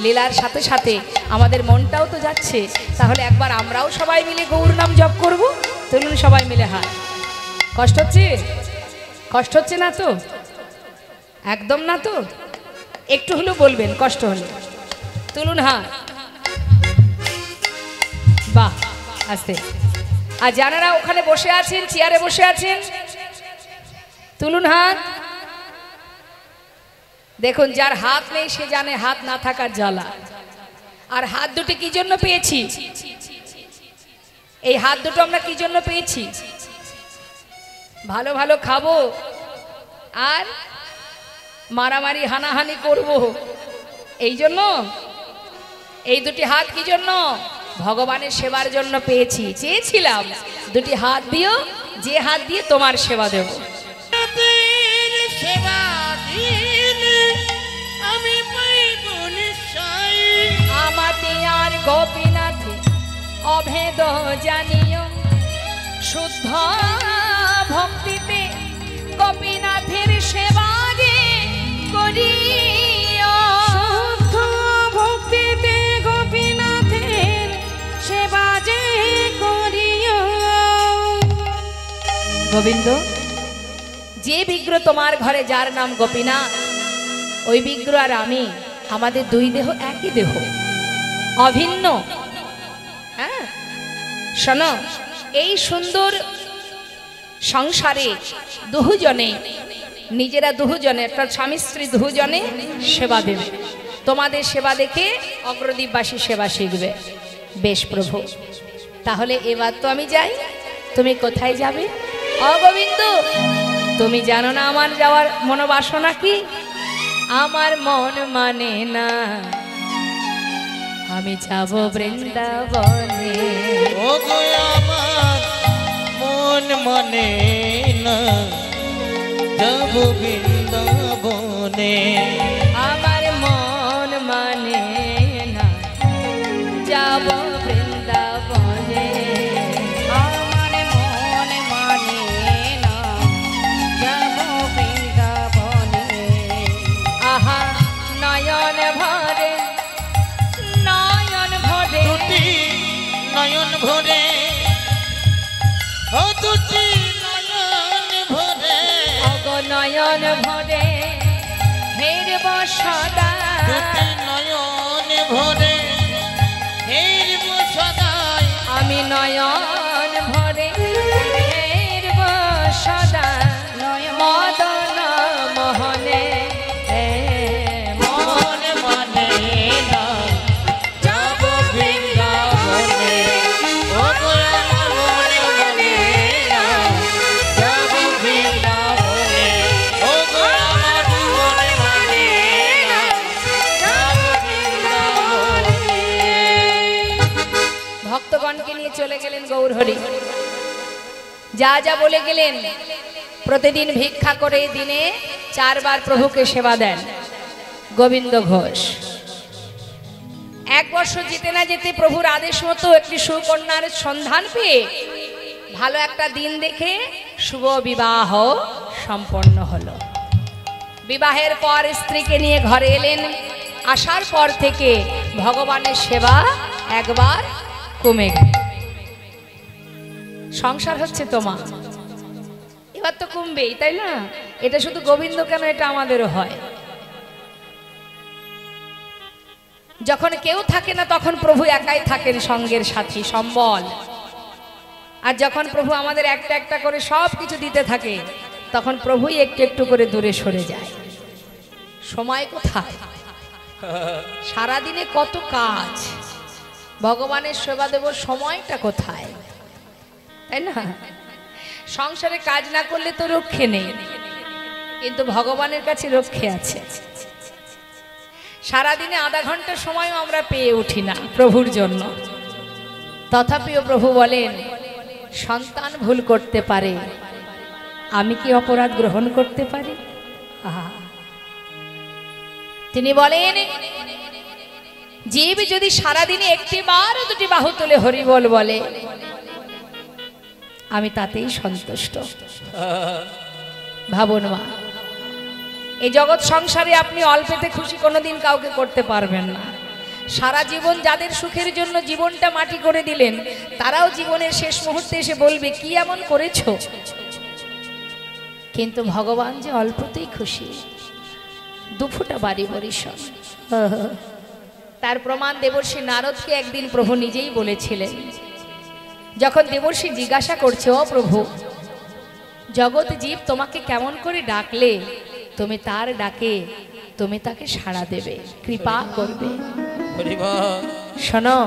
লীলার সাথে সাথে আমাদের মনটাও তো যাচ্ছে। তাহলে একবার আমরাও সবাই মিলে গৌর নাম জপ করবো। তুলুন সবাই মিলে হাত। কষ্ট হচ্ছে? কষ্ট হচ্ছে না তো? একদম না তো? একটু হলেও বলবেন কষ্ট হলে। তুলুন হাত। বাহ, আস্তে। আর যারা ওখানে বসে আছেন, চেয়ারে বসে আছেন, তুলুন হাত। দেখুন, যার হাত নেই সে জানে হাত না থাকার জ্বালা। আর হাত দুটো কি জন্য পেয়েছি? এই হাত দুটো আমরা কি জন্য পেয়েছি? ভালো ভালো খাবো আর মারামারি হানাহানি করব, এই জন্য। এই দুটি হাত কি জন্য? ভগবানের সেবার জন্য পেয়েছি। চেয়েছিলাম দুটি হাত দিও, যে হাত দিয়ে তোমার সেবা দেব। আমাতে আর গোপীনাথে অভেদ জানিও, শুদ্ধ ভক্তিতে গোপীনাথের সেবা যে করিও। শুদ্ধ ভক্তিতে গোপীনাথের সেবা যে করিও। গোবিন্দ, যে বিগ্রহ তোমার ঘরে, যার নাম গোপীনাথ, ওই বিগ্রহ আর আমি, আমাদের দুই দেহ একই দেহ, অভিন্ন। হ্যাঁ শোনো, এই সুন্দর সংসারে দুজনে, নিজেরা দুজনে, একটা স্বামী স্ত্রী দুজনে সেবা দেবে। তোমাদের সেবা দেখে অগ্রদ্বীপবাসী সেবা শিখবে। বেশ প্রভু, তাহলে এবার তো আমি যাই। তুমি কোথায় যাবে? অগোবিন্দ, তুমি জানো না আমার যাওয়ার মনোবাসনা কি? আমার মন মানে না, আমি যাব বৃন্দাবনে। ও গো আমার মন মানে না, যাব বৃন্দাবনে। আমার মন মানে না, যাব বৃন্দাবনে। আমার মন মানে না, যাব বৃন্দাবনে। আহা নয়ন ভরে, নয়ন ভরে, দুটি নয়ন ভরে, ও দুটি নয়ন ভরে, অগ নয়ন ভরে হেরব সদা। দুটি নয়ন ভরে হেরব সদাই। আমি নয়ন ভরে হেরব সদা, মদন মোহনে। মন মানে না, যাব বৃন্দাবনে। ও গো আমার মন মানে না, যাব বৃন্দাবনে। ও গো আমার মন মানে না, যাব বৃন্দাবনে। ভক্তগণকে নিয়ে চলে গেলেন গৌরহরি। যা যা বলে গেলেন, প্রতিদিন ভিক্ষা করে দিনে 4 বার প্রভুকে সেবা দেন গোবিন্দ ঘোষ। 1 বছর যেতে না যেতে প্রভুর আদেশ মতো একটি সুকন্যার সন্ধান পেয়ে ভালো একটা দিন দেখে শুভ বিবাহ সম্পন্ন হলো। বিবাহের পর স্ত্রীকে নিয়ে ঘরে এলেন। আসার পর থেকে ভগবানের সেবা একবার কমে গেল। সংসার হচ্ছে তোমার, এবার তো কমবেই, তাই না? এটা শুধু গোবিন্দ কেন, এটা আমাদেরও হয়। যখন কেউ থাকে না তখন প্রভু একাই থাকেন, সঙ্গের সাথী সম্বল। আর যখন প্রভু আমাদের একটা একটা করে সব কিছু দিতে থাকে, তখন প্রভুই একটু একটু করে দূরে সরে যায়। সময় কোথায়? সারাদিনে কত কাজ, ভগবানের সেবা দেব, সময়টা কোথায়? তাই না? সংসারে কাজ না করলে তো রক্ষে নেই, কিন্তু ভগবানের কাছে রক্ষে আছে। সারাদিনে আধা ঘন্টা সময়ও আমরা পেয়ে উঠি না প্রভুর জন্য। তথাপিও প্রভু বলেন, সন্তান ভুল করতে পারে, আমি কি অপরাধ গ্রহণ করতে পারি? আহা, তিনি বলেন, জীব যদি সারাদিনে একটি বার দুটি বাহু তুলে হরিবল বলে, আমি তাতেই সন্তুষ্ট। ভাবুন মা, এই জগৎ সংসারে আপনি অল্পেতে খুশি কোনোদিন কাউকে করতে পারবেন না। সারা জীবন যাদের সুখের জন্য জীবনটা মাটি করে দিলেন, তারাও জীবনের শেষ মুহূর্তে এসে বলবে, কি এমন করেছো? কিন্তু ভগবান যে অল্পতেই খুশি, দুফুটা বাড়ি বরিশন। তার প্রমাণ দেবর্ষি নারদকে একদিন প্রভু নিজেই বলেছিলেন। যখন দেবর্ষি জিজ্ঞাসা করছে, ও প্রভু, জগৎ জীব তোমাকে কেমন করে ডাকলে তুমি তার ডাকে তুমি তাকে সাড়া দেবে, কৃপা করবে? শোনো,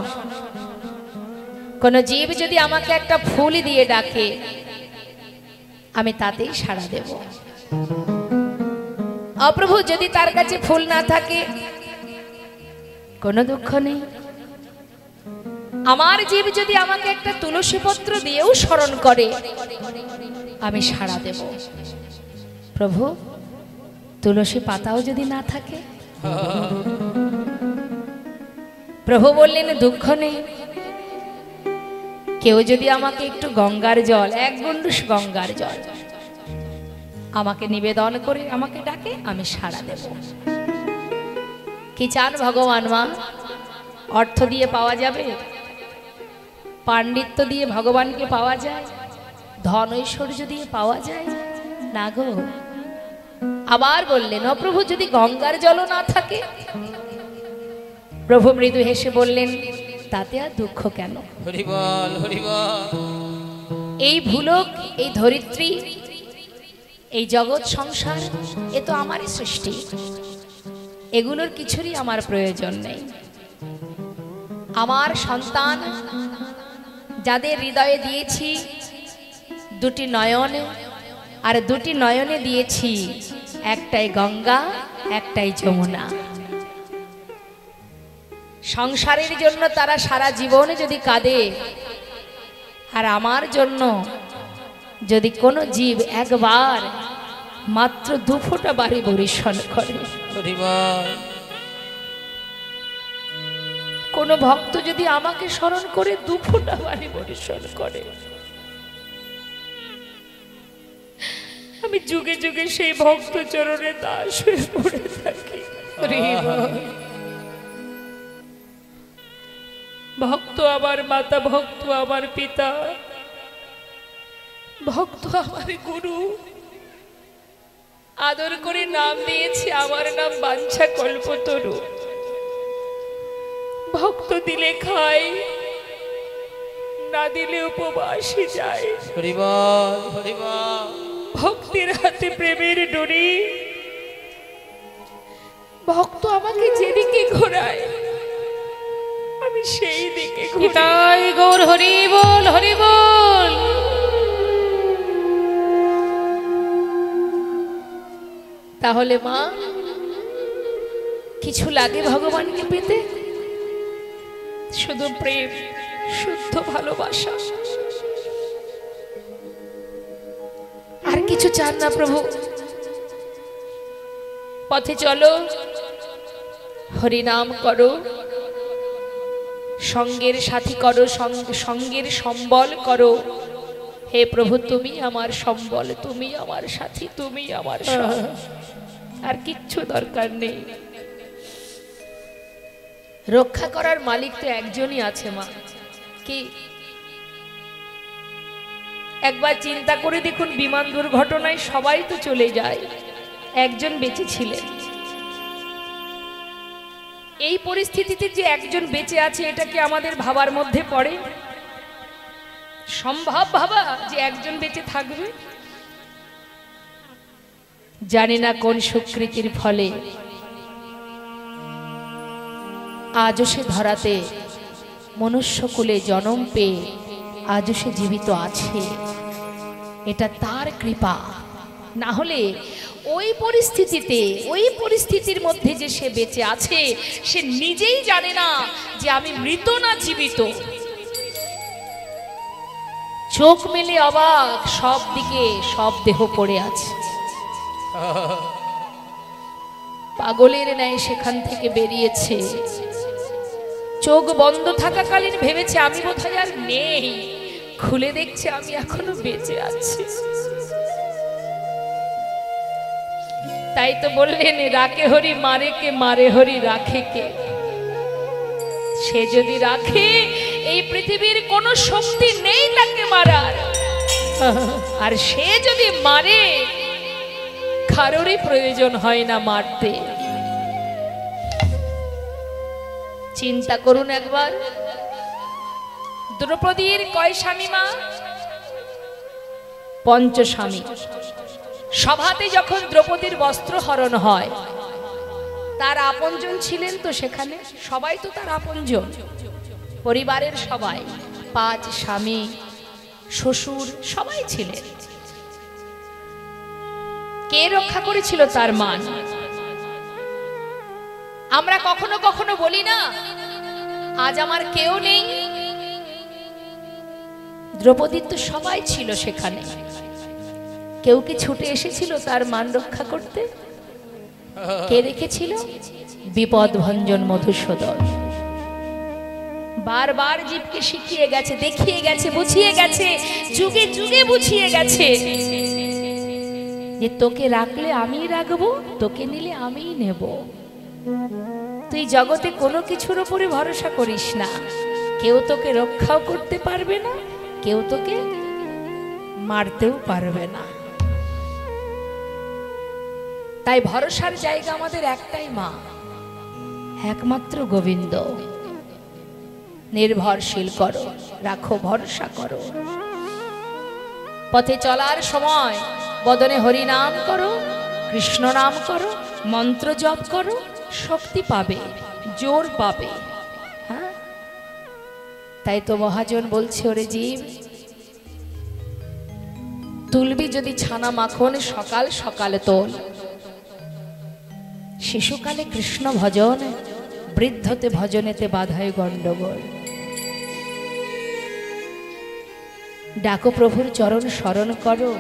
কোন জীব যদি আমাকে একটা ফুল দিয়ে ডাকে, আমি তাতেই সাড়া দেব। অপ্রভু, যদি তার কাছে ফুল না থাকে, কোনো দুঃখ নেই। আমার জীব যদি আমাকে একটা তুলসী পত্র দিয়েও স্মরণ করে, আমি সাড়া দেব। প্রভু, তুলসী পাতাও যদি না থাকে? প্রভু বললেন, দুঃখ নেই। কেউ যদি আমাকে একটু গঙ্গার জল, এক গুণ্ডুস গঙ্গার জল আমাকে নিবেদন করে আমাকে ডাকে, আমি সাড়া দেব। কি চান ভগবান মা? অর্থ দিয়ে পাওয়া যাবে? পাণ্ডিত্য দিয়ে ভগবানকে পাওয়া যায়? ধন ঐশ্বর্য দিয়ে পাওয়া যায় না গো। আবার বললেন, ও প্রভু, যদি গঙ্গার জলও না থাকে? প্রভু মৃদু হেসে বললেন, তাতে আর দুঃখ কেন? হরিবল হরিবল। এই ভুলক, এই ধরিত্রী, এই জগৎ সংসার, এ তো আমারই সৃষ্টি। এগুলোর কিছুরই আমার প্রয়োজন নেই। আমার সন্তান যাদের হৃদয়ে দিয়েছি দুটি নয়ন, আর দুটি নয়নে দিয়েছি একটাই গঙ্গা, একটাই যমুনা। সংসারের জন্য তারা সারা জীবন যদি কাঁদে, আর আমার জন্য যদি কোনো জীব একবার মাত্র দুফোঁটা বাড়ি বরিশন করে, কোন ভক্ত যদি আমাকে স্মরণ করে দুফোঁটা বাড়ি বরিশন করে, আমি যুগে যুগে সেই ভক্ত চরণে দাস হয়ে পড়ে থাকি। ভক্ত আমার মাতা, ভক্ত আমার পিতা, ভক্ত আমার গুরু। আদর করে নাম দিয়েছে, আমার নাম বাঞ্ছা কল্পতরু। ভক্ত দিলে খায়, না দিলে উপবাসে যায়। হরিবল হরিবল। ভক্তির হাতে প্রেমের ডোরি, ভক্ত আমাকে যেদিকে ঘোরায় আমি সেই দিকে ঘুরি। তাই গৌর হরি বল, হরি বল। তাহলে মা, কিছু লাগে ভগবানকে পেতে? শুধু প্রেম, শুদ্ধ ভালোবাসা, আর কিছু চান না প্রভু? পথে চলো, হরিনাম করো, সঙ্গের সাথী করো, সঙ্গের সম্বল করো। হে প্রভু, তুমি আমার সম্বল, তুমি আমার সাথী, তুমি আমার সঙ্গ। আর কিচ্ছু দরকার নেই। রক্ষা করার মালিক তো একজনই আছে মা। কি একবার চিন্তা করে দেখুন, বিমান দুর্ঘটনায় সবাই তো চলে যায়, একজন বেঁচে ছিলেন। এই পরিস্থিতিতে যে একজন বেঁচে আছে, এটা কি আমাদের ভাবার মধ্যে পড়ে? সম্ভব ভাবা যে একজন বেঁচে থাকবে? জানি না কোন সুকৃতির ফলে আজও সে ধরাতে মনুষ্যকুলে জন্ম পেয়ে আজও সে জীবিত আছে। এটা তার কৃপা। না হলে ওই পরিস্থিতিতে, ওই পরিস্থিতির মধ্যে যে সে বেঁচে আছে, সে নিজেই জানে না যে আমি মৃত না জীবিত। চোখ মেলে অবাক, সব দিকে সব দেহ পড়ে আছে। পাগলের ন্যায় সেখান থেকে বেরিয়েছে। চোখ বন্ধ থাকাকালীন ভেবেছে আমি বোধহয় আর নেই, খুলে দেখছে আমি এখনো বেঁচে আছি। তাই তো বললেন, রাখে হরি মারে কে, মারে হরি রাখে কে। সে যদি রাখে, এই পৃথিবীর কোনো শক্তি নেই তাকে মারার। আর সে যদি মারে, কারোরই প্রয়োজন হয় না মারতে। চিন্তা করুন একবার, দ্রৌপদীর কয় স্বামী মা? পঞ্চস্বামী। সভাতে যখন দ্রৌপদীর বস্ত্র হরণ হয়, তার আপনজন ছিলেন তো সেখানে? সবাই তো তার আপনজন, পরিবারের সবাই, 5 স্বামী, শ্বশুর সবাই ছিলেন। কে রক্ষা করেছিল তার মান? আমরা কখনো কখনো বলি না, আজ আমার কেউ নেই। দ্রৌপদীর তো সবাই ছিল সেখানে, কেউ কি ছুটে এসেছিল তার মান রক্ষা করতে? কে রেখেছিল? বিপদ ভঞ্জন মধুসূদন। বারবার জীবকে শিখিয়ে গেছে, দেখিয়ে গেছে, বুঝিয়ে গেছে, যুগে যুগে বুঝিয়ে গেছে যে তোকে রাখলে আমি রাখবো, তোকে নিলে আমিই নেব। তুই জগতে কোনো কিছুর উপরে ভরসা করিস না, কেউ তোকে রক্ষাও করতে পারবে না, কেউ তোকে মারতেও পারবে না। তাই ভরসার জায়গা আমাদের একটাই মা, একমাত্র গোবিন্দ। নির্ভরশীল করো, রাখো, ভরসা করো। পথে চলার সময় বদনে হরি নাম করো, কৃষ্ণ নাম করো, মন্ত্র জপ করো, শক্তি পাবে, জোর পাবে। হ্যাঁ, তাই তো মহাজন বলছে, ওরে জীব, তুলবি যদি ছানা মাখন সকাল সকালে তোল। শিশুকালে কৃষ্ণ ভজন, বৃদ্ধতে ভজনেতে বাধায় গণ্ডগোল। ডাকো প্রভুর চরণ স্মরণ করো,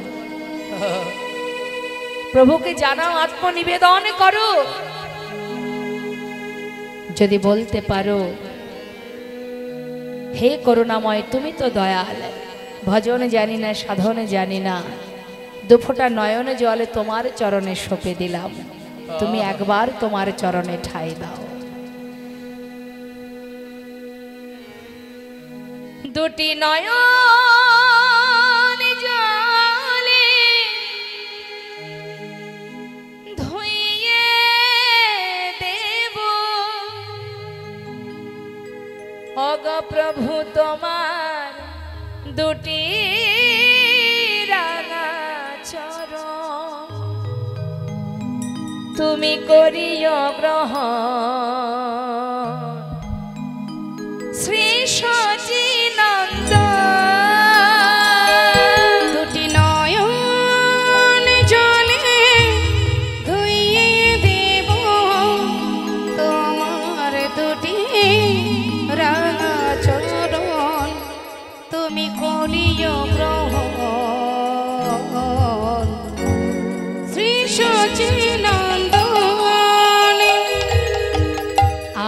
প্রভুকে জানাও, আত্মনিবেদন করো। যদি বলতে পারো, হে করুণাময় তুমি তো দয়াল, ভজন জানি না, সাধন জানি না, দুফোঁটা নয়ন জলে তোমার চরণে সঁপে দিলাম, তুমি একবার তোমার চরণে ঠাঁই দাও। দুটি নয়ন জলে ধুইয়ে দেব, অগ প্রভু তোমার দুটি রাঙা চরণ, তুমি করিও গ্রহণ শ্রী সচিনন্দ। দুটি নয়ন জলে ধুইয়ে দেব, তোমার দুটি রাঙা চরণ, তুমি করিও গ্রহণ শ্রী সচিনন্দন।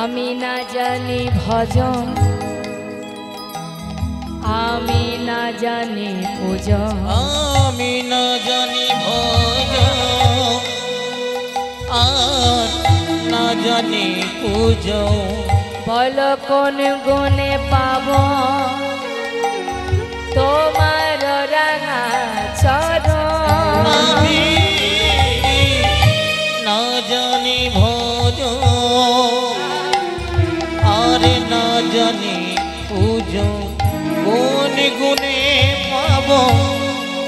আমি না জানি ভজন, আমি না জানি পূজন, আমি না জানি ভজন, জানি পুজো বল কোন গুণে পাব তোমার রাঙা চরণ আমি না জানি ভোজ আর না জানি পুজো কোন গুণে পাব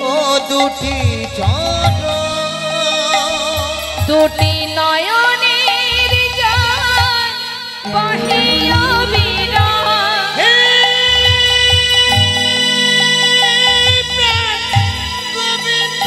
ও দুটি চরণ দুটি নয়নের জল বহিয়া বিরাগ হে প্রাণ গোবিন্দ